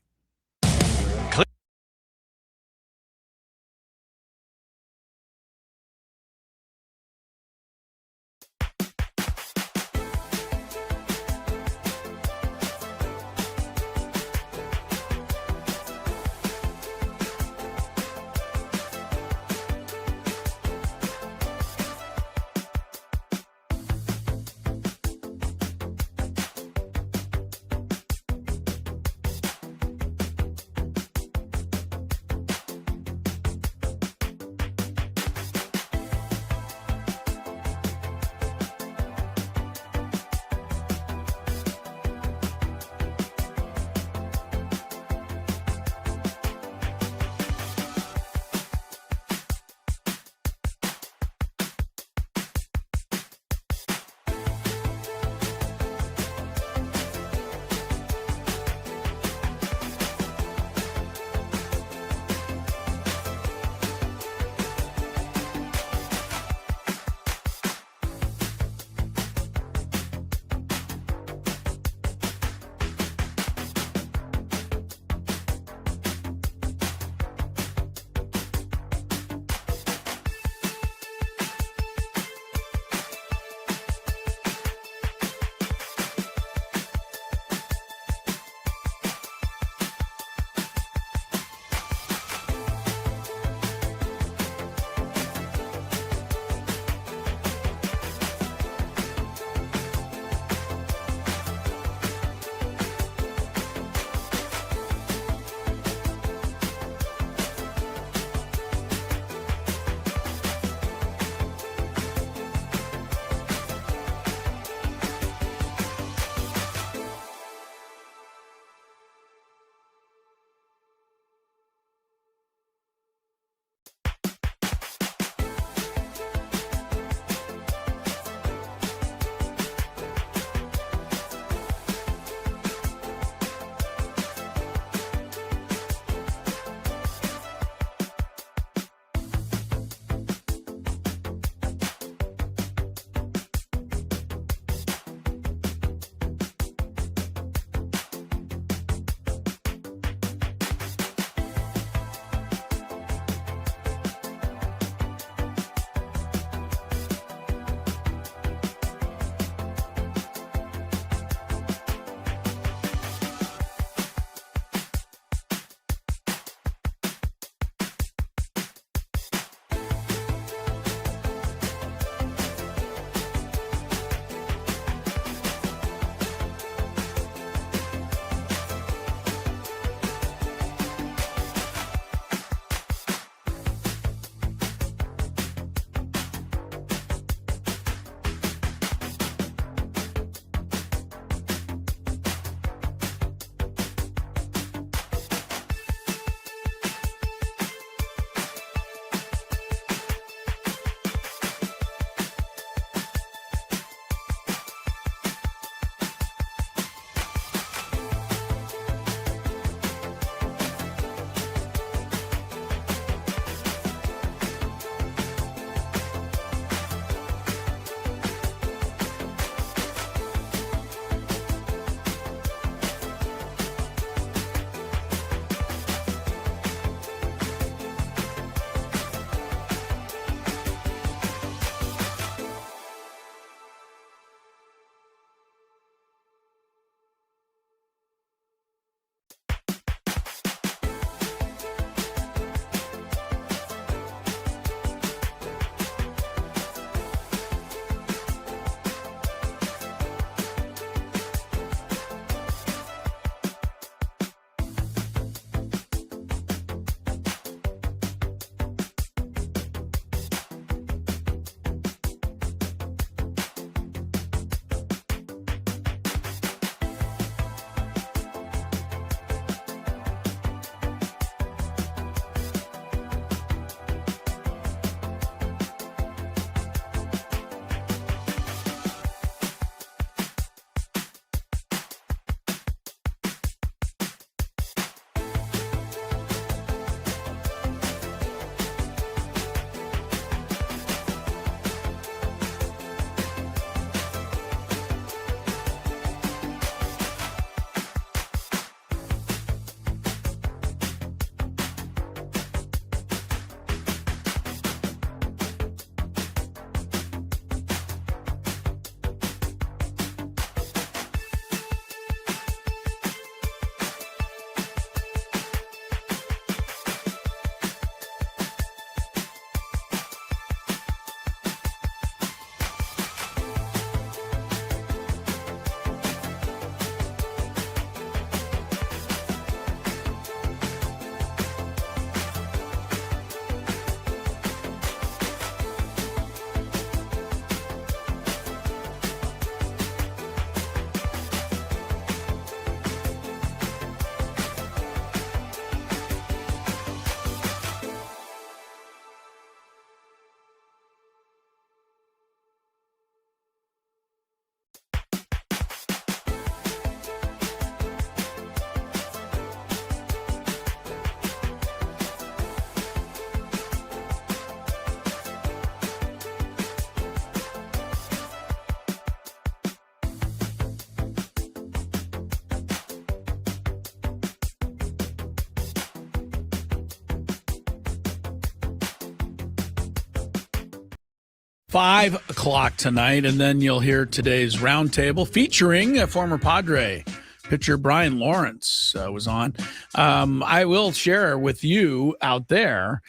5 o'clock tonight, and then you'll hear today's roundtable featuring a former Padre pitcher. Brian Lawrence was on. I will share with you out there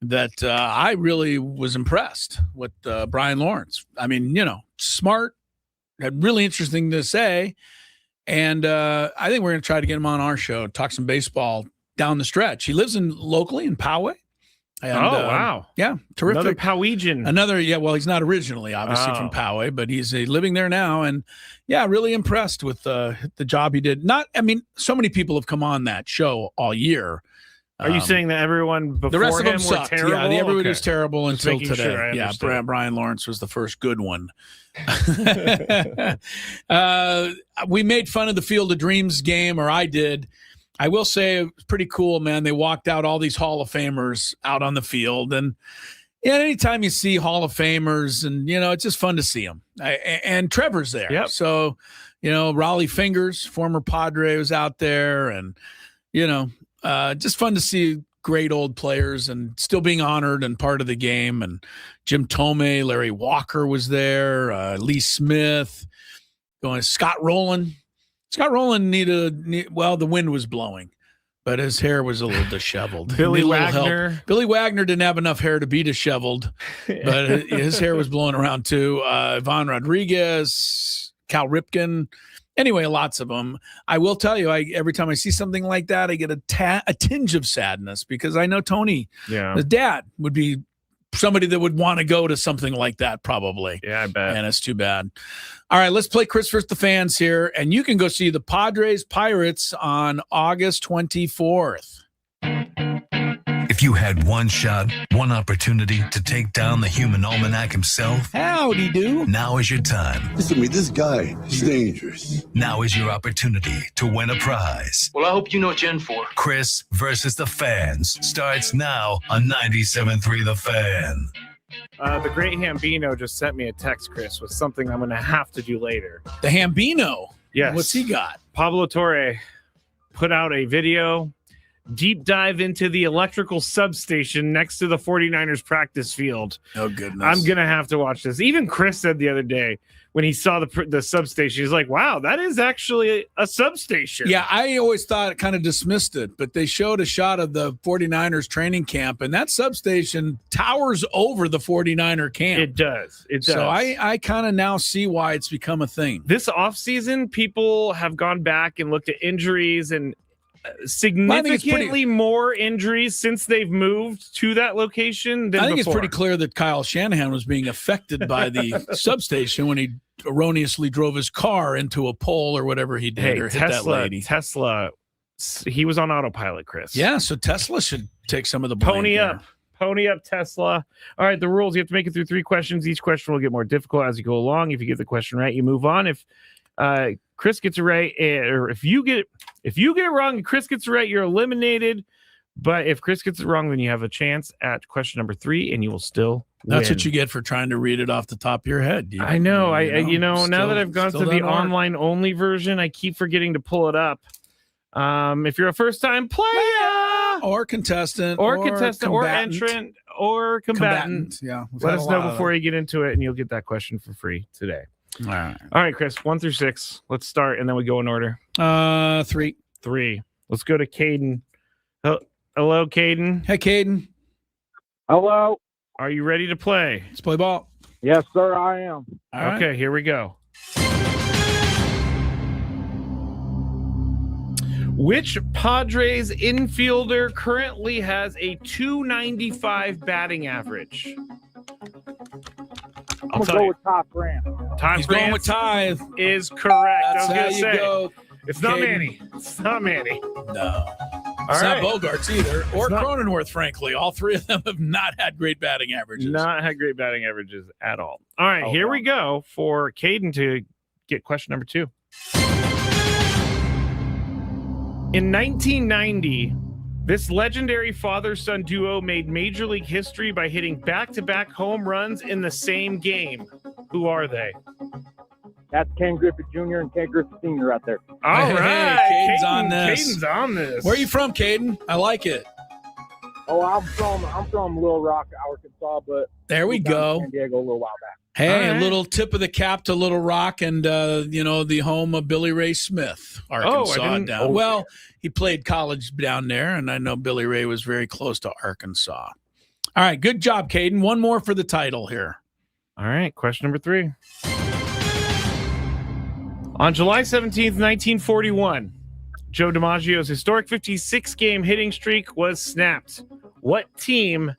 that I really was impressed with Brian Lawrence. I mean, smart, had really interesting to say, and I think we're going to try to get him on our show, talk some baseball down the stretch. He lives locally in Poway. And, wow. Yeah, terrific. Another Powegian. Well, he's not originally, obviously, from Poway, but he's living there now. And, yeah, really impressed with the job he did. So many people have come on that show all year. Are you saying that everyone before the rest of them him sucked? were terrible? Yeah, everybody was terrible Just until making today. sure I Yeah, understood. Brian Lawrence was the first good one. We made fun of the Field of Dreams game, or I did. I will say it was pretty cool, man. They walked out all these Hall of Famers out on the field. And anytime you see Hall of Famers, and, it's just fun to see them. And Trevor's there. Yep. So, Raleigh Fingers, former Padre, was out there. And, just fun to see great old players and still being honored and part of the game. And Jim Tomei, Larry Walker was there, Lee Smith, Scott Rowland. Scott Rowland the wind was blowing, but his hair was a little disheveled. Billy Needed a little Wagner. help. Billy Wagner didn't have enough hair to be disheveled, but his hair was blowing around too. Ivan Rodriguez, Cal Ripken. Anyway, lots of them. I will tell you, every time I see something like that, I get a tinge of sadness because I know Tony, his dad, would be somebody that would want to go to something like that probably. Yeah, I bet. And it's too bad. All right, let's play Chris versus the Fans here, and you can go see the Padres Pirates on August 24th. If you had one shot, one opportunity to take down the human almanac himself, howdy do. Now is your time. Listen to me, this guy is dangerous. Now is your opportunity to win a prize. Well, I hope you know what you're in for. Chris versus the Fans starts now on 97.3 The Fan. The great Hambino just sent me a text, Chris, with something I'm going to have to do later. The Hambino? Yes. What's he got? Pablo Torre put out a video, deep dive into the electrical substation next to the 49ers practice field. Oh, goodness. I'm going to have to watch this. Even Chris said the other day when he saw the substation, he's like, wow, that is actually a substation. Yeah, I always thought it kind of dismissed it, but they showed a shot of the 49ers training camp, and that substation towers over the 49er camp. It does. It does. So I kind of now see why it's become a thing. This offseason, people have gone back and looked at injuries and significantly more injuries since they've moved to that location than I think before. it's pretty clear that Kyle Shanahan was being affected by the substation when he erroneously drove his car into a pole or whatever he did, or hit that lady. Tesla, he was on autopilot, Chris. Yeah, so Tesla should take some of the blame. Pony up, Tesla. All right, the rules: you have to make it through 3 questions. Each question will get more difficult as you go along. If you get the question right, you move on. If Chris gets it right, or if you get it wrong and Chris gets it right, you're eliminated. But if Chris gets it wrong, then you have a chance at question number 3, and you will still win. That's what you get for trying to read it off the top of your head. I know. Now that I've gone to the online only version, I keep forgetting to pull it up. If you're a first time player or contestant or entrant or combatant, yeah, let us know before you get into it, and you'll get that question for free today. All right, Chris, 1 through 6. Let's start, and then we go in order. 3. Let's go to Caden. Hello, Caden. Hey, Caden. Hello. Are you ready to play? Let's play ball. Yes, sir, I am. Okay, here we go. Which Padres infielder currently has a .295 batting average? I'm going to go with Ty France. Ty France going with Ty. Is correct. That's I was how you say, go. It's not Caden. Manny. It's not Manny. No. It's not Bogarts either, or Cronenworth, frankly. All 3 of them have not had great batting averages. Not had great batting averages at all. All right, here we go for Caden to get question number 2. In 1990, this legendary father-son duo made Major League history by hitting back-to-back home runs in the same game. Who are they? That's Ken Griffith Jr. and Ken Griffith Sr. out there. All right. Caden's on this. Caden's on this. Where are you from, Caden? I like it. Oh, I'm from Little Rock, Arkansas, but There we moved down to go. San Diego a little while back. Hey, All a right. little tip of the cap to Little Rock and, the home of Billy Ray Smith, Arkansas. Well, he played college down there, and I know Billy Ray was very close to Arkansas. All right, good job, Caden. One more for the title here. All right, question number 3. On July 17th, 1941, Joe DiMaggio's historic 56-game hitting streak was snapped. What team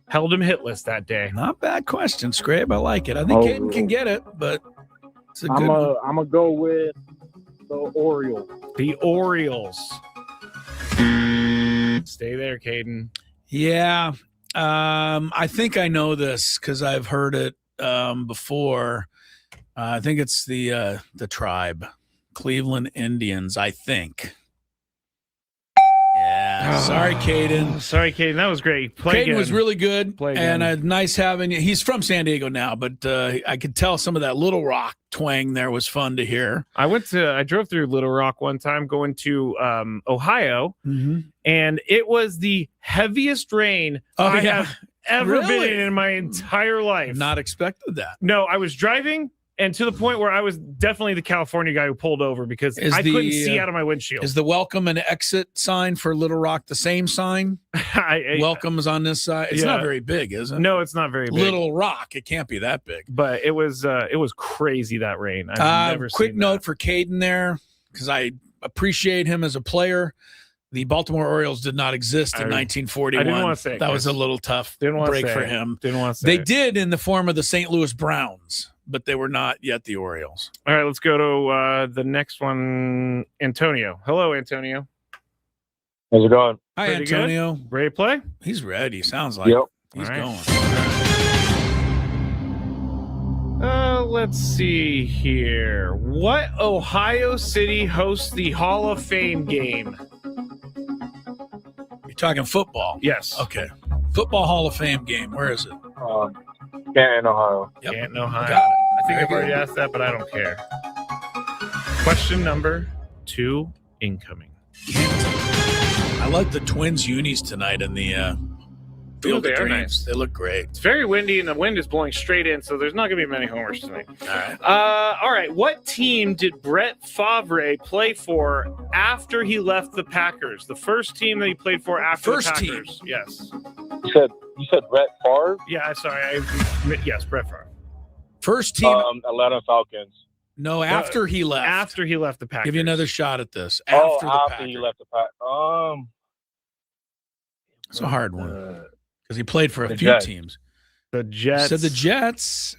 held him hitless that day? Not bad question, Scrape. I like it. I think Caden can get it, but it's a good one. I'm going to go with the Orioles. The Orioles. Stay there, Caden. Yeah, I think I know this because I've heard it before. I think it's the Tribe, Cleveland Indians. I think. Yeah. Sorry, Caden. Sorry, Caden. That was great. Caden was really good, Play and again. nice having you. He's from San Diego now, but I could tell some of that Little Rock twang there was fun to hear. I drove through Little Rock one time going to Ohio, and it was the heaviest rain I have ever been in my entire life. Not expected that. No, I was driving, and to the point where I was definitely the California guy who pulled over because I couldn't see out of my windshield. Is the welcome and exit sign for Little Rock the same sign? Welcome is on this side. It's not very big, is it? No, it's not very big. Little Rock, it can't be that big. But it was crazy, that rain. I've never quick seen note for Caden there, because I appreciate him as a player. The Baltimore Orioles did not exist in 1941. I didn't want to say it, that was Chris. a little tough Didn't want to break say for it. him. Didn't want to say They it. did in the form of the St. Louis Browns, but they were not yet the Orioles. All right, let's go to the next one. Antonio. Hello, Antonio. How's it going? Hi, Pretty good? Antonio. Ready to play? He's ready. Sounds like Yep. he's All right. going. Let's see here. What Ohio City hosts the Hall of Fame game? You're talking football. Yes. Okay. Football Hall of Fame game. Where is it? Canton, Ohio. Yep. Canton, Ohio. Got it. I think Very I've already good. asked that, but I don't care. Question number 2 incoming. I like the Twins unis tonight in the Field they of are Dreams. nice. They look great. It's very windy, and the wind is blowing straight in, so there's not going to be many homers tonight. All right. All right. What team did Brett Favre play for after he left the Packers? The first team that he played for after First the team. Packers. Yes. You said Brett Favre? Yeah, sorry. Yes, Brett Favre. First team. Atlanta Falcons. No, after he left. After he left the Packers. Give you another shot at this. After the Packers. he left the Packers. It's a hard one because he played for a the few Jets. teams. The Jets. Said the Jets.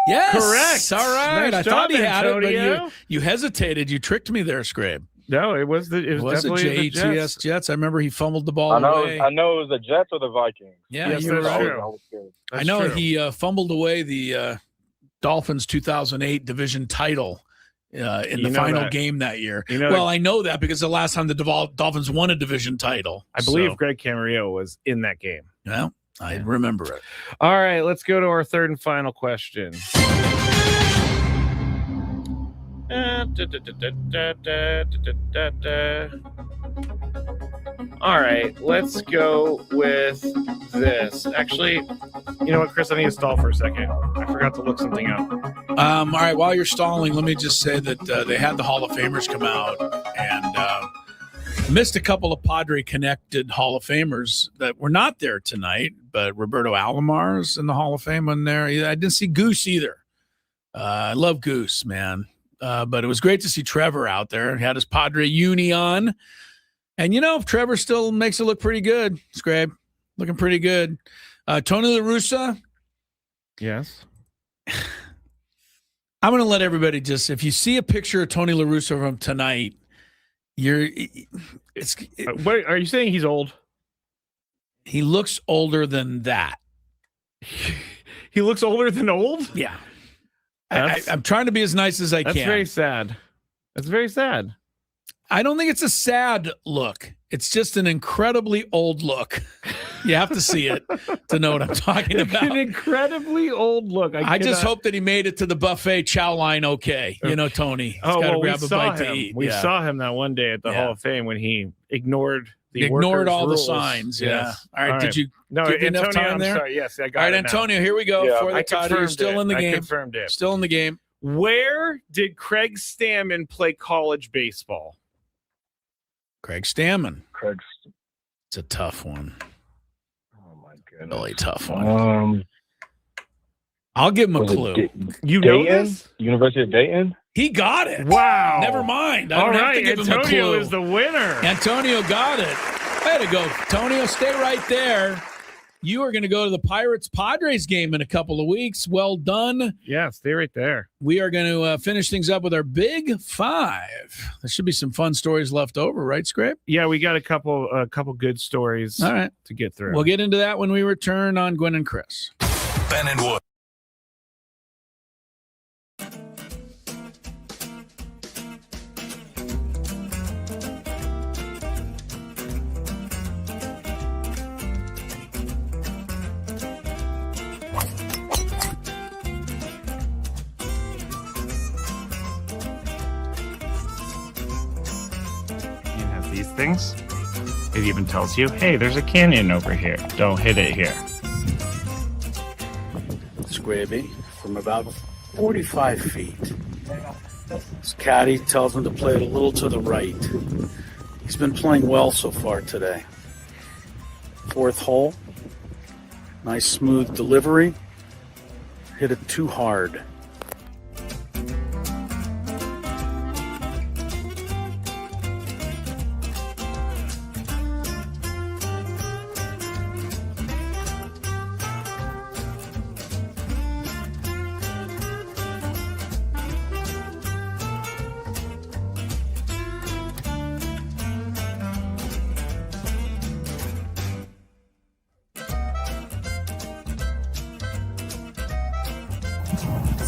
Yes. Correct. All right. Nice I thought he job, had it, Antonio. but you hesitated. You tricked me there, Scrabe. No, it was definitely the Jets. Jets. I remember he fumbled the ball I know away. it was the Jets or the Vikings. Yeah, Yes, you're that's right. true. I know he fumbled away the Dolphins 2008 division title in the final game that year. I know that because the last time the Dolphins won a division title. I believe Greg Camarillo was in that game. Well, I remember it. All right, let's go to our third and final question. All right, let's go with this. Actually, you know what, Chris? I need to stall for a second. I forgot to look something up. All right, while you're stalling, let me just say that they had the Hall of Famers come out and missed a couple of Padre-connected Hall of Famers that were not there tonight, but Roberto Alomar's in the Hall of Fame in there. I didn't see Goose either. I love Goose, man. But it was great to see Trevor out there. He had his Padre uni on. And, Trevor still makes it look pretty good, Scrabe. Looking pretty good. Tony La Russa. Yes. I'm going to let everybody if you see a picture of Tony La Russa from tonight, Wait, are you saying he's old? He looks older than that. He looks older than old? Yeah. I'm trying to be as nice as I can. That's very sad. That's very sad. I don't think it's a sad look. It's just an incredibly old look. You have to see it to know what I'm talking about. An incredibly old look. I just hope that he made it to the buffet chow line okay. You know, Tony. He's got to grab a bite to eat. We saw him that one day at the Hall of Fame when he ignored all rules. the signs. Yes. Yeah. All right. Did you give enough time there? Sorry. Yes, I got all right, it Antonio, here we go. Yeah, For the title, you're still in the game. I confirmed it. Still in the game. Where did Craig Stammen play college baseball? Craig Stammen. It's a tough one. Oh my goodness. Really tough one. I'll give him a clue. You know this? University of Dayton? He got it. Wow. Never mind. I don't have to give him a Antonio clue. is the winner. Antonio got it. Way to go, Antonio. Stay right there. You are going to go to the Pirates-Padres game in a couple of weeks. Well done. Yeah, stay right there. We are going to finish things up with our Big Five. There should be some fun stories left over, right, Scrape? Yeah, we got a couple good stories All right. to get through. We'll get into that when we return on Gwynn and Chris. Ben and Wood. These things, it even tells you, hey, there's a canyon over here. Don't hit it here. Scraby from about 45 feet. His caddy tells him to play it a little to the right. He's been playing well so far today. Fourth hole. Nice smooth delivery. Hit it too hard.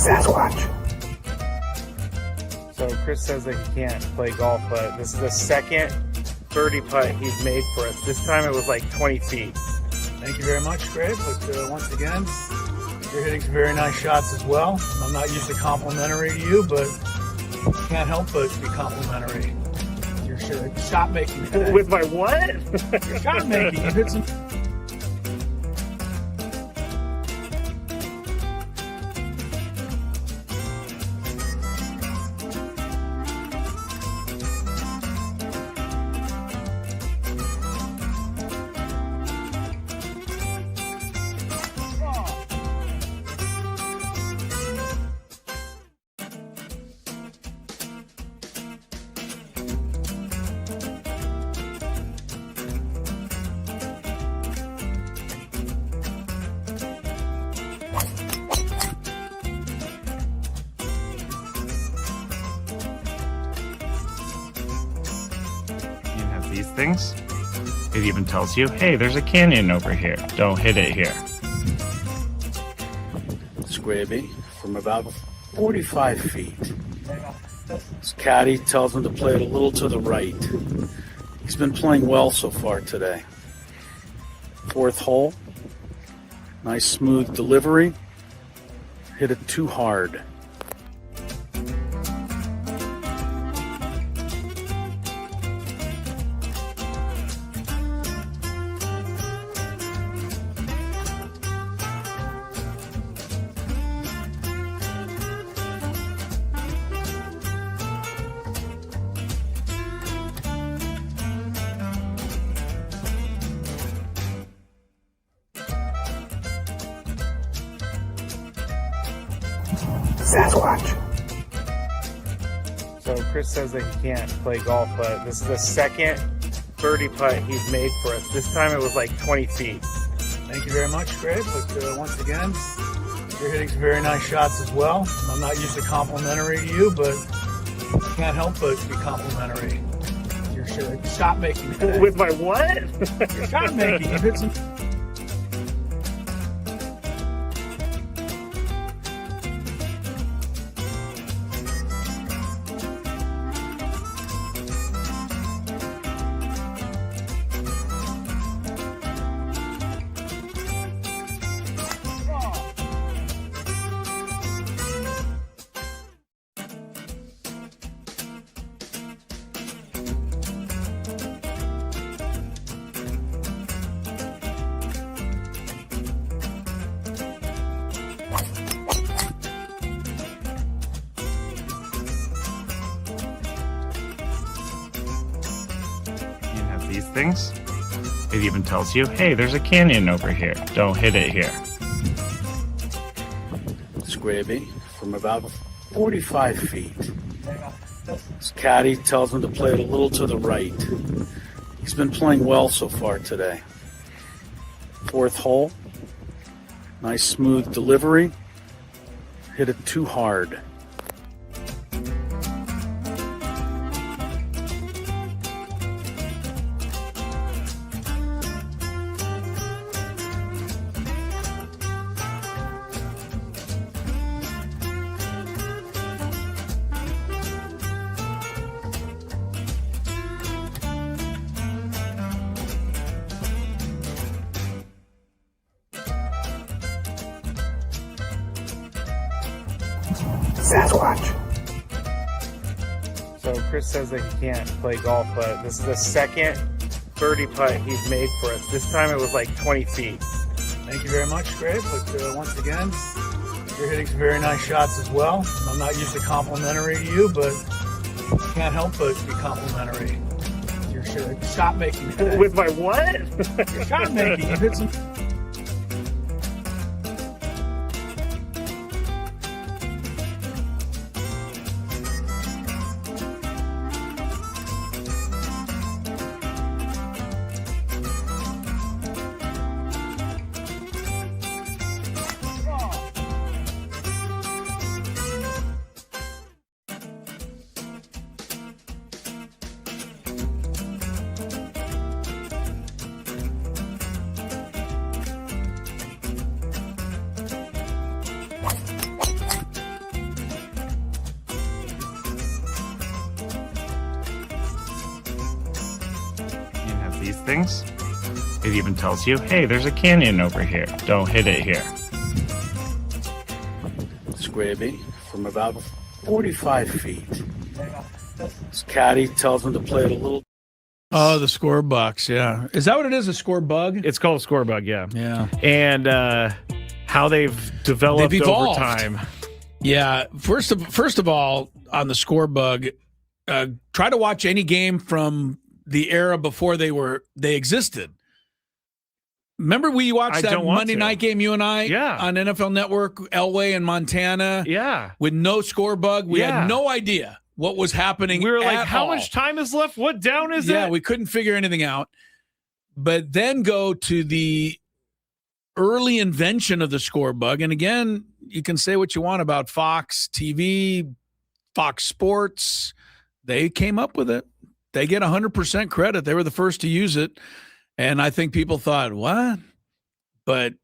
Sasquatch. So Chris says that he can't play golf, but this is the second birdie putt he's made for us. This time it was like 20 feet. Thank you very much, Greg. But once again, you're hitting some very nice shots as well. I'm not used to complimentary to you, but can't help but be complimentary. Your shot making today. With my what? Your shot making. You hit some. These things, it even tells you, hey, there's a canyon over here. Don't hit it here. Scraby from about 45 feet. His caddy tells him to play it a little to the right. He's been playing well so far today. Fourth hole. Nice smooth delivery. Hit it too hard. Sasquatch. So Chris says that he can't play golf, but this is the second birdie putt he's made for us. This time it was like 20 feet. Thank you very much, Greg. But once again, you're hitting some very nice shots as well. I'm not used to complimentary to you, but can't help but be complimentary. Your shot making today. With my what? Your shot making. You hit some. things. It even tells you, hey, there's a canyon over here. Don't hit it here. Scraby from about 45 feet. His caddy tells him to play it a little to the right. He's been playing well so far today. Fourth hole. Nice smooth delivery. Hit it too hard. Sasquatch. So Chris says that he can't play golf, but this is the second birdie putt he's made for us. This time it was like 20 feet. Thank you very much, Greg. But once again, you're hitting some very nice shots as well. I'm not usually complimentary to you, but can't help but be complimentary. Your shot making. With my what? Your shot making. You hit some. These things. It even tells you, hey, there's a canyon over here. Don't hit it here. Scraby from about 45 feet. His caddy tells him to play it a little. Oh, the score box, yeah. Is that what it is, a score bug? It's called a score bug, yeah. Yeah. And how they've developed over time. Yeah. First of all, on the score bug, try to watch any game from the era before they existed. Remember we watched that Monday night game, you and I, on NFL Network, Elway and Montana, with no score bug. We had no idea what was happening. We were like, how much time is left? What down is it? Yeah, we couldn't figure anything out. But then go to the early invention of the score bug. And again, you can say what you want about Fox TV, Fox Sports. They came up with it. They get 100% credit. They were the first to use it. And I think people thought, what? But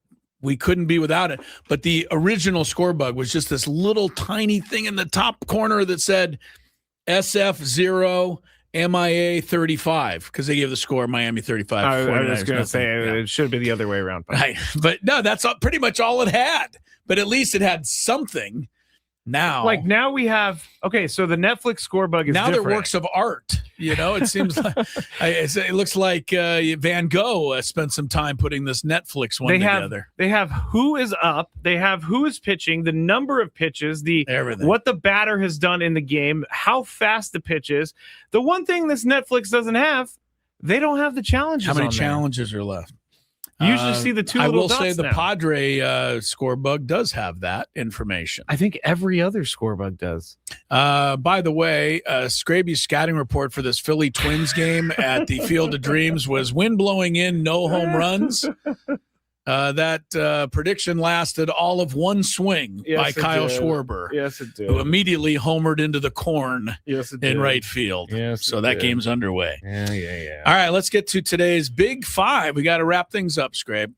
we couldn't be without it. But the original score bug was just this little tiny thing in the top corner that said SF0 MIA 35, because they gave the score Miami 35. I was going to say it should be the other way around. Right. But no, that's pretty much all it had. But at least it had something. Now, now we have so the Netflix score bug is now different. They're works of art. You know, it seems like it looks like Van Gogh spent some time putting this Netflix one together. They have who is up, they have who is pitching, the number of pitches, what the batter has done in the game, how fast the pitch is. The one thing this Netflix doesn't have, they don't have the challenges. How many challenges are left? You usually see the two little dots. I will say the Padre score bug does have that information. I think every other score bug does. By the way, Scraby's scouting report for this Philly Twins game at the Field of Dreams was wind blowing in, no home runs. That prediction lasted all of one swing by Kyle Schwarber. Yes, it did. Who immediately homered into the corn in right field. Yes, so that game's underway. Yeah. All right, let's get to today's Big Five. We got to wrap things up, Scrabe.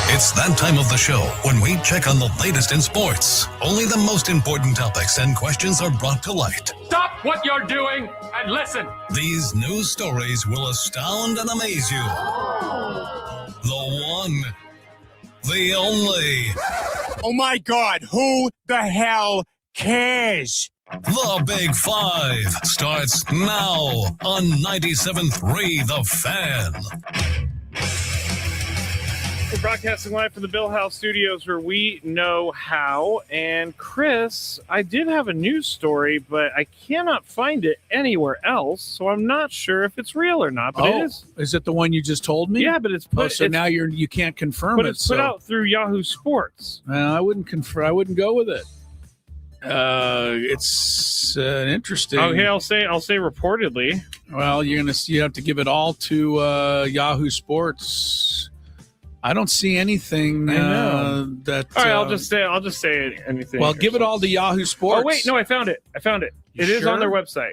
It's that time of the show when we check on the latest in sports. Only the most important topics and questions are brought to light. Stop what you're doing and listen. These news stories will astound and amaze you. The one, the only. Oh my God, who the hell cares? The Big Five starts now on 97.3 The Fan. We're broadcasting live from the Bill House Studios where we know how. And Chris, I did have a news story, but I cannot find it anywhere else, so I'm not sure if it's real or not. But it is. Is it the one you just told me? Yeah, but it's put. So now you can't confirm but it. it's put out through Yahoo Sports. I wouldn't confirm. I wouldn't go with it. It's interesting. Okay, I'll say reportedly. Well, you have to give it all to Yahoo Sports. I don't see anything that. All right, I'll just say anything. Well, give it all to Yahoo Sports. Oh wait, no, I found it. It is on their website.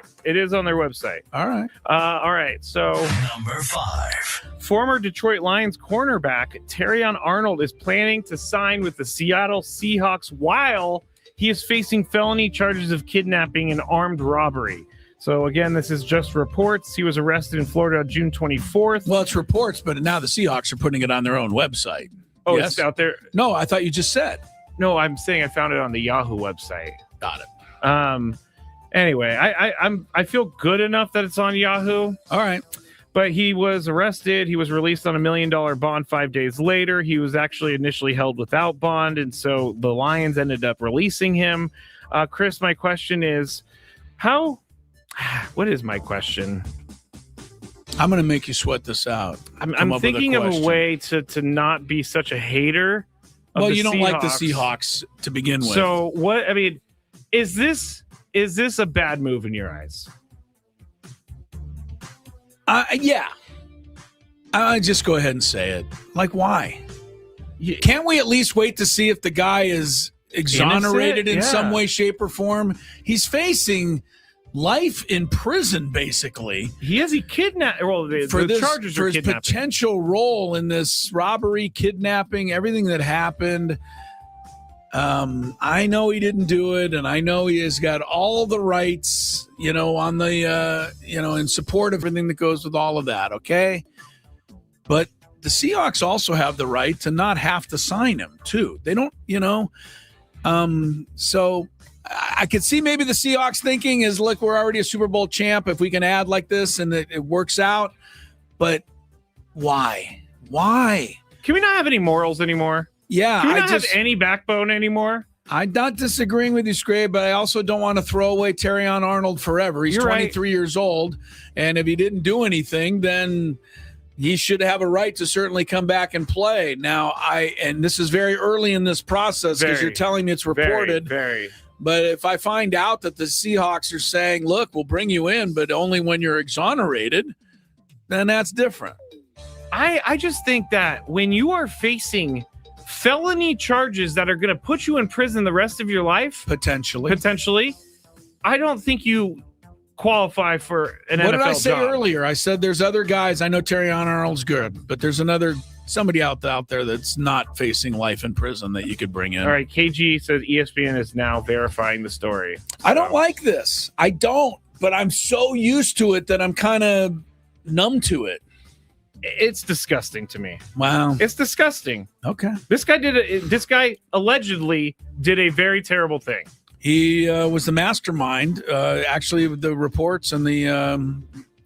All right. All right. So number 5. Former Detroit Lions cornerback Terrion Arnold is planning to sign with the Seattle Seahawks while he is facing felony charges of kidnapping and armed robbery. So, again, this is just reports. He was arrested in Florida on June 24th. Well, it's reports, but now the Seahawks are putting it on their own website. Oh, yes? It's out there? No, I thought you just said. No, I'm saying I found it on the Yahoo website. Got it. Anyway, I feel good enough that it's on Yahoo. All right. But he was arrested. He was released on $1 million bond 5 days later. He was actually initially held without bond, and so the Lions ended up releasing him. Chris, my question is, what is my question? I'm going to make you sweat this out. I'm thinking of a way to not be such a hater. Well, you don't like the Seahawks to begin with. So what? I mean, is this a bad move in your eyes? Yeah. I just go ahead and say it. Like, why? Can't we at least wait to see if the guy is exonerated in some way, shape, or form? He's facing life in prison, basically. He kidnapped. Well, the charges for are his kidnapping. potential role in this robbery, kidnapping, everything that happened. I know he didn't do it, and I know he has got all the rights, on the, in support of everything that goes with all of that. Okay. But the Seahawks also have the right to not have to sign him too. They don't, so I could see maybe the Seahawks thinking is, look, we're already a Super Bowl champ. If we can add like this and it works out, but why? Can we not have any morals anymore? Yeah, Can we not have any backbone anymore? I'm not disagreeing with you, Scrape, but I also don't want to throw away Terrion Arnold forever. He's 23 years old, and if he didn't do anything, then he should have a right to certainly come back and play. Now, and this is very early in this process because you're telling me it's reported. Very. But if I find out that the Seahawks are saying, look, we'll bring you in, but only when you're exonerated, then that's different. I just think that when you are facing felony charges that are going to put you in prison the rest of your life, potentially, I don't think you qualify for an NFL job. What did I say earlier? I said there's other guys. I know Terrion Arnold's good, but there's somebody out there that's not facing life in prison that you could bring in. All right, KG says ESPN is now verifying the story. I don't like this. I don't, but I'm so used to it that I'm kind of numb to it. It's disgusting to me. Wow. It's disgusting. Okay. This guy allegedly did a very terrible thing. He was the mastermind. Actually, the reports and the,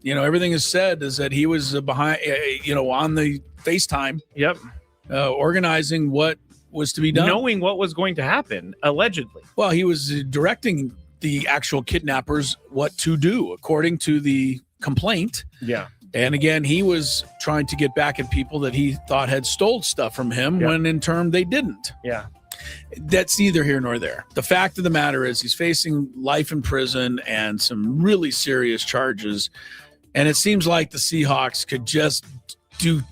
everything is said is that he was behind, on the FaceTime. Yep. Organizing what was to be done. Knowing what was going to happen, allegedly. Well, he was directing the actual kidnappers what to do, according to the complaint. Yeah. And again, he was trying to get back at people that he thought had stole stuff from him when in turn they didn't. Yeah. That's neither here nor there. The fact of the matter is he's facing life in prison and some really serious charges. And it seems like the Seahawks could just do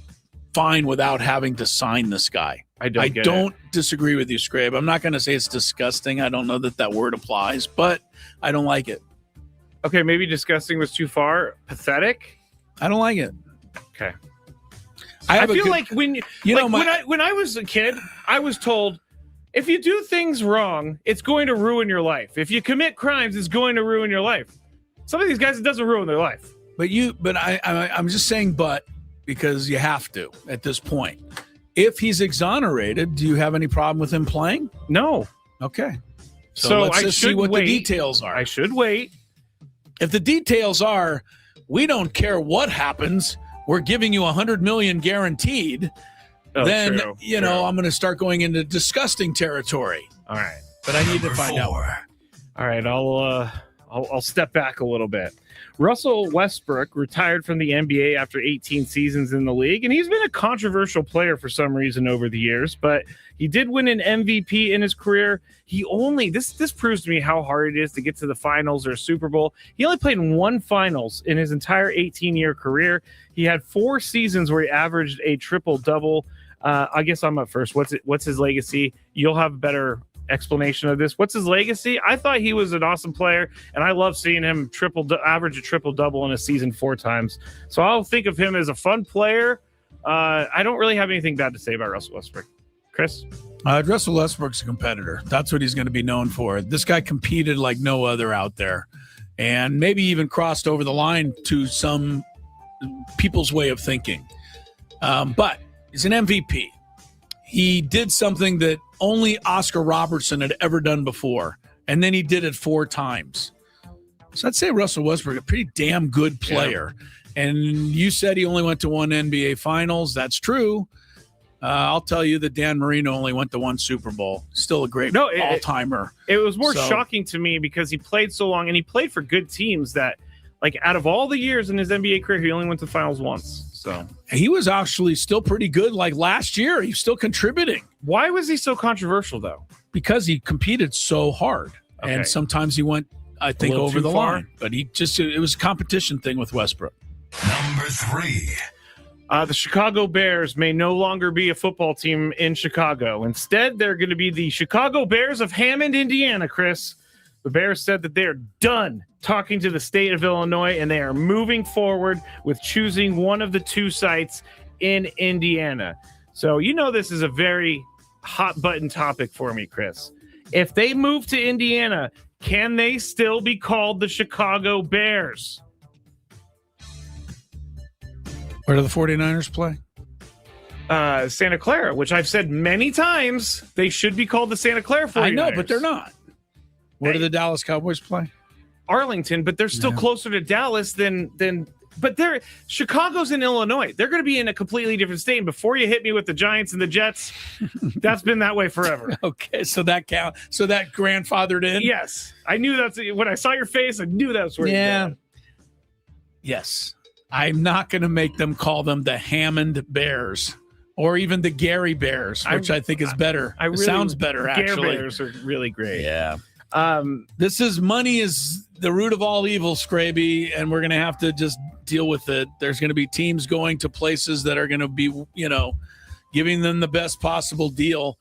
fine without having to sign this guy. I don't disagree with you, Scrape. I'm not going to say it's disgusting. I don't know that word applies, but I don't like it. Okay, maybe disgusting was too far. Pathetic? I don't like it. Okay. I feel like when I was a kid, I was told, if you do things wrong, it's going to ruin your life. If you commit crimes, it's going to ruin your life. Some of these guys, it doesn't ruin their life. But I'm just saying because you have to at this point. If he's exonerated, do you have any problem with him playing? No. Okay. So let's just see what the details are. I should wait. If the details are, we don't care what happens, we're giving you $100 million guaranteed, then, true, you know, I'm going to start going into disgusting territory. All right. But I need to find out. All right, I'll step back a little bit. Russell Westbrook retired from the NBA after 18 seasons in the league, and he's been a controversial player for some reason over the years, but he did win an MVP in his career. He only, this proves to me how hard it is to get to the finals or a Super Bowl. He only played in one finals in his entire 18-year career. He had 4 seasons where he averaged a triple-double. I guess I'm up first. What's his legacy? You'll have a better explanation of this. What's his legacy? I thought he was an awesome player, and I love seeing him average a triple-double in a season 4 times. So I'll think of him as a fun player. I don't really have anything bad to say about Russell Westbrook. Chris? Russell Westbrook's a competitor. That's what he's going to be known for. This guy competed like no other out there, and maybe even crossed over the line to some people's way of thinking. But he's an MVP. He did something that only Oscar Robertson had ever done before, and then he did it 4 times. So I'd say Russell Westbrook, a pretty damn good player. Yeah. And you said he only went to 1 NBA Finals. That's true. I'll tell you that Dan Marino only went to 1 Super Bowl. Still a great all-timer. It was more shocking to me because he played so long, and he played for good teams that, like, out of all the years in his NBA career, he only went to the finals once. So he was actually still pretty good. Like last year, he's still contributing. Why was he so controversial, though? Because he competed so hard. Okay. And sometimes he went, I think, over the line. But it was a competition thing with Westbrook. Number 3. The Chicago Bears may no longer be a football team in Chicago. Instead, they're going to be the Chicago Bears of Hammond, Indiana, Chris. The Bears said that they're done talking to the state of Illinois, and they are moving forward with choosing one of the 2 sites in Indiana. So you know this is a very hot-button topic for me, Chris. If they move to Indiana, can they still be called the Chicago Bears? Where do the 49ers play? Santa Clara, which I've said many times they should be called the Santa Clara 49ers. I know, but they're not. Where do the Dallas Cowboys play? Arlington, but they're still closer to Dallas than but Chicago's in Illinois. They're going to be in a completely different state. And before you hit me with the Giants and the Jets, that's been that way forever. Okay, so that grandfathered in? Yes. I knew that's when I saw your face, I knew that's where you're going. Yes. I'm not going to make them call them the Hammond Bears or even the Gary Bears, which I think is better. It sounds better, actually. Gary Bears are really great. Yeah. Money is the root of all evil, Scraby, and we're going to have to just deal with it. There's going to be teams going to places that are going to be, giving them the best possible deal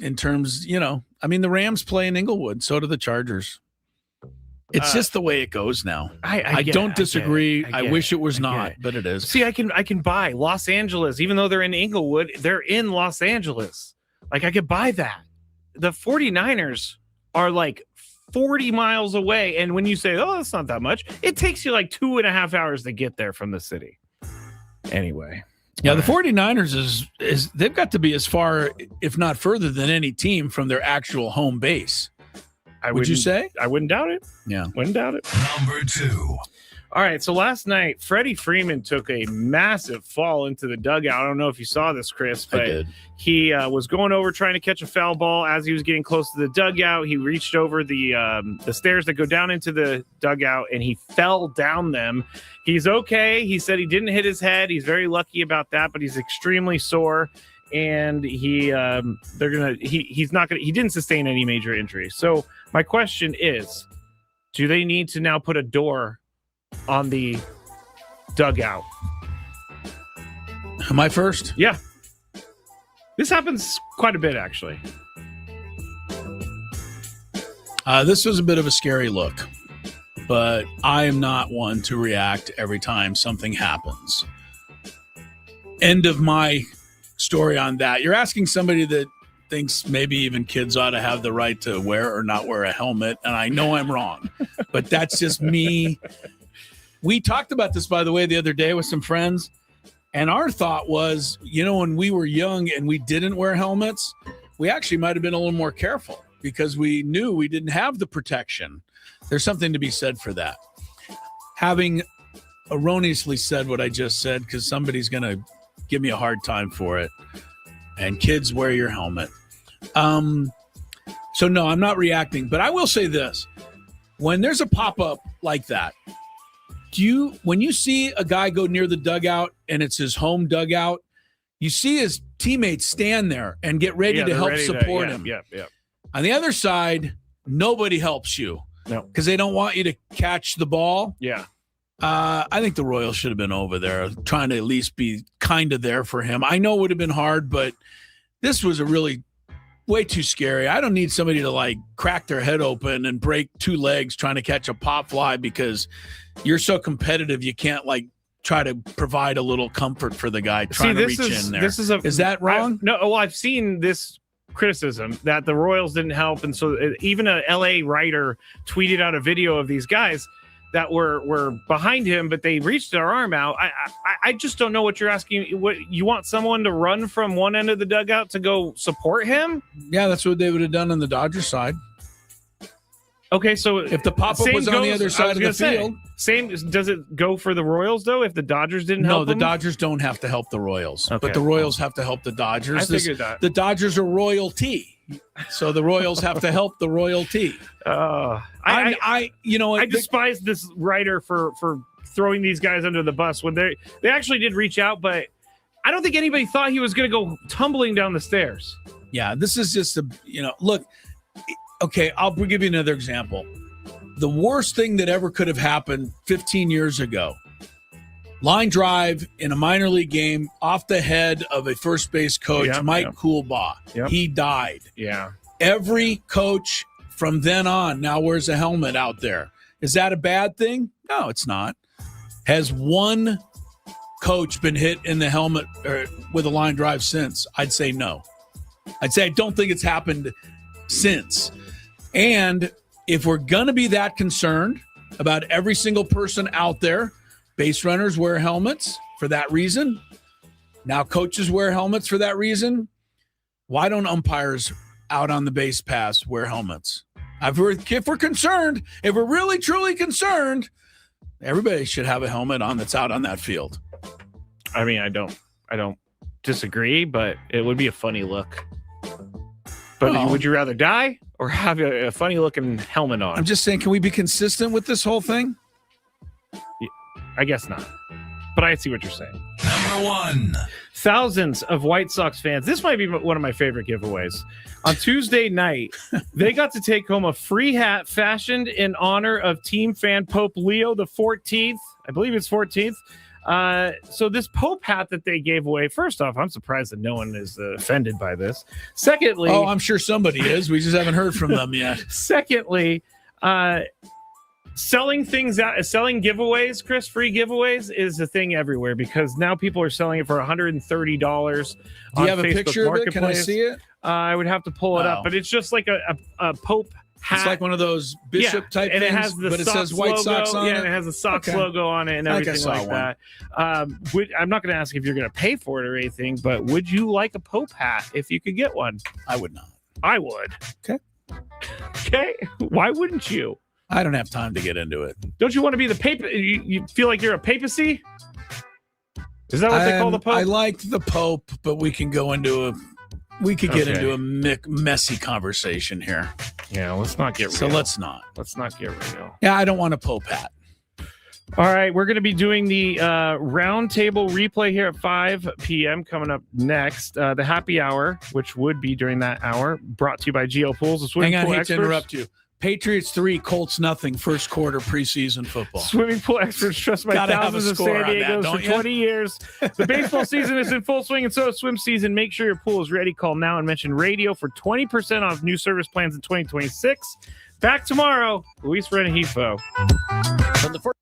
in terms, the Rams play in Inglewood. So do the Chargers. It's just the way it goes now. I don't disagree. I wish it was not, but it is. See, I can buy Los Angeles, even though they're in Inglewood, they're in Los Angeles. Like, I could buy that. The 49ers are like 40 miles away. And when you say, oh, that's not that much, it takes you like 2.5 hours to get there from the city. Anyway. Yeah, the 49ers is they've got to be as far, if not further, than any team from their actual home base. Would you say? I wouldn't doubt it. Yeah. Wouldn't doubt it. Number 2. All right, so last night, Freddie Freeman took a massive fall into the dugout. I don't know if you saw this, Chris, but he was going over trying to catch a foul ball. As he was getting close to the dugout, he reached over the stairs that go down into the dugout, and he fell down them. He's okay. He said he didn't hit his head. He's very lucky about that, but he's extremely sore. And he didn't sustain any major injuries. So my question is, do they need to now put a door on the dugout? Am I first? Yeah. This happens quite a bit, actually. This was a bit of a scary look, but I am not one to react every time something happens. End of my story on that. You're asking somebody that thinks maybe even kids ought to have the right to wear or not wear a helmet, and I know I'm wrong, but that's just me. We talked about this, by the way, the other day with some friends, and our thought was, when we were young and we didn't wear helmets, we actually might have been a little more careful because we knew we didn't have the protection. There's something to be said for that. Having erroneously said what I just said, because somebody's going to give me a hard time for it. And kids, wear your helmet. So no, I'm not reacting, but I will say this. When there's a pop-up like that, when you see a guy go near the dugout and it's his home dugout, you see his teammates stand there and get ready to help support him. Yeah. On the other side, nobody helps you. No. Because they don't want you to catch the ball. Yeah. I think the Royals should have been over there trying to at least be kind of there for him. I know it would have been hard, but this was way too scary. I don't need somebody to crack their head open and break two legs trying to catch a pop fly because you're so competitive you can't try to provide a little comfort for the guy trying to reach in there. Is that wrong? I've seen this criticism that the Royals didn't help, and so even a LA writer tweeted out a video of these guys that were behind him, but they reached their arm out. I just don't know what you're asking. What you want someone to run from one end of the dugout to go support him? Yeah, that's what they would have done on the Dodgers side. Okay, so if the pop-up was on the other side of the field. Does it go for the Royals, though, if the Dodgers didn't help them? No, the Dodgers don't have to help the Royals, okay, but the Royals have to help the Dodgers. I figured that. The Dodgers are royalty, so the Royals have to help the royalty. I despise this writer for throwing these guys under the bus when they actually did reach out, but I don't think anybody thought he was going to go tumbling down the stairs. Yeah, this is just look. Okay, I'll give you another example. The worst thing that ever could have happened 15 years ago, line drive in a minor league game off the head of a first base coach, Mike Coolbaugh. Yep. He died. Yeah. Every coach from then on now wears a helmet out there. Is that a bad thing? No, it's not. Has one coach been hit in the helmet with a line drive since? I'd say no. I'd say I don't think it's happened since. And if we're going to be that concerned about every single person out there, base runners wear helmets for that reason. Now coaches wear helmets for that reason. Why don't umpires out on the base pass wear helmets? If we're concerned, if we're really, truly concerned, everybody should have a helmet on that's out on that field. I mean, I don't disagree, but it would be a funny look. But would you rather die or have a funny looking helmet on? I'm just saying, can we be consistent with this whole thing? I guess not. But I see what you're saying. Number 1. Thousands of White Sox fans. This might be one of my favorite giveaways. On Tuesday night, they got to take home a free hat fashioned in honor of team fan Pope Leo the 14th. I believe it's 14th. So this Pope hat that they gave away, first off, I'm surprised that no one is offended by this. Secondly, I'm sure somebody is. We just haven't heard from them yet. Secondly, selling things out, selling giveaways, Chris, free giveaways is a thing everywhere because now people are selling it for $130. Do you have a picture of it? Can I see it? I would have to pull it up, but it's just like a Pope hat. It's like one of those bishop type and things, it has the but it Sox says White logo. Sox on it. And it has the Sox logo on it and everything like that. I'm not going to ask if you're going to pay for it or anything, but would you like a Pope hat if you could get one? I would not. I would. Okay. Why wouldn't you? I don't have time to get into it. Don't you want to be the Pape? You feel like you're a papacy? Is that what they call the Pope? I like the Pope, but we can go into a get into a messy conversation here. Yeah, let's not get real. So let's not. Let's not get real. Yeah, I don't want a Pope hat. All right, we're going to be doing the roundtable replay here at 5 p.m. coming up next. The happy hour, which would be during that hour, brought to you by Geo Pools. The swimming Hang on, pool I hate experts. to interrupt you. Patriots 3, Colts nothing. First quarter preseason football. Swimming pool experts trust by thousands of San Diegos for 20 years. The baseball season is in full swing, and so is swim season. Make sure your pool is ready. Call now and mention radio for 20% off new service plans in 2026. Back tomorrow, Luis Renegifo. From the first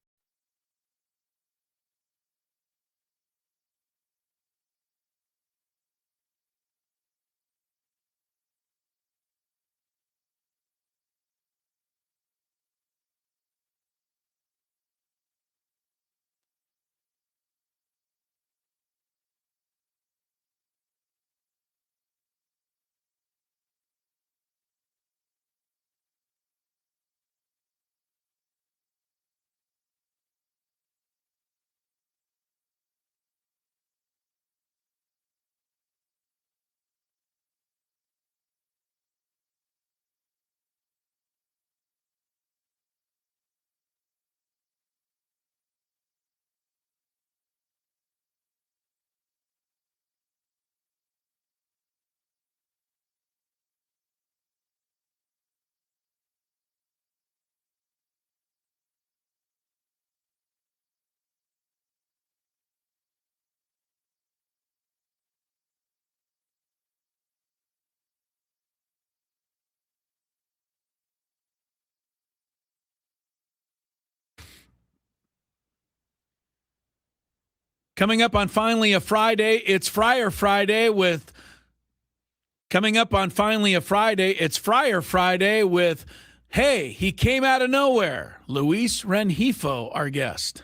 Coming up on Finally a Friday, it's Friar Friday with hey, he came out of nowhere. Luis Rengifo, our guest.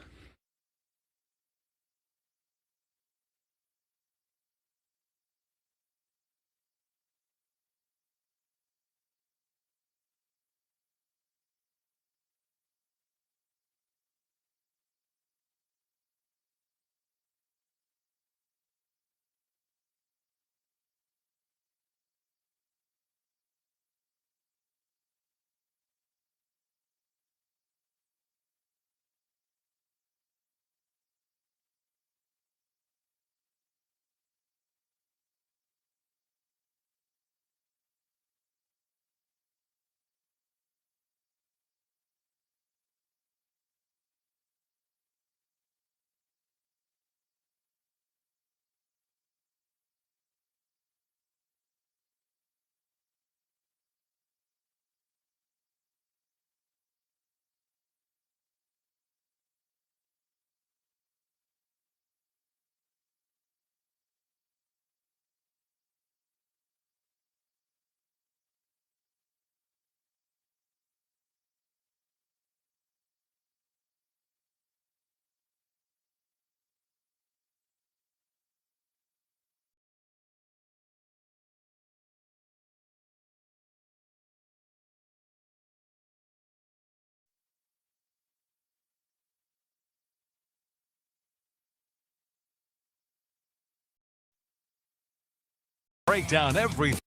Break down everything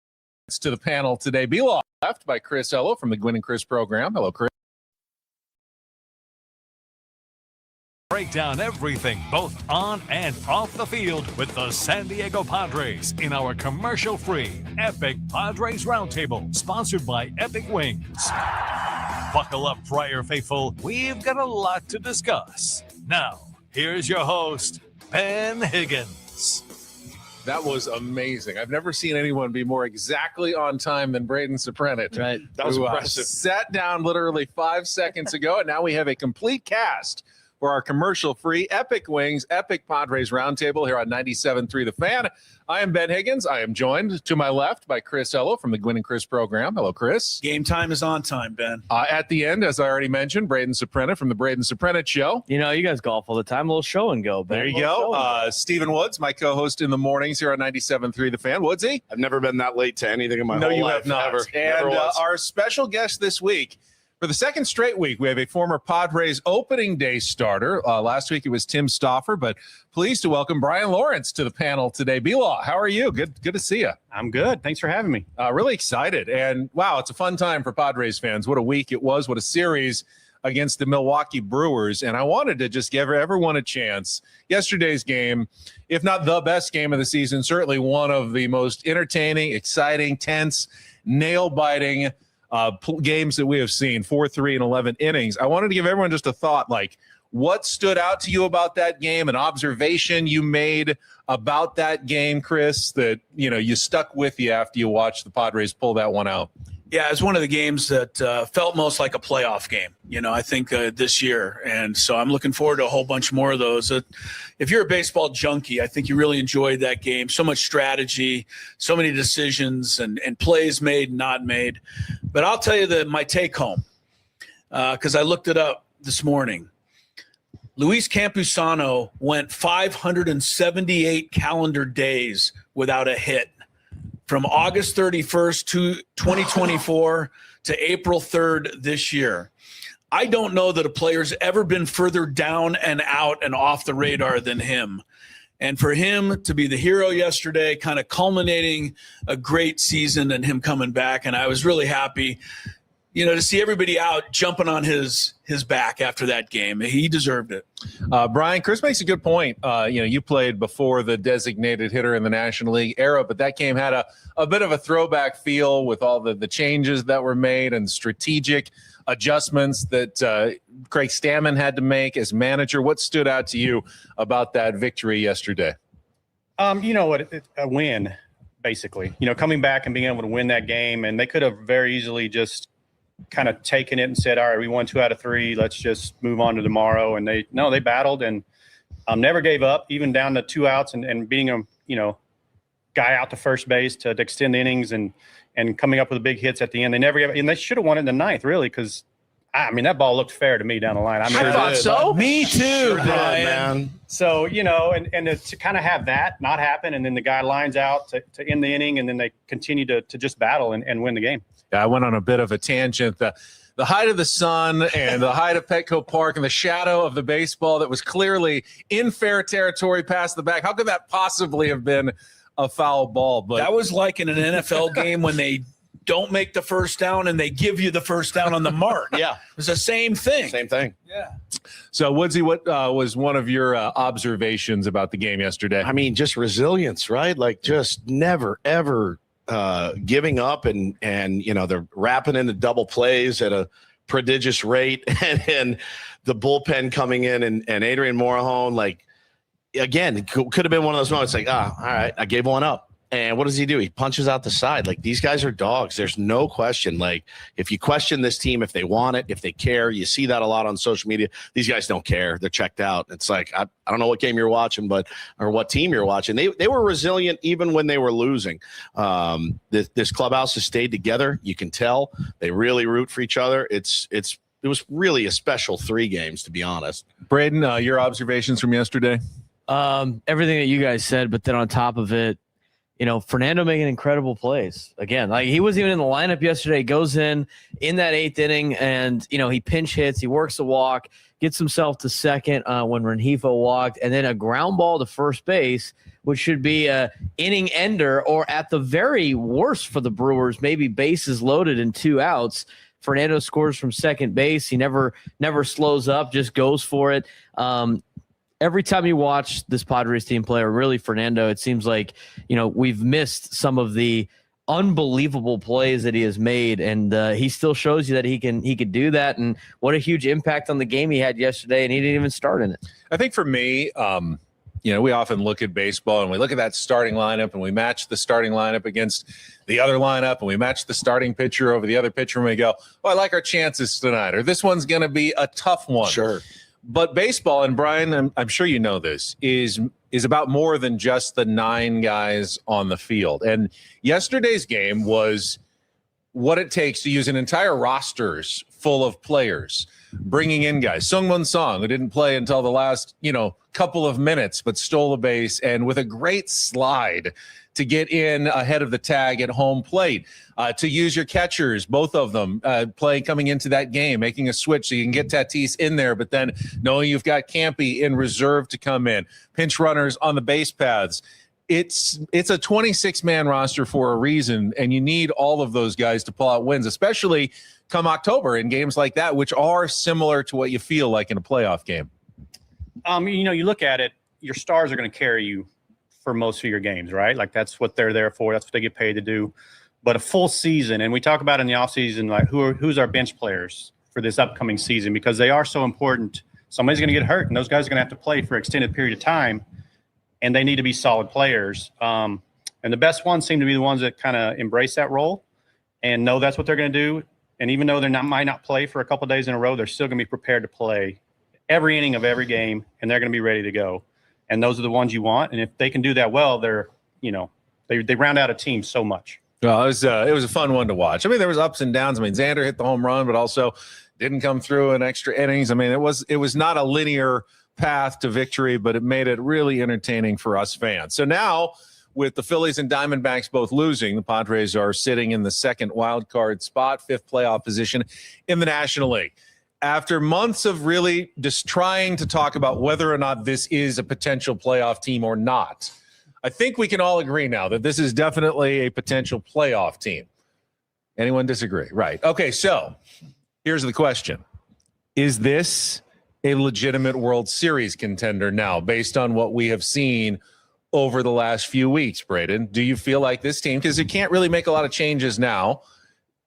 to the panel today. Be left by Chris Ello from the Gwynn Chris program. Hello, Chris. Break down everything, both on and off the field, with the San Diego Padres in our commercial-free Epic Padres Roundtable, sponsored by Epic Wings. Buckle up, Friar Faithful. We've got a lot to discuss. Now, here's your host, Ben Higgins. That was amazing. I've never seen anyone be more exactly on time than Braden Soprenet. Right. That was impressive. Sat down literally 5 seconds ago, and now we have a complete cast for our commercial-free Epic Wings, Epic Padres Roundtable here on 97.3 The Fan. I am Ben Higgins. I am joined to my left by Chris Ello from the Gwynn Chris program. Hello, Chris. Game time is on time, Ben. At the end, as I already mentioned, Braden Soprenet from the Braden Soprenet Show. You know, you guys golf all the time. A little show and go, Ben. There you go. Stephen Woods, my co-host in the mornings here on 97.3 The Fan. Woodsy? I've never been that late to anything in my whole life. No, you have not. Ever. And our special guest this week, for the second straight week, we have a former Padres opening day starter. Last week it was Tim Stauffer, but pleased to welcome Brian Lawrence to the panel today. B-Law, how are you? Good to see you. I'm good. Thanks for having me. Really excited. And wow, it's a fun time for Padres fans. What a week it was. What a series against the Milwaukee Brewers. And I wanted to just give everyone a chance. Yesterday's game, if not the best game of the season, certainly one of the most entertaining, exciting, tense, nail-biting games that we have seen, 4-3 and 11 innings. I wanted to give everyone just a thought, like what stood out to you about that game, an observation you made about that game, Chris, that, you know, you stuck with you after you watched the Padres pull that one out. Yeah, it's one of the games that felt most like a playoff game, you know, I think this year. And so I'm looking forward to a whole bunch more of those. If you're a baseball junkie, I think you really enjoyed that game. So much strategy, so many decisions and plays made, not made. But I'll tell you my take home, because I looked it up this morning. Luis Campusano went 578 calendar days without a hit, from August 31st to 2024 to April 3rd this year. I don't know that a player's ever been further down and out and off the radar than him. And for him to be the hero yesterday, kind of culminating a great season and him coming back, and I was really happy, you know, to see everybody out jumping on his back after that game. He deserved it. Brian, Chris makes a good point. You know, you played before the designated hitter in the National League era, but that game had a bit of a throwback feel with all the changes that were made and strategic adjustments that Craig Stammen had to make as manager. What stood out to you about that victory yesterday? You know what, a win, basically. You know, coming back and being able to win that game, and they could have very easily just kind of taken it and said, all right, we won 2 out of 3. Let's just move on to tomorrow. And they battled and Never gave up, even down to 2 outs and beating them, guy out to first base to extend the innings and coming up with big hits at the end. They never gave, and they should have won it in the 9th, really, because that ball looked fair to me down the line. I thought so. Me too, Brian. man. So, and to kind of have that not happen, and then the guy lines out to end the inning, and then they continue to just battle and win the game. Yeah, I went on a bit of a tangent. The height of the sun and the height of Petco Park and the shadow of the baseball that was clearly in fair territory past the back. How could that possibly have been a foul ball? But that was like in an NFL game when they don't make the first down and they give you the first down on the mark. Yeah. It's the same thing. Same thing. Yeah. So, Woodsy, what was one of your observations about the game yesterday? I mean, just resilience, right? Like just never, ever giving up and they're wrapping into double plays at a prodigious rate and the bullpen coming in and Adrian Morahone, like, again, it could have been one of those moments like, all right, I gave one up. And what does he do? He punches out the side. Like, these guys are dogs. There's no question. Like, if you question this team, if they want it, if they care, you see that a lot on social media. These guys don't care. They're checked out. It's like, I don't know what game you're watching, or what team you're watching. They were resilient even when they were losing. This clubhouse has stayed together. You can tell they really root for each other. It was really a special 3 games, to be honest. Braden, your observations from yesterday? Everything that you guys said, but then on top of it, Fernando making incredible plays. Again, like, he wasn't even in the lineup yesterday, goes in that 8th inning and, he pinch hits, he works a walk, gets himself to second when Rengifo walked, and then a ground ball to first base, which should be a inning ender, or at the very worst for the Brewers, maybe bases loaded and 2 outs. Fernando scores from second base. He never slows up, just goes for it. Every time you watch this Padres team play, or really Fernando, it seems like, we've missed some of the unbelievable plays that he has made, and he still shows you that he could do that. And what a huge impact on the game he had yesterday, and he didn't even start in it. I think for me, we often look at baseball and we look at that starting lineup and we match the starting lineup against the other lineup, and we match the starting pitcher over the other pitcher, and we go, I like our chances tonight, or this one's going to be a tough one. Sure. But baseball, and Brian, I'm sure you know this, is about more than just the 9 guys on the field. And yesterday's game was what it takes to use an entire rosters full of players, bringing in guys. Sungwon Song, who didn't play until the last, couple of minutes, but stole a base, and with a great slide to get in ahead of the tag at home plate, to use your catchers, both of them coming into that game, making a switch so you can get Tatis in there, but then knowing you've got Campy in reserve to come in, pinch runners on the base paths. It's a 26-man roster for a reason, and you need all of those guys to pull out wins, especially come October in games like that, which are similar to what you feel like in a playoff game. You look at it, your stars are going to carry you for most of your games, right? Like, that's what they're there for. That's what they get paid to do. But a full season, and we talk about in the offseason, like, who's our bench players for this upcoming season, because they are so important. Somebody's going to get hurt, and those guys are going to have to play for an extended period of time, and they need to be solid players. And the best ones seem to be the ones that kind of embrace that role and know that's what they're going to do. And even though might not play for a couple of days in a row, they're still going to be prepared to play every inning of every game, and they're going to be ready to go. And those are the ones you want. And if they can do that well, they're, they round out a team so much. Well, it was a fun one to watch. I mean, there was ups and downs. I mean, Xander hit the home run, but also didn't come through in extra innings. I mean, it was not a linear path to victory, but it made it really entertaining for us fans. So now, with the Phillies and Diamondbacks both losing, the Padres are sitting in the second wild card spot, 5th playoff position in the National League. After months of really just trying to talk about whether or not this is a potential playoff team or not, I think we can all agree now that this is definitely a potential playoff team. Anyone disagree? Right. Okay, so here's the question. Is this a legitimate World Series contender now, based on what we have seen over the last few weeks, Braden? Do you feel like this team, because you can't really make a lot of changes now,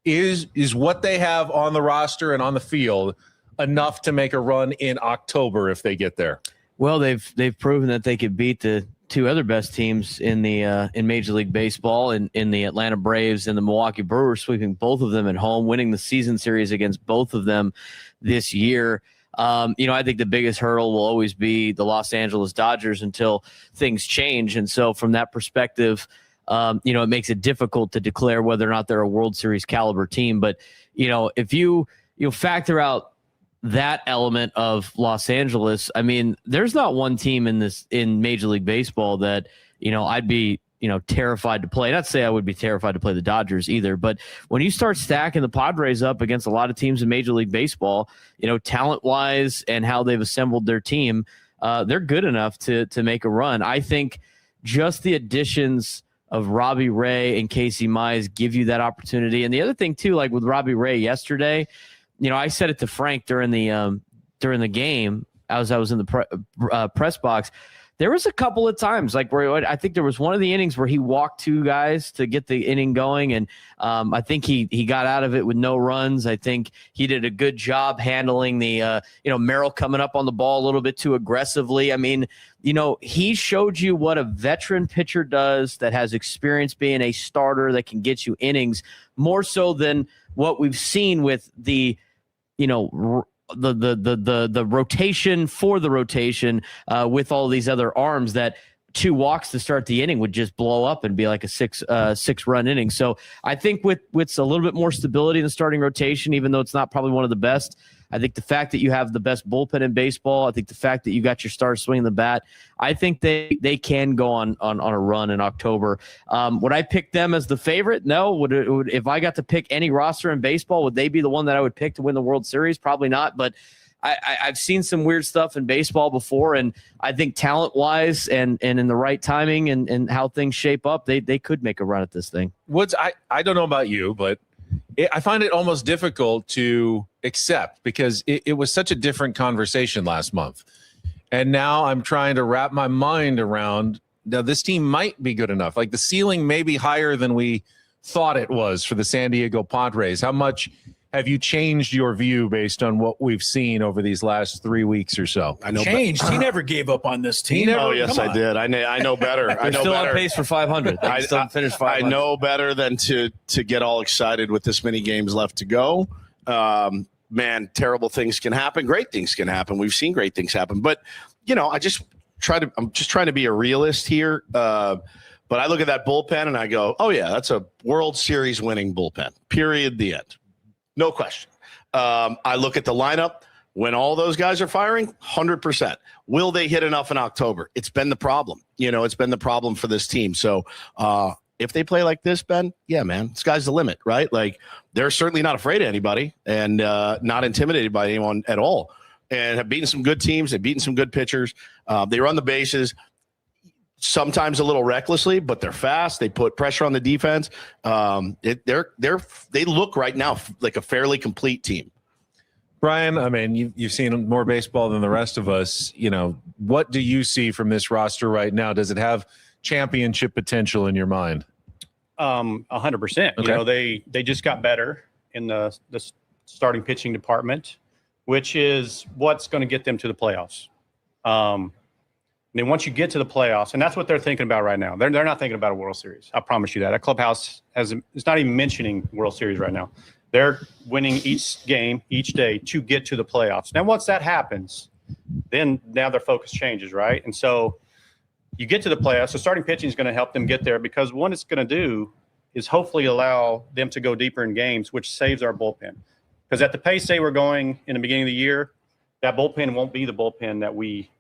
is what they have on the roster and on the field enough to make a run in October if they get there? Well, they've proven that they could beat the 2 other best teams in Major League Baseball, in the Atlanta Braves and the Milwaukee Brewers, sweeping both of them at home, winning the season series against both of them this year. I think the biggest hurdle will always be the Los Angeles Dodgers until things change. And so from that perspective, it makes it difficult to declare whether or not they're a World Series caliber team. But, if you factor out that element of Los Angeles, I mean, there's not one team in Major League Baseball that, I'd be, terrified to play. Not to say I would be terrified to play the Dodgers either, but when you start stacking the Padres up against a lot of teams in Major League Baseball, talent-wise and how they've assembled their team, they're good enough to make a run. I think just the additions of Robbie Ray and Casey Mize give you that opportunity. And the other thing too, like with Robbie Ray yesterday, I said it to Frank during the game as I was in the press box. There was a couple of times like where I think there was one of the innings where he walked two guys to get the inning going. And I think he got out of it with no runs. I think he did a good job handling the, Merrill coming up on the ball a little bit too aggressively. I mean, he showed you what a veteran pitcher does that has experience being a starter that can get you innings more so than what we've seen with the, the rotation for the rotation with all these other arms that 2 walks to start the inning would just blow up and be like a six run inning. So I think with a little bit more stability in the starting rotation, even though it's not probably one of the best, I think the fact that you have the best bullpen in baseball, I think the fact that you got your stars swinging the bat, I think they can go on a run in October. Would I pick them as the favorite? No. Would if I got to pick any roster in baseball, would they be the one that I would pick to win the World Series? Probably not. But I've seen some weird stuff in baseball before, and I think talent-wise and in the right timing and how things shape up, they could make a run at this thing. Woods, I don't know about you, but I find it almost difficult to accept because it was such a different conversation last month. And now I'm trying to wrap my mind around, now this team might be good enough. Like the ceiling may be higher than we thought it was for the San Diego Padres. How much have you changed your view based on what we've seen over these last 3 weeks or so? I know changed. He never gave up on this team. Yes, I did. I know better. I know still better. On pace for 500. They still finished 500. I know better than to get all excited with this many games left to go. Man, terrible things can happen. Great things can happen. We've seen great things happen. But, I'm just trying to be a realist here. But I look at that bullpen and I go, oh, yeah, that's a World Series winning bullpen. Period. The end. No question. I look at the lineup when all those guys are firing, 100%. Will they hit enough in October? It's been the problem. It's been the problem for this team. So if they play like this, Ben, yeah, man, sky's the limit, right? Like they're certainly not afraid of anybody and not intimidated by anyone at all, and have beaten some good teams. They've beaten some good pitchers. They run the bases. Sometimes a little recklessly, but they're fast. They put pressure on the defense. They look right now like a fairly complete team. Brian, I mean, you've seen more baseball than the rest of us. What do you see from this roster right now? Does it have championship potential in your mind? 100%. Okay. They just got better in the starting pitching department, which is what's going to get them to the playoffs. And then once you get to the playoffs, and that's what they're thinking about right now. They're not thinking about a World Series. I promise you that. That clubhouse it's not even mentioning World Series right now. They're winning each game, each day to get to the playoffs. Now, once that happens, then now their focus changes, right? And so you get to the playoffs. So starting pitching is going to help them get there because what it's going to do is hopefully allow them to go deeper in games, which saves our bullpen. Because at the pace they were going in the beginning of the year, that bullpen won't be the bullpen that we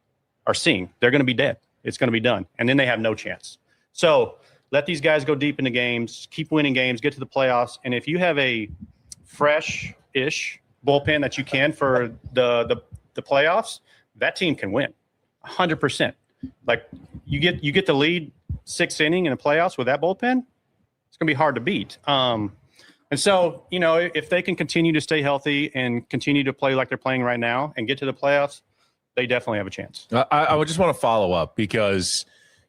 are seeing. They're going to be dead. It's going to be done. And then they have no chance. So let these guys go deep into games, keep winning games, get to the playoffs. And if you have a fresh-ish bullpen that you can for the playoffs, that team can win 100%. Like you get the lead 6th inning in the playoffs with that bullpen, it's going to be hard to beat. And so, if they can continue to stay healthy and continue to play like they're playing right now and get to the playoffs, they definitely have a chance. I would just want to follow up because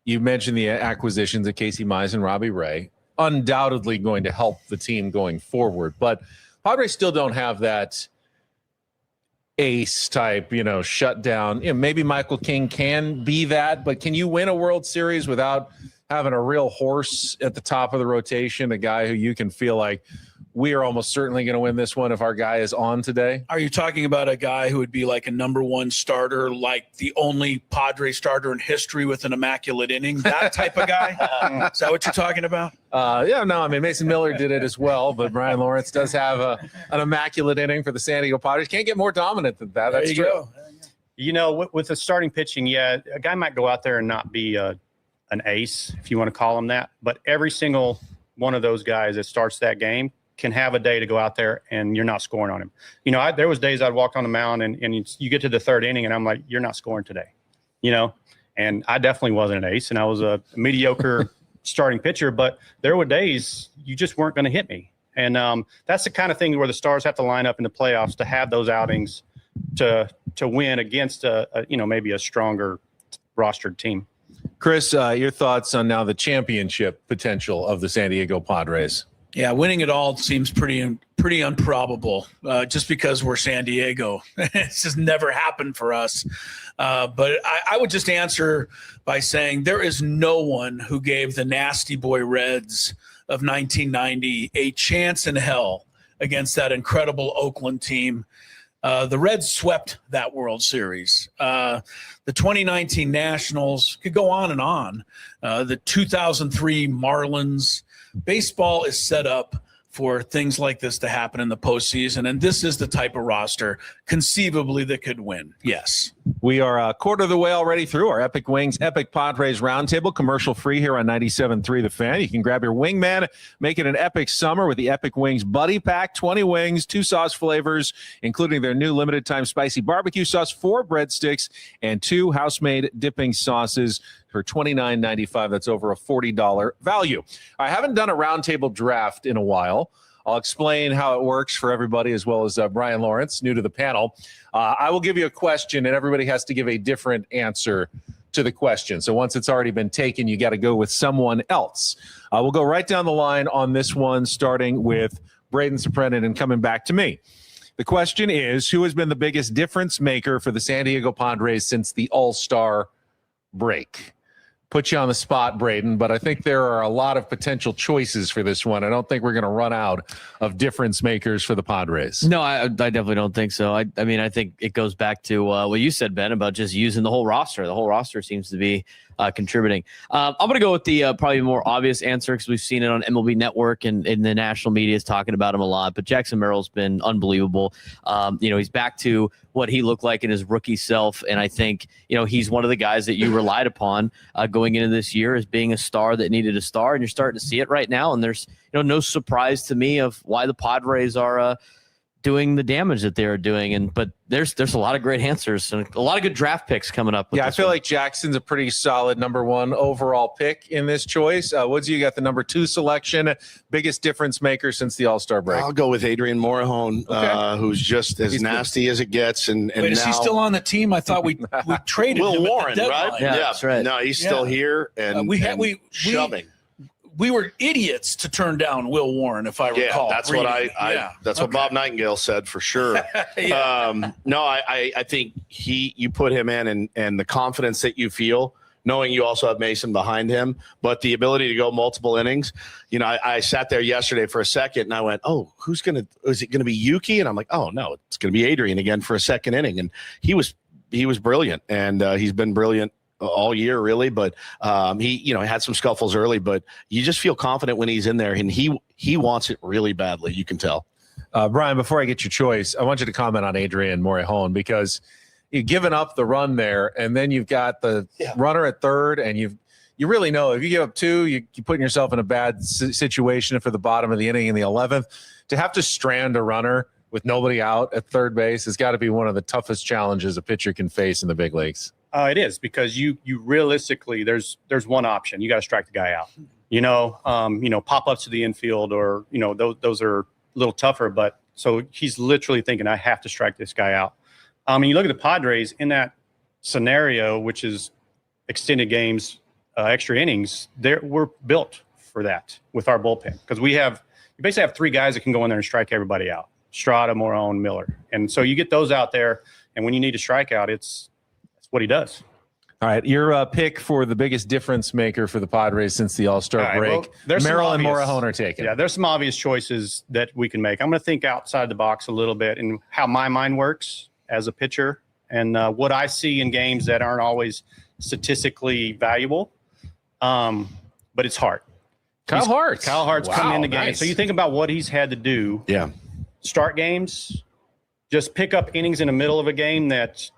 you mentioned the acquisitions of Casey Mize and Robbie Ray, undoubtedly going to help the team going forward. But Padres still don't have that ace type, shutdown. Maybe Michael King can be that, but can you win a World Series without having a real horse at the top of the rotation, a guy who you can feel like, we are almost certainly going to win this one if our guy is on today? Are you talking about a guy who would be like a number one starter, like the only Padre starter in history with an immaculate inning? That type of guy? Is that what you're talking about? Yeah, no, I mean, Mason Miller did it as well, but Brian Lawrence does have an immaculate inning for the San Diego Padres. Can't get more dominant than that. That's true. Go. You know, with the starting pitching, yeah, a guy might go out there and not be an ace, if you want to call him that, but every single one of those guys that starts that game can have a day to go out there and you're not scoring on him. You know, there was days I'd walk on the mound and you get to the third inning and I'm like, you're not scoring today, you know? And I definitely wasn't an ace and I was a mediocre starting pitcher, but there were days you just weren't going to hit me. And that's the kind of thing where the stars have to line up in the playoffs to have those outings to win against maybe a stronger rostered team. Chris, your thoughts on now the championship potential of the San Diego Padres? Yeah, winning it all seems pretty improbable just because we're San Diego. It's just never happened for us. But I would just answer by saying there is no one who gave the Nasty Boy Reds of 1990 a chance in hell against that incredible Oakland team. The Reds swept that World Series. The 2019 Nationals could go on and on. The 2003 Marlins. Baseball is set up for things like this to happen in the postseason, and this is the type of roster conceivably that could win. Yes. We are a quarter of the way already through our Epic Wings, Epic Padres Roundtable, commercial free here on 97.3 The Fan. You can grab your wingman, make it an epic summer with the Epic Wings Buddy Pack, 20 wings, 2 sauce flavors, including their new limited time spicy barbecue sauce, 4 breadsticks, and 2 house-made dipping sauces for $29.95. That's over a $40 value. I haven't done a roundtable draft in a while. I'll explain how it works for everybody, as well as Brian Lawrence, new to the panel. I will give you a question, and everybody has to give a different answer to the question. So once it's already been taken, you got to go with someone else. We'll go right down the line on this one, starting with Braden Suprenant and coming back to me. The question is, who has been the biggest difference maker for the San Diego Padres since the All-Star break? Put you on the spot, Braden, but I think there are a lot of potential choices for this one. I don't think we're going to run out of difference makers for the Padres. No, I definitely don't think so. I mean, I think it goes back to what you said, Ben, about just using the whole roster. The whole roster seems to be contributing. I'm going to go with the probably more obvious answer because we've seen it on MLB Network and the national media is talking about him a lot. But Jackson Merrill's been unbelievable. He's back to what he looked like in his rookie self. And I think, he's one of the guys that you relied upon going into this year as being a star that needed a star. And you're starting to see it right now. And there's, no surprise to me of why the Padres are doing the damage that they're doing. But there's a lot of great answers and a lot of good draft picks coming up. Yeah, I feel like Jackson's a pretty solid number 1 overall pick in this choice. Woodsy, you got the number 2 selection. Biggest difference maker since the All-Star break. I'll go with Adrian Morejon, who's just as nasty as it gets. And wait, is he still on the team? I thought we traded Will him Warren, right? Yeah, that's right. No, he's still here and shoving. We were idiots to turn down Will Warren, if I recall. Yeah, that's what Bob Nightingale said for sure. I think you put him in and the confidence that you feel, knowing you also have Mason behind him, but the ability to go multiple innings. I sat there yesterday for a second and I went, oh, is it going to be Yuki? And I'm like, oh no, it's going to be Adrian again for a second inning. And he was brilliant and he's been brilliant all year, really, but he had some scuffles early, but you just feel confident when he's in there, and he wants it really badly. You can tell. Brian, before I get your choice, I want you to comment on Adrian Morejon because you've given up the run there, and then you've got the runner at third, and you really know if you give up 2, you're putting yourself in a bad situation for the bottom of the inning in the 11th. To have to strand a runner with nobody out at third base has got to be one of the toughest challenges a pitcher can face in the big leagues. It is because you realistically there's one option. You got to strike the guy out. Pop ups to the infield or those are a little tougher. But so he's literally thinking I have to strike this guy out. You look at the Padres in that scenario, which is extended games, extra innings. We're built for that with our bullpen because you basically have 3 guys that can go in there and strike everybody out: Strada, Morejon, Miller. And so you get those out there, and when you need to strike out, that's what he does. All right, your pick for the biggest difference maker for the Padres since the All-Star break. Well, Merrill and Morahone are taken. Yeah, there's some obvious choices that we can make. I'm going to think outside the box a little bit and how my mind works as a pitcher and what I see in games that aren't always statistically valuable. But it's Hart. Kyle Hart's come in the game. Nice. So you think about what he's had to do. Yeah. Start games, just pick up innings in the middle of a game that,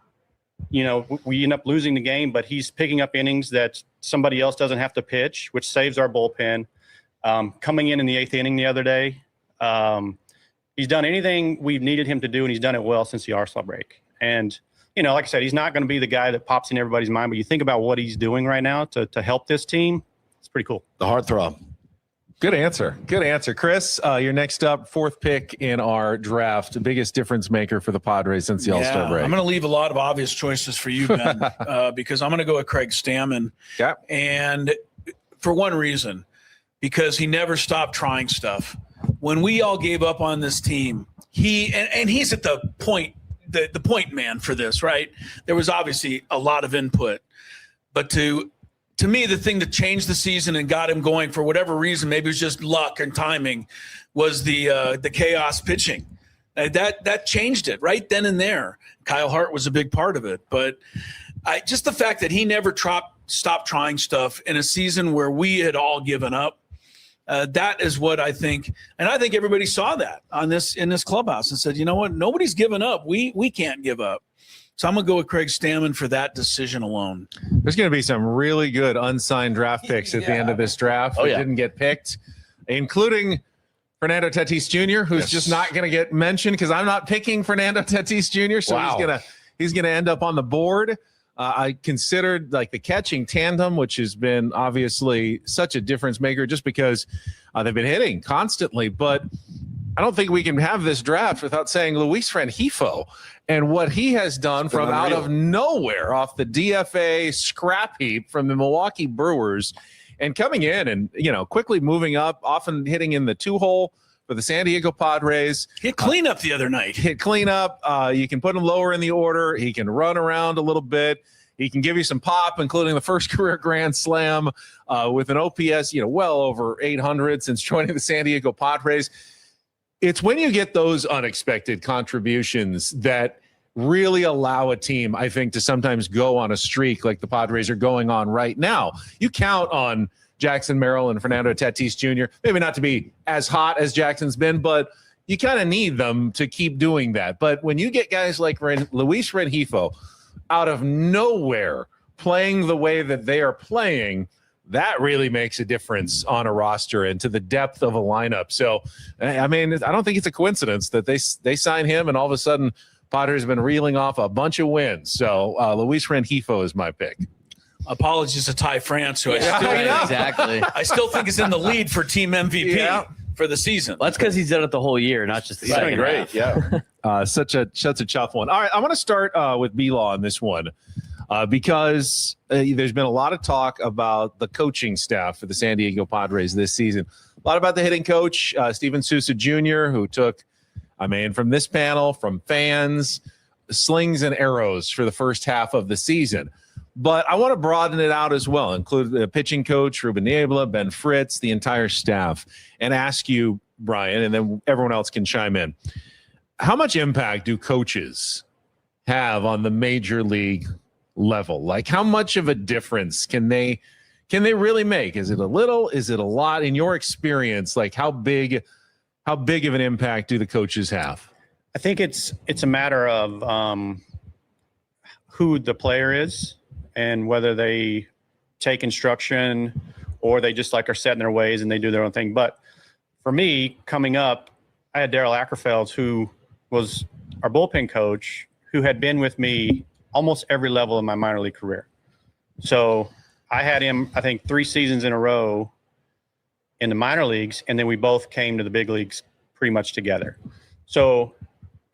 we end up losing the game, but he's picking up innings that somebody else doesn't have to pitch, which saves our bullpen. Coming in the 8th inning the other day, he's done anything we've needed him to do, and he's done it well since the All-Star break. And, like I said, he's not going to be the guy that pops in everybody's mind, but you think about what he's doing right now to help this team, it's pretty cool. The heartthrob. Good answer. Chris, you're next up, 4th pick in our draft, biggest difference maker for the Padres since the All-Star break. I'm going to leave a lot of obvious choices for you, Ben, because I'm going to go with Craig Stammen. Yeah. And for one reason, because he never stopped trying stuff. When we all gave up on this team, he's at the point, the point man for this, right? There was obviously a lot of input, but to me, the thing that changed the season and got him going for whatever reason, maybe it was just luck and timing, was the chaos pitching. That changed it right then and there. Kyle Hart was a big part of it, but just the fact that he never stopped trying stuff in a season where we had all given up. That is what I think, and I think everybody saw that in this clubhouse and said, you know what, nobody's given up. We can't give up. So I'm going to go with Craig Stammen for that decision alone. There's going to be some really good unsigned draft picks at the end of this draft that didn't get picked, including Fernando Tatis Jr., who's just not going to get mentioned because I'm not picking Fernando Tatis Jr., so he's going to end up on the board. I considered like the catching tandem, which has been obviously such a difference maker just because they've been hitting constantly, but I don't think we can have this draft without saying Luis Rengifo and what he has done from out of nowhere off the DFA scrap heap from the Milwaukee Brewers and coming in and, quickly moving up, often hitting in the 2-hole for the San Diego Padres. Hit cleanup the other night. Hit cleanup. You can put him lower in the order. He can run around a little bit. He can give you some pop, including the first career grand slam with an OPS, well over 800 since joining the San Diego Padres. It's when you get those unexpected contributions that really allow a team, I think, to sometimes go on a streak like the Padres are going on right now. You count on Jackson Merrill and Fernando Tatis Jr., maybe not to be as hot as Jackson's been, but you kind of need them to keep doing that. But when you get guys like Luis Rengifo out of nowhere playing the way that they are playing, that really makes a difference on a roster and to the depth of a lineup. So, I mean, I don't think it's a coincidence that they sign him and all of a sudden Padres have been reeling off a bunch of wins. So, Luis Rengifo is my pick. Apologies to Ty France, who I still think is in the lead for team MVP for the season. Well, that's because he's done it the whole year, not just the second great. half. Yeah. Such a tough one. All right, I'm going to start with B-Law on this one. Because there's been a lot of talk about the coaching staff for the San Diego Padres this season. A lot about the hitting coach, Steven Souza Jr., who took, from this panel, from fans, slings and arrows for the first half of the season. But I want to broaden it out as well, include the pitching coach, Ruben Niebla, Ben Fritz, the entire staff, and ask you, Brian, and then everyone else can chime in. How much impact do coaches have on the major league level? Like, how much of a difference can they really make? Is it a little? Is it a lot? In your experience, like how big of an impact do the coaches have? I think it's a matter of who the player is and whether they take instruction or they just are set in their ways and they do their own thing. But for me, coming up, I had Daryl Ackerfeld, who was our bullpen coach, who had been with me almost every level of my minor league career. So I had him, I think, 3 seasons in a row in the minor leagues, and then we both came to the big leagues pretty much together. So,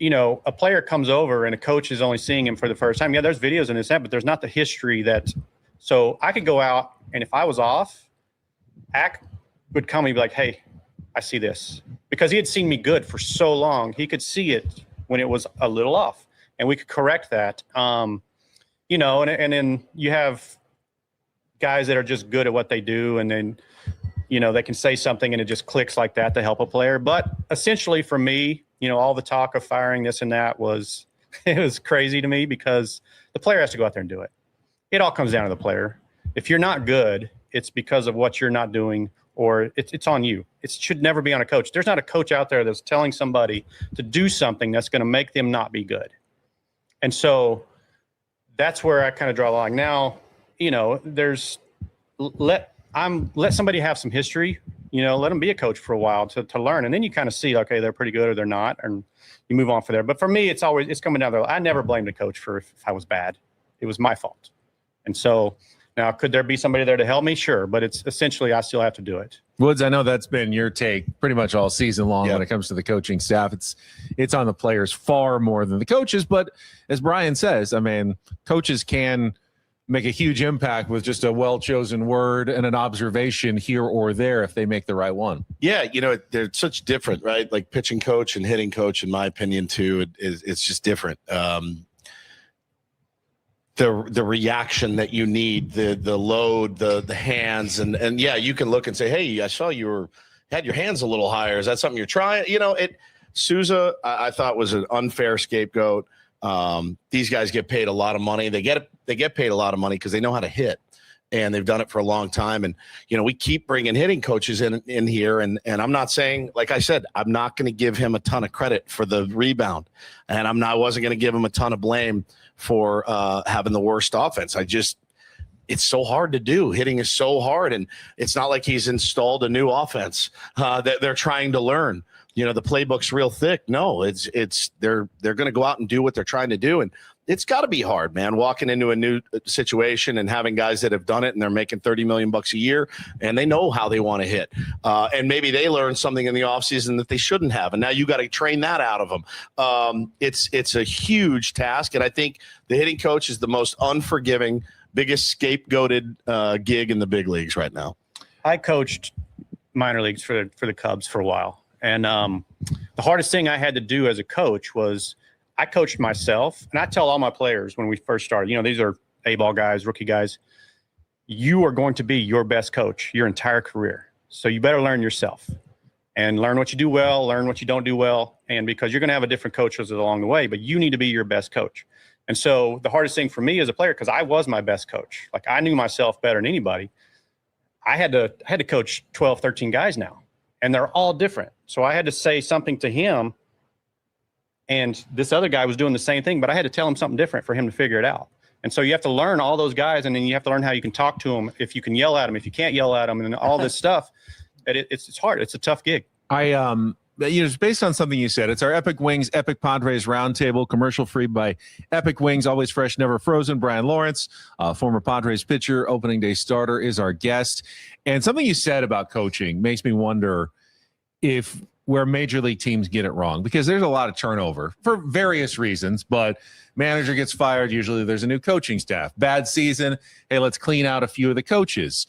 a player comes over and a coach is only seeing him for the first time. Yeah, there's videos in this app, but there's not the history that – so I could go out, and if I was off, Ack would come and be like, hey, I see this. Because he had seen me good for so long, he could see it when it was a little off. And we could correct that. and then you have guys that are just good at what they do, and then, they can say something and it just clicks like that to help a player. But essentially for me, all the talk of firing this and that was crazy to me, because the player has to go out there and do it. It all comes down to the player. If you're not good, it's because of what you're not doing, or it's on you. It should never be on a coach. There's not a coach out there that's telling somebody to do something that's going to make them not be good. And so that's where I kind of draw the line. Now, let somebody have some history, let them be a coach for a while to learn. And then you kind of see, okay, they're pretty good or they're not, and you move on from there. But for me, it's coming down there. I never blamed the coach for if I was bad. It was my fault. And so now, could there be somebody there to help me? Sure. But it's essentially, I still have to do it. Woods, I know that's been your take pretty much all season long when it comes to the coaching staff. It's on the players far more than the coaches. But as Brian says, I mean, coaches can make a huge impact with just a well-chosen word and an observation here or there if they make the right one. Yeah, they're such different, right? Like pitching coach and hitting coach, in my opinion, too, it's just different. The reaction that you need, the load, the hands, and yeah, you can look and say, hey, I saw you had your hands a little higher. Is that something you're trying? Souza, I thought, was an unfair scapegoat. These guys get paid a lot of money. They get paid a lot of money because they know how to hit, and they've done it for a long time. And we keep bringing hitting coaches in here, and I'm not saying, like I said, I'm not going to give him a ton of credit for the rebound, and I wasn't going to give him a ton of blame for having the worst offense. It's so hard to do. Hitting is so hard, and it's not like he's installed a new offense that they're trying to learn. The playbook's real thick. No, they're going to go out and do what they're trying to do, and it's got to be hard, man. Walking into a new situation and having guys that have done it and they're making $30 million a year, and they know how they want to hit, and maybe they learned something in the offseason that they shouldn't have, and now you got to train that out of them. It's a huge task, and I think the hitting coach is the most unforgiving, biggest scapegoated gig in the big leagues right now. I coached minor leagues for the Cubs for a while. And the hardest thing I had to do as a coach was I coached myself. And I tell all my players when we first started, these are A-ball guys, rookie guys. You are going to be your best coach your entire career. So you better learn yourself and learn what you do well, learn what you don't do well. And because you're going to have a different coaches along the way, but you need to be your best coach. And so the hardest thing for me as a player, because I was my best coach, like I knew myself better than anybody. I had to coach 12, 13 guys now. And they're all different. So I had to say something to him, and this other guy was doing the same thing, but I had to tell him something different for him to figure it out. And so you have to learn all those guys, and then you have to learn how you can talk to them, if you can yell at them, if you can't yell at them, and all this stuff. It's hard. It's a tough gig. It's based on something you said. It's our Epic Wings, Epic Padres Roundtable, commercial free by Epic Wings, always fresh, never frozen. Brian Lawrence, former Padres pitcher, opening day starter, is our guest. And something you said about coaching makes me wonder if where major league teams get it wrong, because there's a lot of turnover for various reasons, but manager gets fired. Usually there's a new coaching staff. Bad season. Hey, let's clean out a few of the coaches.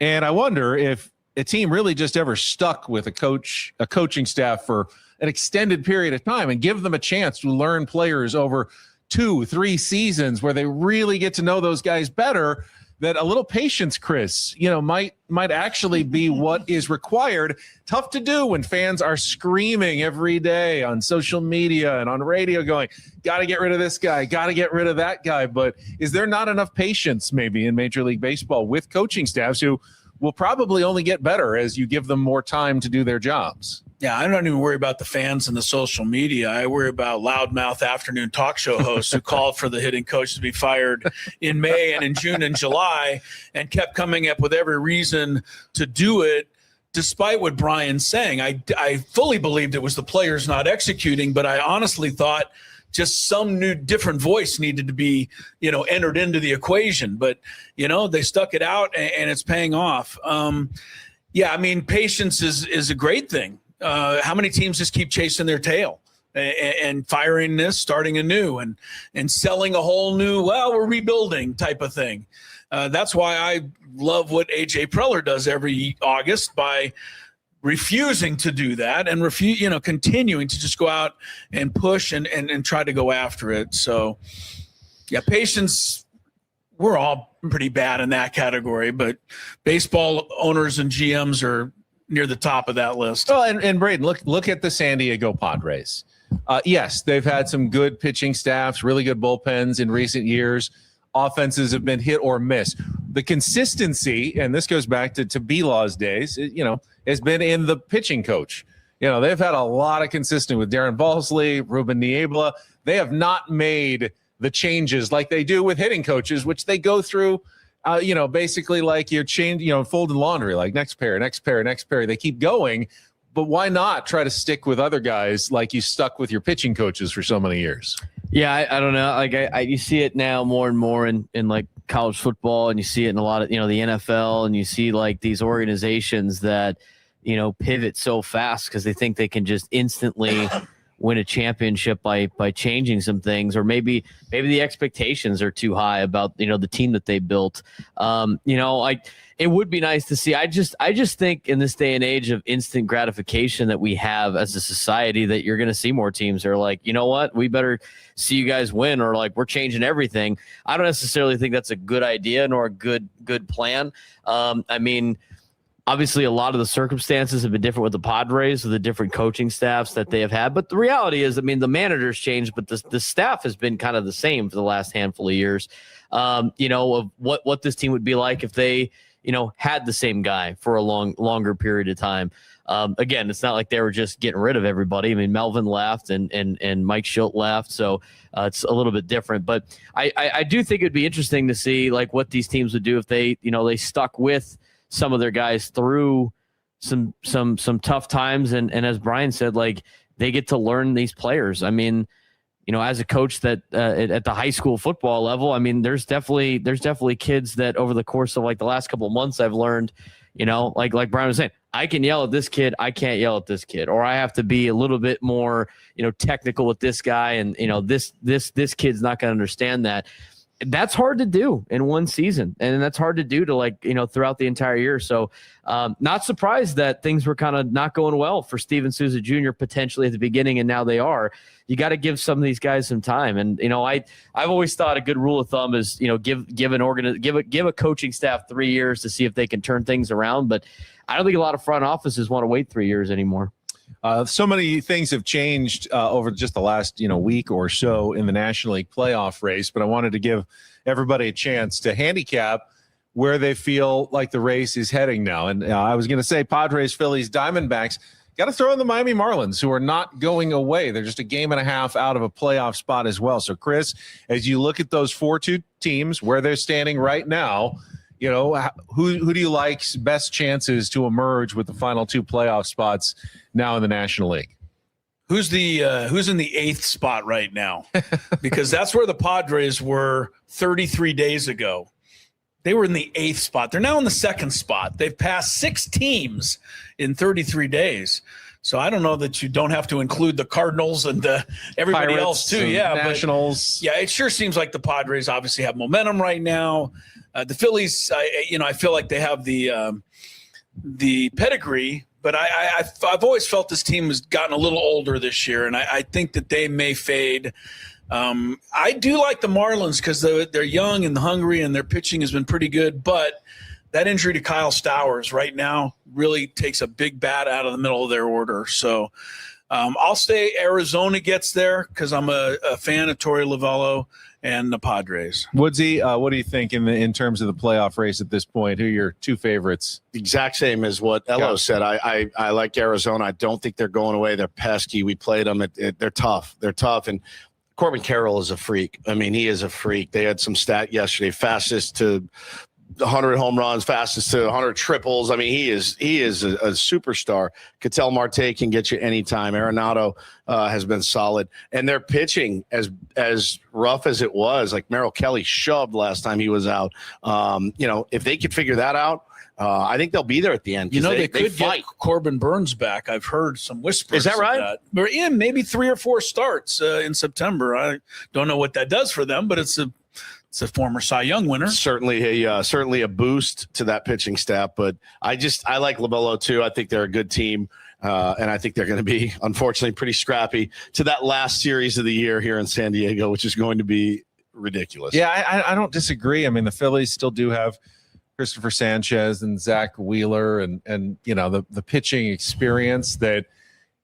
And I wonder if a team really just ever stuck with a coaching staff for an extended period of time and give them a chance to learn players over 2-3 seasons where they really get to know those guys better, that a little patience, Chris, might actually be what is required. Tough to do when fans are screaming every day on social media and on radio going, got to get rid of this guy, got to get rid of that guy. But is there not enough patience maybe in Major League Baseball with coaching staffs who will probably only get better as you give them more time to do their jobs? Yeah, I don't even worry about the fans and the social media. I worry about loudmouth afternoon talk show hosts who called for the hitting coach to be fired in May and in June and July and kept coming up with every reason to do it, despite what Brian's saying. I fully believed it was the players not executing, but I honestly thought just some new different voice needed to be, entered into the equation. But, they stuck it out and it's paying off. Patience is a great thing. How many teams just keep chasing their tail and firing this, starting anew, and selling a whole new, we're rebuilding type of thing. That's why I love what AJ Preller does every August by refusing to do that and continuing to just go out and push and try to go after it. So, yeah, patience we're all pretty bad in that category, but baseball owners and GMs are near the top of that list. Well, and Braden, look at the San Diego Padres. Yes, they've had some good pitching staffs, really good bullpens in recent years. Offenses have been hit or miss. The consistency, and this goes back to B-Law's days, has been in the pitching coach. They've had a lot of consistency with Darren Balsley, Ruben Niebla. They have not made the changes like they do with hitting coaches, which they go through, basically like you're folding laundry, like next pair. They keep going. But why not try to stick with other guys like you stuck with your pitching coaches for so many years? Yeah, I don't know. Like you see it now more and more in like college football, and you see it in a lot of the NFL, and you see like these organizations that pivot so fast because they think they can just instantly win a championship by changing some things, or maybe the expectations are too high about the team that they built. It would be nice to see. I just think in this day and age of instant gratification that we have as a society, that you're going to see more teams that are like, you know what, we better see you guys win, or like we're changing everything. I don't necessarily think that's a good idea nor a good plan. Obviously, a lot of the circumstances have been different with the Padres, with the different coaching staffs that they have had. But the reality is, the manager's changed, but the staff has been kind of the same for the last handful of years. Of what this team would be like if they, had the same guy for a longer period of time. Again, it's not like they were just getting rid of everybody. Melvin left and Mike Schilt left, so it's a little bit different. But I do think it'd be interesting to see like what these teams would do if they, they stuck with some of their guys through some tough times. And as Brian said, like they get to learn these players. As a coach that at the high school football level, there's definitely kids that over the course of like the last couple of months I've learned, like Brian was saying, I can yell at this kid, I can't yell at this kid, or I have to be a little bit more, technical with this guy, and this kid's not going to understand that. That's hard to do in one season, and that's hard to do to throughout the entire year. So not surprised that things were kind of not going well for Steven Souza Jr. potentially at the beginning, and now they are. You got to give some of these guys some time. And I've always thought a good rule of thumb is give a coaching staff 3 years to see if they can turn things around. But I don't think a lot of front offices want to wait 3 years anymore. So many things have changed over just the last week or so in the National League playoff race, but I wanted to give everybody a chance to handicap where they feel like the race is heading now. And I was going to say Padres, Phillies, Diamondbacks. Got to throw in the Miami Marlins, who are not going away. They're just a game and a half out of a playoff spot as well. So, Chris, as you look at those 4-2 teams, where they're standing right now, who do you like's best chances to emerge with the final 2 playoff spots now in the National League? Who's in the 8th spot right now? Because that's where the Padres were 33 days ago. They were in the 8th spot. They're now in the 2nd spot. They've passed 6 teams in 33 days. So I don't know that you don't have to include the Cardinals and everybody Pirates else too. Yeah, Nationals. But, it sure seems like the Padres obviously have momentum right now. The Phillies, I feel like they have the pedigree, but I've always felt this team has gotten a little older this year, and I think that they may fade. I do like the Marlins because they're young and hungry, and their pitching has been pretty good. But that injury to Kyle Stowers right now really takes a big bat out of the middle of their order. So I'll say Arizona gets there because I'm a fan of Torey Lovello and the Padres. Woodsy, what do you think in terms of the playoff race at this point? Who are your 2 favorites? Exact same as what Elo said. I like Arizona. I don't think they're going away. They're pesky. We played them. They're tough. They're tough. And Corbin Carroll is a freak. He is a freak. They had some stat yesterday, fastest to 100 home runs, fastest to 100 triples. He is a superstar. Ketel Marte can get you anytime. Arenado has been solid, and their pitching, as rough as it was, like Merrill Kelly shoved last time he was out. If they could figure that out, I think they'll be there at the end. They could get Corbin Burns back. I've heard some whispers. Is that right? We're in maybe 3 or 4 starts in September. I don't know what that does for them, but it's a former Cy Young winner. Certainly a boost to that pitching staff. But I like Lovello too. I think they're a good team. And I think they're going to be, unfortunately, pretty scrappy to that last series of the year here in San Diego, which is going to be ridiculous. Yeah, I don't disagree. I mean, the Phillies still do have Christopher Sanchez and Zach Wheeler and you know, the pitching experience that,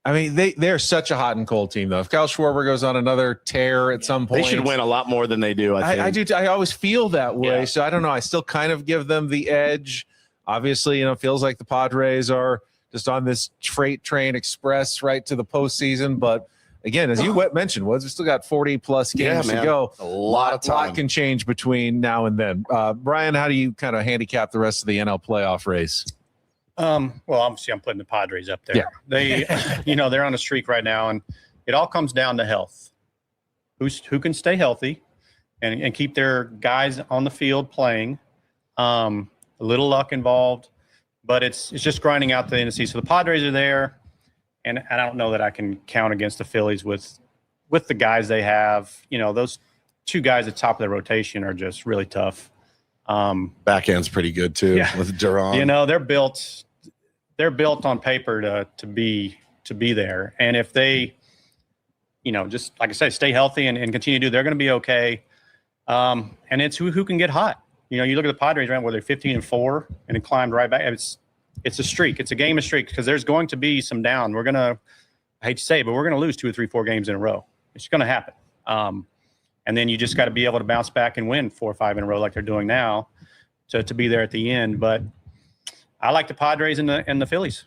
I mean, they're such a hot and cold team, though. If Kyle Schwarber goes on another tear at some point, they should win a lot more than they do. I think. I always feel that way. Yeah. So I don't know. I still kind of give them the edge. Obviously, you know, it feels like the Padres are just on this freight train express right to the postseason. But again, as you mentioned, we still got 40+ games to go. A lot of time. A lot can change between now and then. Brian, how do you kind of handicap the rest of the NL playoff race? Well, obviously, I'm putting the Padres up there. Yeah. They, you know, they're on a streak right now, and it all comes down to health. Who can stay healthy and keep their guys on the field playing. A little luck involved, but it's just grinding out the NC. So the Padres are there, and I don't know that I can count against the Phillies with the guys they have. You know, those two guys at the top of the rotation are just really tough. Backhand's pretty good too, with Duran. You know, they're built on paper to be there. And if they, you know, just like I said, stay healthy and continue to do, they're going to be okay. And it's who can get hot. You know, you look at the Padres, right, where they're 15-4 and it climbed right back. It's a streak. It's a game of streak because there's going to be some down. I hate to say it, but we're going to lose 2 or 3, 4 games in a row. It's going to happen. And then you just got to be able to bounce back and win 4 or 5 in a row like they're doing now to be there at the end. But I like the Padres and the Phillies.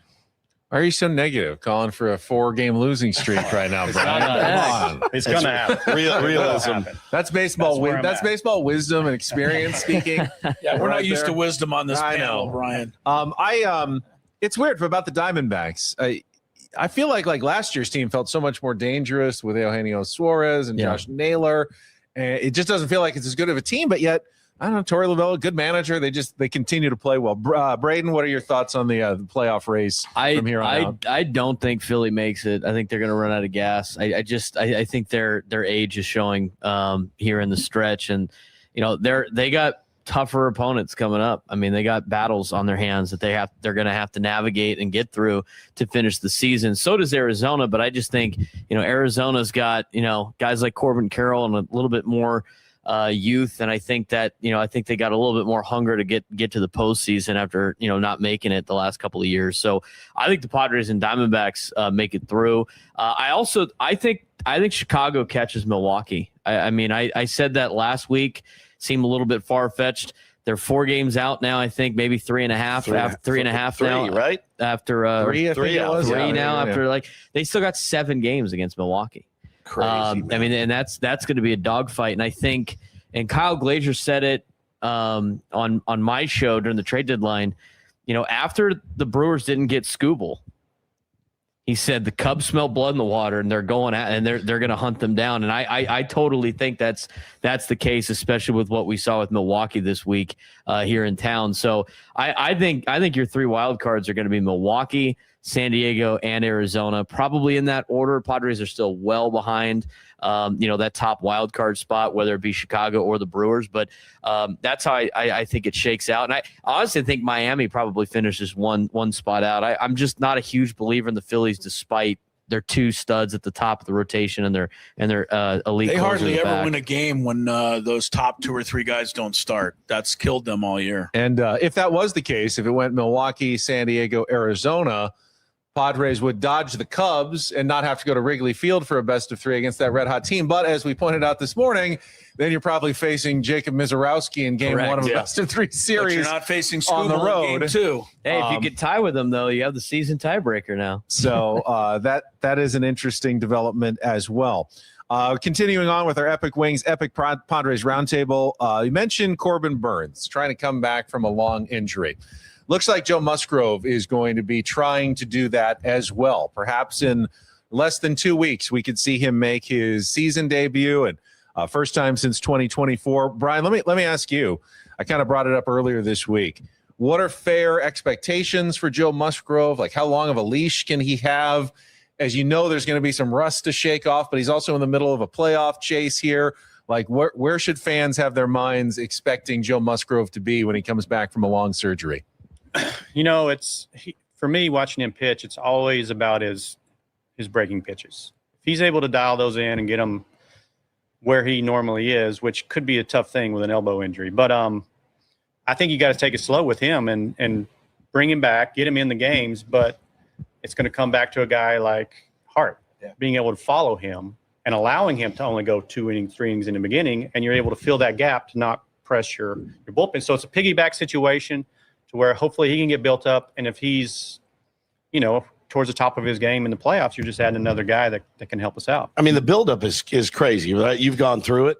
Why are you so negative, calling for a 4-game losing streak right now, Brian? It's going to happen. Realism. That's baseball. That's baseball wisdom and experience speaking. Yeah, we're not used to wisdom on this panel, Brian. It's weird about the Diamondbacks. I feel like last year's team felt so much more dangerous with Eugenio Suarez and Josh Naylor. And it just doesn't feel like it's as good of a team, but yet, I don't know, Torey Lovullo, good manager. They continue to play well. Braden, what are your thoughts on the playoff race from here on out? I don't think Philly makes it. I think they're going to run out of gas. I think their age is showing here in the stretch, and you know they got tougher opponents coming up. I mean, they got battles on their hands that they're going to have to navigate and get through to finish the season. So does Arizona, but I just think, you know, Arizona's got, you know, guys like Corbin Carroll and a little bit more youth, and I think that, you know, I think they got a little bit more hunger to get to the postseason after, you know, not making it the last couple of years. So I think the Padres and Diamondbacks make it through. I think Chicago catches Milwaukee. I mean, I said that last week. Seemed a little bit far-fetched. They're 4 games out now, I think, maybe 3.5. 3.5 now, right? After 3, I think it was. 3 now. After like they still got 7 games against Milwaukee. Crazy. I mean, and that's going to be a dogfight. And I think, and Kyle Glazier said it on my show during the trade deadline. You know, after the Brewers didn't get Skubal, he said the Cubs smell blood in the water, and they're going at, and they're going to hunt them down. And I totally think that's the case, especially with what we saw with Milwaukee this week here in town. So I think your 3 wild cards are going to be Milwaukee, San Diego, and Arizona, probably in that order. Padres are still well behind, you know, that top wild card spot, whether it be Chicago or the Brewers. But that's how I think it shakes out. And I honestly think Miami probably finishes one spot out. I'm just not a huge believer in the Phillies, despite their 2 studs at the top of the rotation and their elite. They hardly ever win a game when those top 2 or 3 guys don't start. That's killed them all year. And if that was the case, if it went Milwaukee, San Diego, Arizona, Padres would dodge the Cubs and not have to go to Wrigley Field for a best-of-3 against that red-hot team. But as we pointed out this morning, then you're probably facing Jacob Mizorowski in Game 1 of a best-of-3 series. But you're not facing on the road. Game 2. Hey, if you could tie with them, though, you have the season tiebreaker now. So that is an interesting development as well. Continuing on with our Epic Wings, Epic Padres Roundtable, you mentioned Corbin Burns trying to come back from a long injury. Looks like Joe Musgrove is going to be trying to do that as well. Perhaps in less than 2 weeks, we could see him make his season debut and first time since 2024. Brian, let me ask you. I kind of brought it up earlier this week. What are fair expectations for Joe Musgrove? Like, how long of a leash can he have? As you know, there's going to be some rust to shake off, but he's also in the middle of a playoff chase here. Like, where should fans have their minds expecting Joe Musgrove to be when he comes back from a long surgery? You know, for me, watching him pitch, it's always about his breaking pitches. If he's able to dial those in and get them where he normally is, which could be a tough thing with an elbow injury. But I think you got to take it slow with him and bring him back, get him in the games. But it's going to come back to a guy like Hart, being able to follow him and allowing him to only go 2 innings, 3 innings in the beginning, and you're able to fill that gap to not press your bullpen. So it's a piggyback situation to where hopefully he can get built up. And if he's, towards the top of his game in the playoffs, you're just adding another guy that can help us out. I mean, the buildup is crazy, right? You've gone through it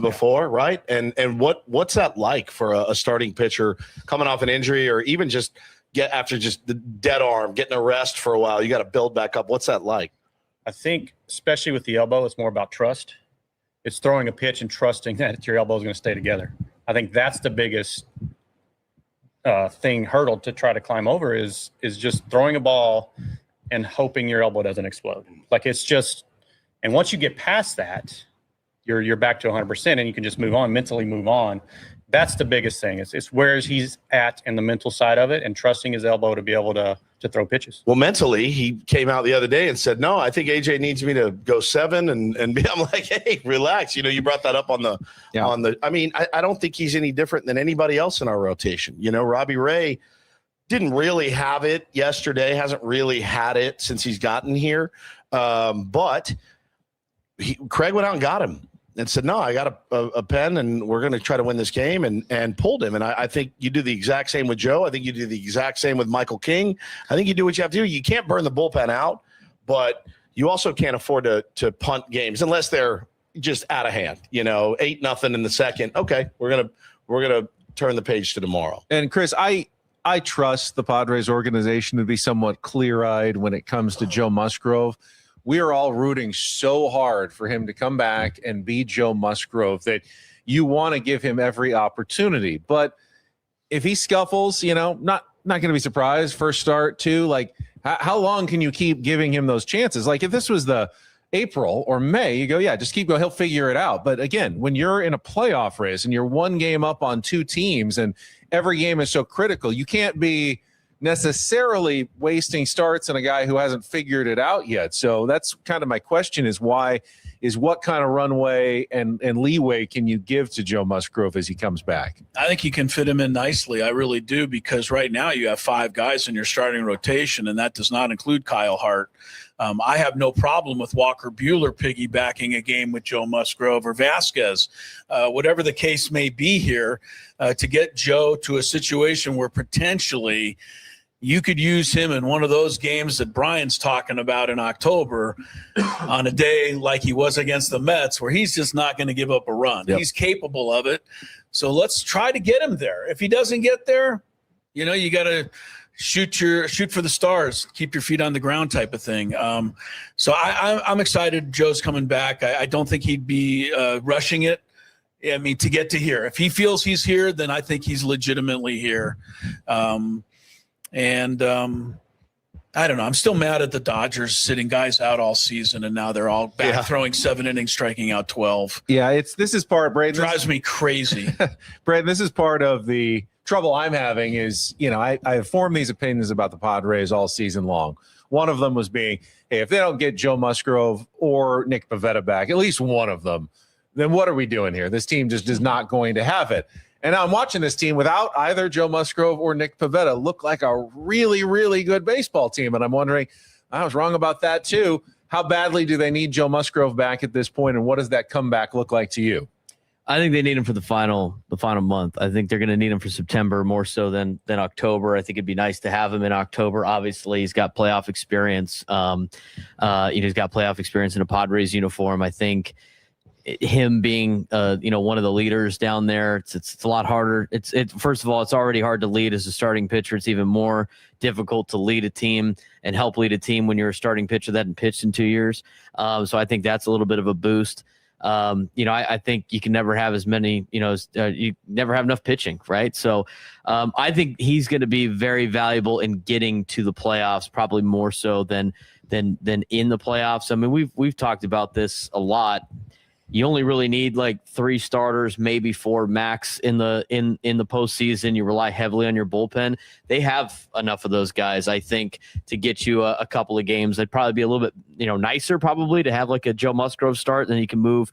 before, right? And what's that like for a starting pitcher coming off an injury, or even just after just the dead arm, getting a rest for a while? You got to build back up. What's that like? I think, especially with the elbow, it's more about trust. It's throwing a pitch and trusting that your elbow is going to stay together. I think that's the biggest hurdle to try to climb over is just throwing a ball and hoping your elbow doesn't explode. Like, it's just, and once you get past that, you're back to 100% and you can just mentally move on. That's the biggest thing. It's where he's at in the mental side of it and trusting his elbow to be able to throw pitches. Well, mentally, he came out the other day and said, no, I think AJ needs me to go 7 and be. I'm like, hey, relax. You brought that up on the, I mean, I don't think he's any different than anybody else in our rotation. Robbie Ray didn't really have it yesterday, hasn't really had it since he's gotten here. But Craig went out and got him and said, no, I got a pen and we're going to try to win this game, and pulled him. And I think you do the exact same with Joe. I think you do the exact same with Michael King. I think you do what you have to do. You can't burn the bullpen out, but you also can't afford to punt games unless they're just out of hand, 8-0 in the second. Okay. We're going to turn the page to tomorrow. And Chris, I trust the Padres organization to be somewhat clear-eyed when it comes to Joe Musgrove. We are all rooting so hard for him to come back and be Joe Musgrove that you want to give him every opportunity. But if he scuffles, not going to be surprised. First start too. Like, how long can you keep giving him those chances? Like, if this was the April or May, you go, yeah, just keep going. He'll figure it out. But again, when you're in a playoff race and you're one game up on 2 teams and every game is so critical, you can't be necessarily wasting starts on a guy who hasn't figured it out yet. So that's kind of my question is what kind of runway and leeway can you give to Joe Musgrove as he comes back? I think you can fit him in nicely. I really do, because right now you have 5 guys in your starting rotation, and that does not include Kyle Hart. I have no problem with Walker Buehler piggybacking a game with Joe Musgrove or Vasquez, whatever the case may be here, to get Joe to a situation where potentially you could use him in one of those games that Brian's talking about in October on a day like he was against the Mets, where he's just not going to give up a run. Yep. He's capable of it. So let's try to get him there. If he doesn't get there, you got to shoot for the stars, keep your feet on the ground type of thing. So I'm excited Joe's coming back. I don't think he'd be rushing it. I mean, to get to here. If he feels he's here, then I think he's legitimately here. I don't know. I'm still mad at the Dodgers sitting guys out all season, and now they're all back throwing 7 innings, striking out 12. Yeah, this is part, Braden. Drives me crazy. Braden, this is part of the trouble I'm having is, I have formed these opinions about the Padres all season long. One of them was being, hey, if they don't get Joe Musgrove or Nick Pivetta back, at least one of them, then what are we doing here? This team just is not going to have it. And now I'm watching this team without either Joe Musgrove or Nick Pivetta look like a really, really good baseball team. And I'm wondering, I was wrong about that too. How badly do they need Joe Musgrove back at this point, and what does that comeback look like to you? I think they need him for the final month. I think they're going to need him for September more so than October. I think it'd be nice to have him in October. Obviously, he's got playoff experience. He's got playoff experience in a Padres uniform. I think him being one of the leaders down there, it's a lot harder. First of all, it's already hard to lead as a starting pitcher. It's even more difficult to lead a team and help lead a team when you're a starting pitcher that hadn't pitched in 2 years. So I think that's a little bit of a boost. I think you can never have as many, you never have enough pitching, right? So I think he's going to be very valuable in getting to the playoffs, probably more so than in the playoffs. I mean, we've talked about this a lot. You only really need like 3 starters, maybe 4 max in the postseason. You rely heavily on your bullpen. They have enough of those guys, I think, to get you a couple of games. They'd probably be a little bit, nicer probably to have like a Joe Musgrove start. Then you can move,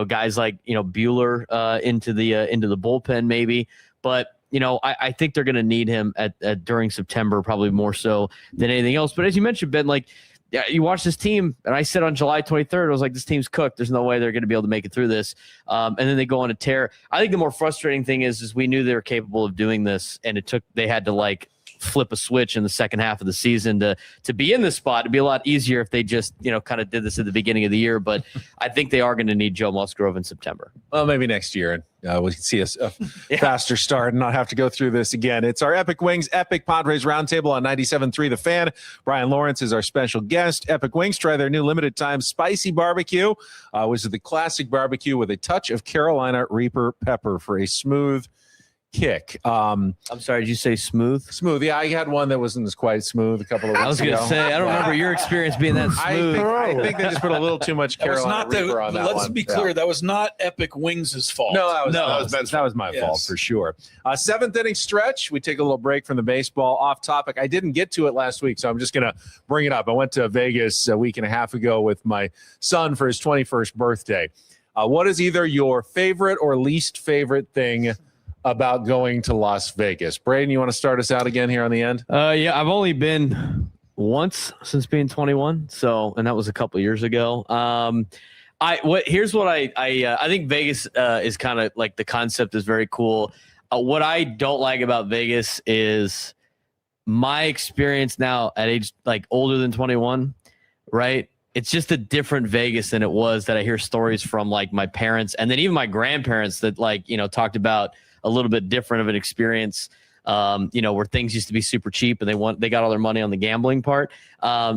guys like, Bueller into the bullpen maybe. But, I think they're going to need him at during September, probably more so than anything else. But as you mentioned, Ben, like, yeah, you watch this team, and I said on July 23rd, I was like, this team's cooked. There's no way they're going to be able to make it through this. And then they go on a tear. I think the more frustrating thing is we knew they were capable of doing this, and they had to like flip a switch in the second half of the season to be in this spot. It'd be a lot easier if they just, kind of did this at the beginning of the year. But I think they are going to need Joe Musgrove in September. Well, maybe next year, and we can see a faster start and not have to go through this again. It's our Epic Wings, Epic Padres Roundtable on 97.3 The Fan. Brian Lawrence is our special guest. Epic Wings, try their new limited time spicy barbecue, which is the classic barbecue with a touch of Carolina Reaper pepper for a smooth kick. I'm sorry, did you say smooth? Smooth. Yeah, I had one that wasn't as quite smooth a couple of weeks ago. I was going to say, I don't remember your experience being that smooth. I think they just put a little too much Carolina Reaper on that one. Let's be clear, that was not Epic Wings' fault. No, that was my fault for sure. Seventh inning stretch. We take a little break from the baseball. Off topic. I didn't get to it last week, so I'm just going to bring it up. I went to Vegas a week and a half ago with my son for his 21st birthday. What is either your favorite or least favorite thing about going to Las Vegas? Braden, you want to start us out again here on the end? Yeah, I've only been once since being 21, and that was a couple years ago. Here's what I think Vegas is kind of like, the concept is very cool. What I don't like about Vegas is my experience now at age like older than 21, right? It's just a different Vegas than it was that I hear stories from like my parents and then even my grandparents that talked about a little bit different of an experience, where things used to be super cheap and they got all their money on the gambling part.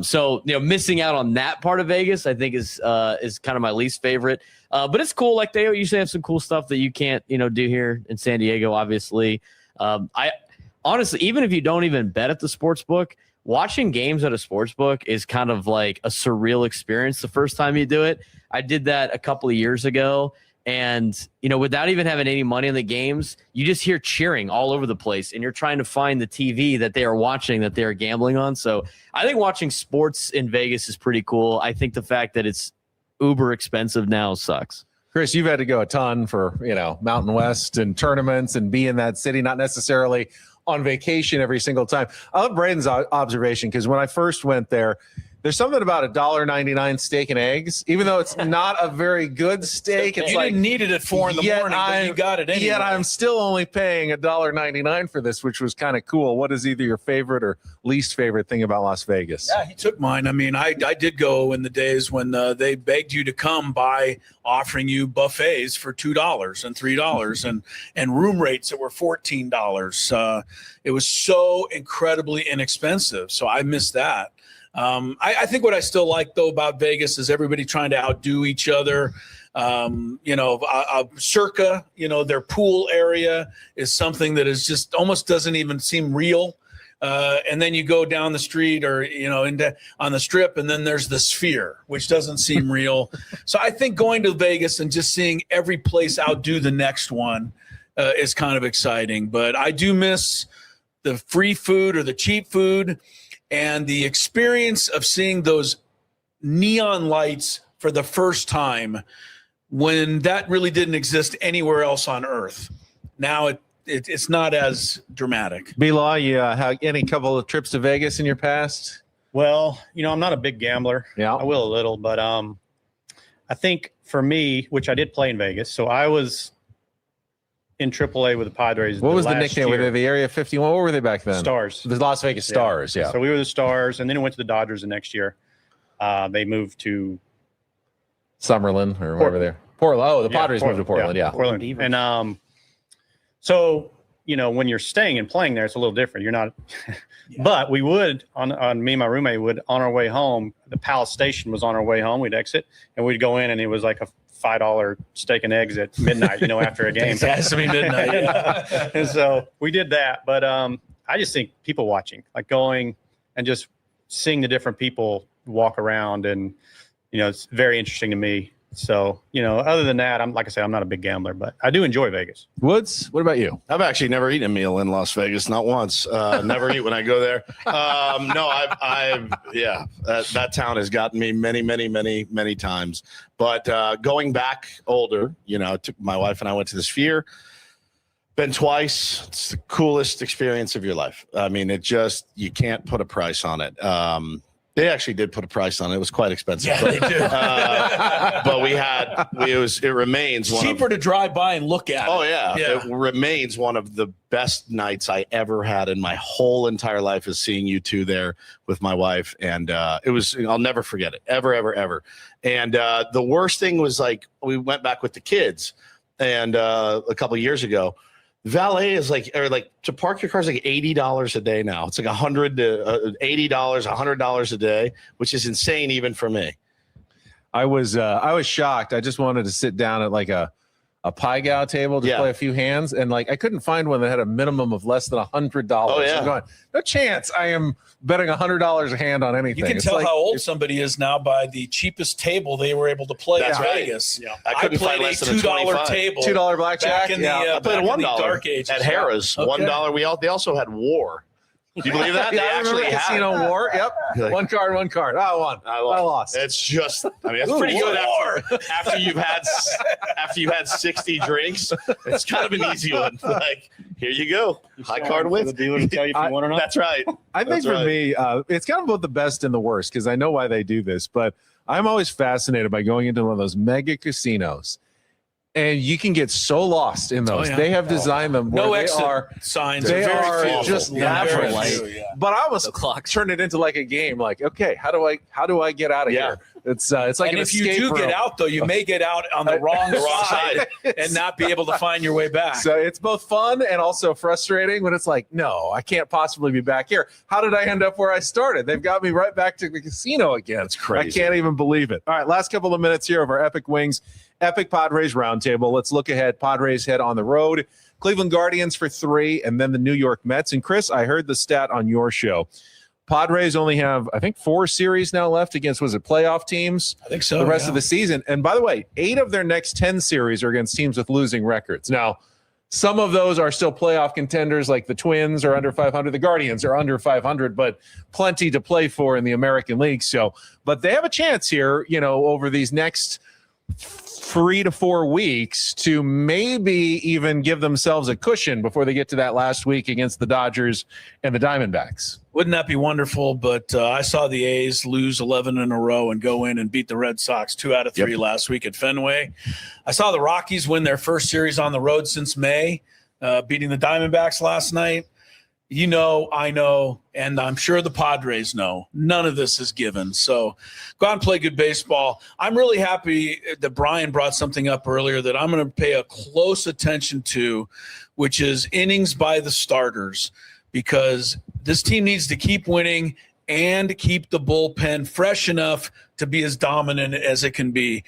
So missing out on that part of Vegas, I think is kind of my least favorite. But it's cool. Like, they usually have some cool stuff that you can't, do here in San Diego, obviously. I honestly, even if you don't even bet at the sports book, watching games at a sports book is kind of like a surreal experience the first time you do it. I did that a couple of years ago. And, without even having any money on the games, you just hear cheering all over the place, and you're trying to find the TV that they are watching, that they are gambling on. So I think watching sports in Vegas is pretty cool. I think the fact that it's uber expensive now sucks. Chris, you've had to go a ton for, Mountain West and tournaments and be in that city, not necessarily on vacation every single time. I love Braden's observation, because when I first went there, there's something about $1.99 steak and eggs, even though it's not a very good steak. It's didn't need it at 4 a.m, but you got it anyway. Yet I'm still only paying $1.99 for this, which was kind of cool. What is either your favorite or least favorite thing about Las Vegas? Yeah, he took mine. I mean, I did go in the days when they begged you to come by offering you buffets for $2 and $3 and room rates that were $14. It was so incredibly inexpensive. So I missed that. I think what I still like, though, about Vegas is everybody trying to outdo each other. Circa, their pool area is something that is just almost doesn't even seem real. And then you go down the street or, on the Strip, and then there's the Sphere, which doesn't seem real. So I think going to Vegas and just seeing every place outdo the next one is kind of exciting. But I do miss the free food or the cheap food. And the experience of seeing those neon lights for the first time, when that really didn't exist anywhere else on Earth. Now it's not as dramatic. B-Law, you had any couple of trips to Vegas in your past? Well, I'm not a big gambler. Yeah, I will a little, but I think for me, which I did play in Vegas, so I was in AAA with the Padres. What was the nickname? Were they the Area 51? What were they back then? Stars. The Las Vegas Stars, yeah. So we were the Stars, and then it went to the Dodgers the next year. They moved to Summerlin or wherever they're. Portland. Oh, the Padres moved to Portland, yeah. Portland. And so, when you're staying and playing there, it's a little different. You're not but we would on me and my roommate would, on our way home, the Palace Station was on our way home. We'd exit and we'd go in, and it was like a $5 steak and eggs at midnight, after a game. It has to be midnight. Yeah. And so we did that. But I just think people watching, like going and just seeing the different people walk around, and it's very interesting to me. So, other than that, like I said, I'm not a big gambler, but I do enjoy Vegas. Woods, what about you? I've actually never eaten a meal in Las Vegas, not once. Never eat when I go there. That town has gotten me many times. But going back older, my wife and I went to the Sphere. Been twice. It's the coolest experience of your life. I mean, you can't put a price on it. They actually did put a price on it. It was quite expensive. Yeah, they do. But it remains cheaper to drive by and look at. Oh yeah. It remains one of the best nights I ever had in my whole entire life is seeing you two there with my wife. And I'll never forget it. Ever. And the worst thing was like, we went back with the kids and a couple of years ago. Valet is to park your car is like $80 a day now. It's like $100 to $80, $100 a day, which is insane even for me. I was shocked. I just wanted to sit down at like a pie gow table to play a few hands, and I couldn't find one that had a minimum of less than $100. Oh yeah, I'm going, no chance. I am betting $100 a hand on anything. You can tell how old somebody is now by the cheapest table they were able to play in Vegas. Yeah. I couldn't find less than a $2 table, $2 blackjack. Back in the, I played a $1 dark ages. at Harrah's. Okay. $1. They also had War. Do you believe that? Yeah, I remember Casino War. Yep. Like, one card. I won. I lost. It's just, that's pretty good after you've had 60 drinks. It's kind of an easy one. Like, here you go. High card wins. The dealer to tell you if you want or not. That's right. I think for me, it's kind of both the best and the worst because I know why they do this, but I'm always fascinated by going into one of those mega casinos. And you can get so lost in those. They have designed them where no they exit are signs. They are few. just labyrinth. But I almost turn it into like a game. Like, okay, how do I get out of here? It's like and an if you escape do room. get out, though, you may get out on the wrong side and not be able to find your way back. So it's both fun and also frustrating when it's like, no, I can't possibly be back here. How did I end up where I started? They've got me right back to the casino again. It's crazy. I can't even believe it. All right, last couple of minutes here of our Epic Wings Epic Padres Roundtable. Let's look ahead. Padres head on the road. Cleveland Guardians for 3, and then the New York Mets. And Chris, I heard the stat on your show. Padres only have, I think, 4 series now left against, was it playoff teams? I think so. The rest of the season. And by the way, 8 of their next 10 series are against teams with losing records. Now, some of those are still playoff contenders, like the Twins are under 500. The Guardians are under 500, but plenty to play for in the American League. So, but they have a chance here, over these next 3 to 4 weeks to maybe even give themselves a cushion before they get to that last week against the Dodgers and the Diamondbacks. Wouldn't that be wonderful? But I saw the A's lose 11 in a row and go in and beat the Red Sox 2 out of 3 last week at Fenway. I saw the Rockies win their first series on the road since May, beating the Diamondbacks last night. I know, and I'm sure the Padres know. None of this is given. So go out and play good baseball. I'm really happy that Brian brought something up earlier that I'm going to pay a close attention to, which is innings by the starters, because this team needs to keep winning and keep the bullpen fresh enough to be as dominant as it can be.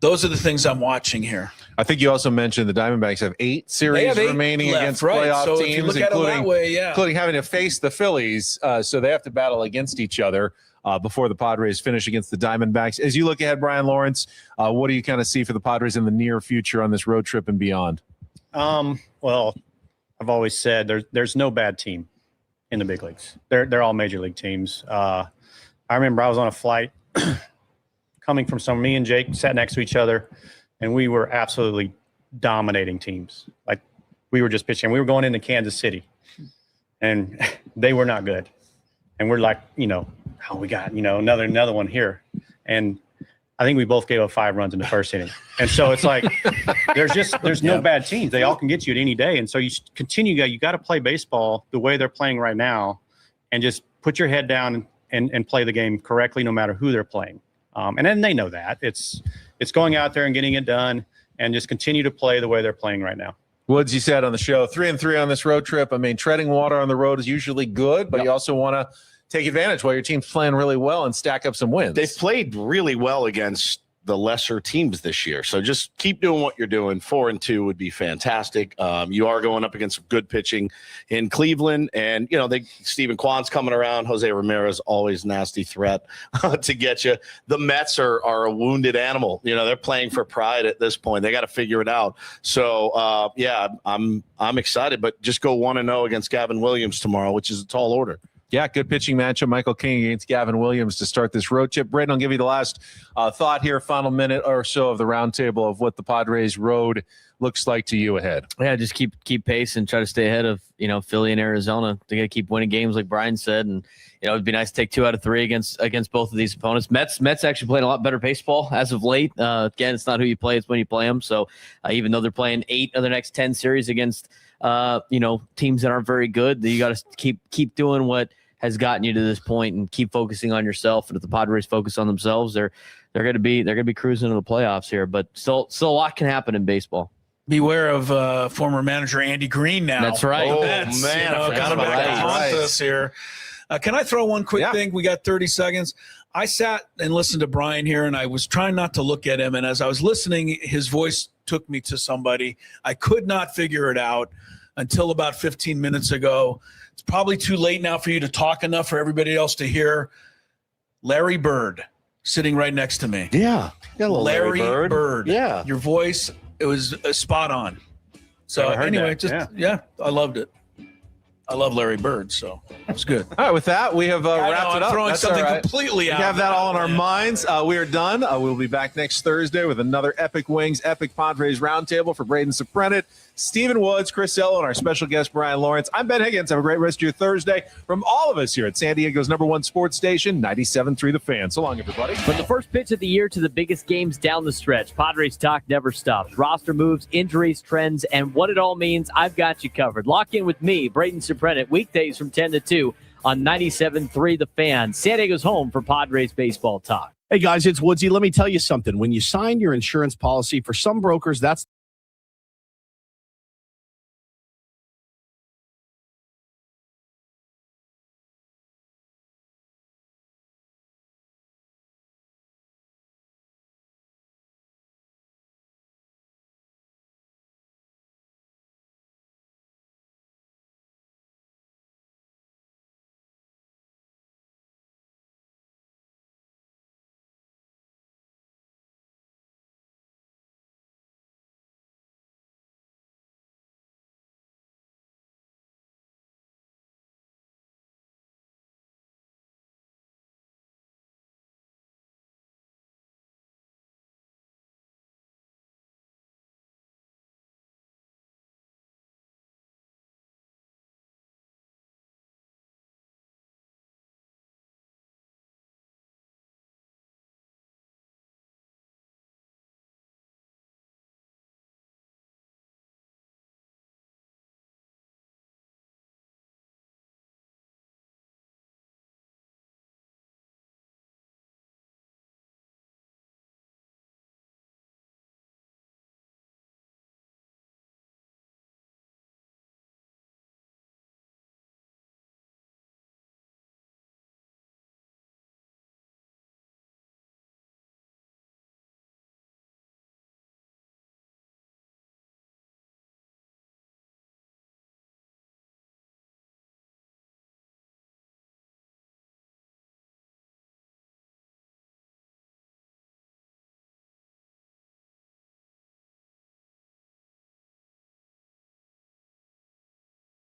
Those are the things I'm watching here. I think you also mentioned the Diamondbacks have 8 series remaining left, against right. playoff So teams, if you look at it that way, including having to face the Phillies. So they have to battle against each other before the Padres finish against the Diamondbacks. As you look ahead, Brian Lawrence, what do you kind of see for the Padres in the near future on this road trip and beyond? Well, I've always said there's no bad team in the big leagues. They're all major league teams. I remember I was on a flight coming from somewhere. Me and Jake sat next to each other, and we were absolutely dominating teams. Like, we were just pitching. We were going into Kansas City, and they were not good. And we're like, we got, another one here. And I think we both gave up 5 runs in the first inning. And so it's like, there's no bad teams. They all can get you at any day. And so you got to play baseball the way they're playing right now, and just put your head down and play the game correctly, no matter who they're playing. And then they know that it's going out there and getting it done, and just continue to play the way they're playing right now. Woods, you said on the show, 3-3 on this road trip. I mean, treading water on the road is usually good, but you also want to take advantage while your team's playing really well and stack up some wins. They've played really well against the lesser teams this year. So just keep doing what you're doing. 4-2 would be fantastic. You are going up against some good pitching in Cleveland, and Stephen Kwan's coming around. Jose Ramirez, always nasty threat to get you. The Mets are a wounded animal. They're playing for pride at this point. They got to figure it out. So I'm excited, but just go 1-0 against Gavin Williams tomorrow, which is a tall order. Yeah, good pitching matchup. Michael King against Gavin Williams to start this road trip. Braden, I'll give you the last thought here, final minute or so of the roundtable of what the Padres road looks like to you ahead. Yeah, just keep pace and try to stay ahead of Philly and Arizona. They got to keep winning games, like Brian said, and it'd be nice to take 2 out of 3 against both of these opponents. Mets actually playing a lot better baseball as of late. Again, it's not who you play; it's when you play them. So even though they're playing 8 of their next 10 series against teams that aren't very good, you got to keep doing what has gotten you to this point and keep focusing on yourself. And if the Padres focus on themselves, they're going to be cruising to the playoffs here. But still a lot can happen in baseball. Beware of former manager Andy Green now. That's right. Oh, man, I forgot coming about back to that. haunt us here. Can I throw one quick thing? We got 30 seconds. I sat and listened to Brian here, and I was trying not to look at him. And as I was listening, his voice took me to somebody. I could not figure it out until about 15 minutes ago. It's probably too late now for you to talk enough for everybody else to hear. Larry Bird sitting right next to me. Yeah. Larry Bird. Yeah. Your voice, it was spot on. So anyway, I loved it. I love Larry Bird, so it was good. All right, with that, we have wrapped it up. Throwing That's something all right. completely out. We have that all in our minds. We are done. We'll be back next Thursday with another Epic Wings, Epic Padres Roundtable for Braden Soprenet, Stephen Woods, Chris Ello, and our special guest, Brian Lawrence. I'm Ben Higgins. Have a great rest of your Thursday from all of us here at San Diego's #1 sports station, 97.3 The Fan. So long, everybody. From the first pitch of the year to the biggest games down the stretch, Padres talk never stops. Roster moves, injuries, trends, and what it all means, I've got you covered. Lock in with me, Braden Soprenet, weekdays from 10 to 2 on 97.3 The Fan, San Diego's home for Padres baseball talk. Hey guys, it's Woodsy. Let me tell you something. When you sign your insurance policy, for some brokers, that's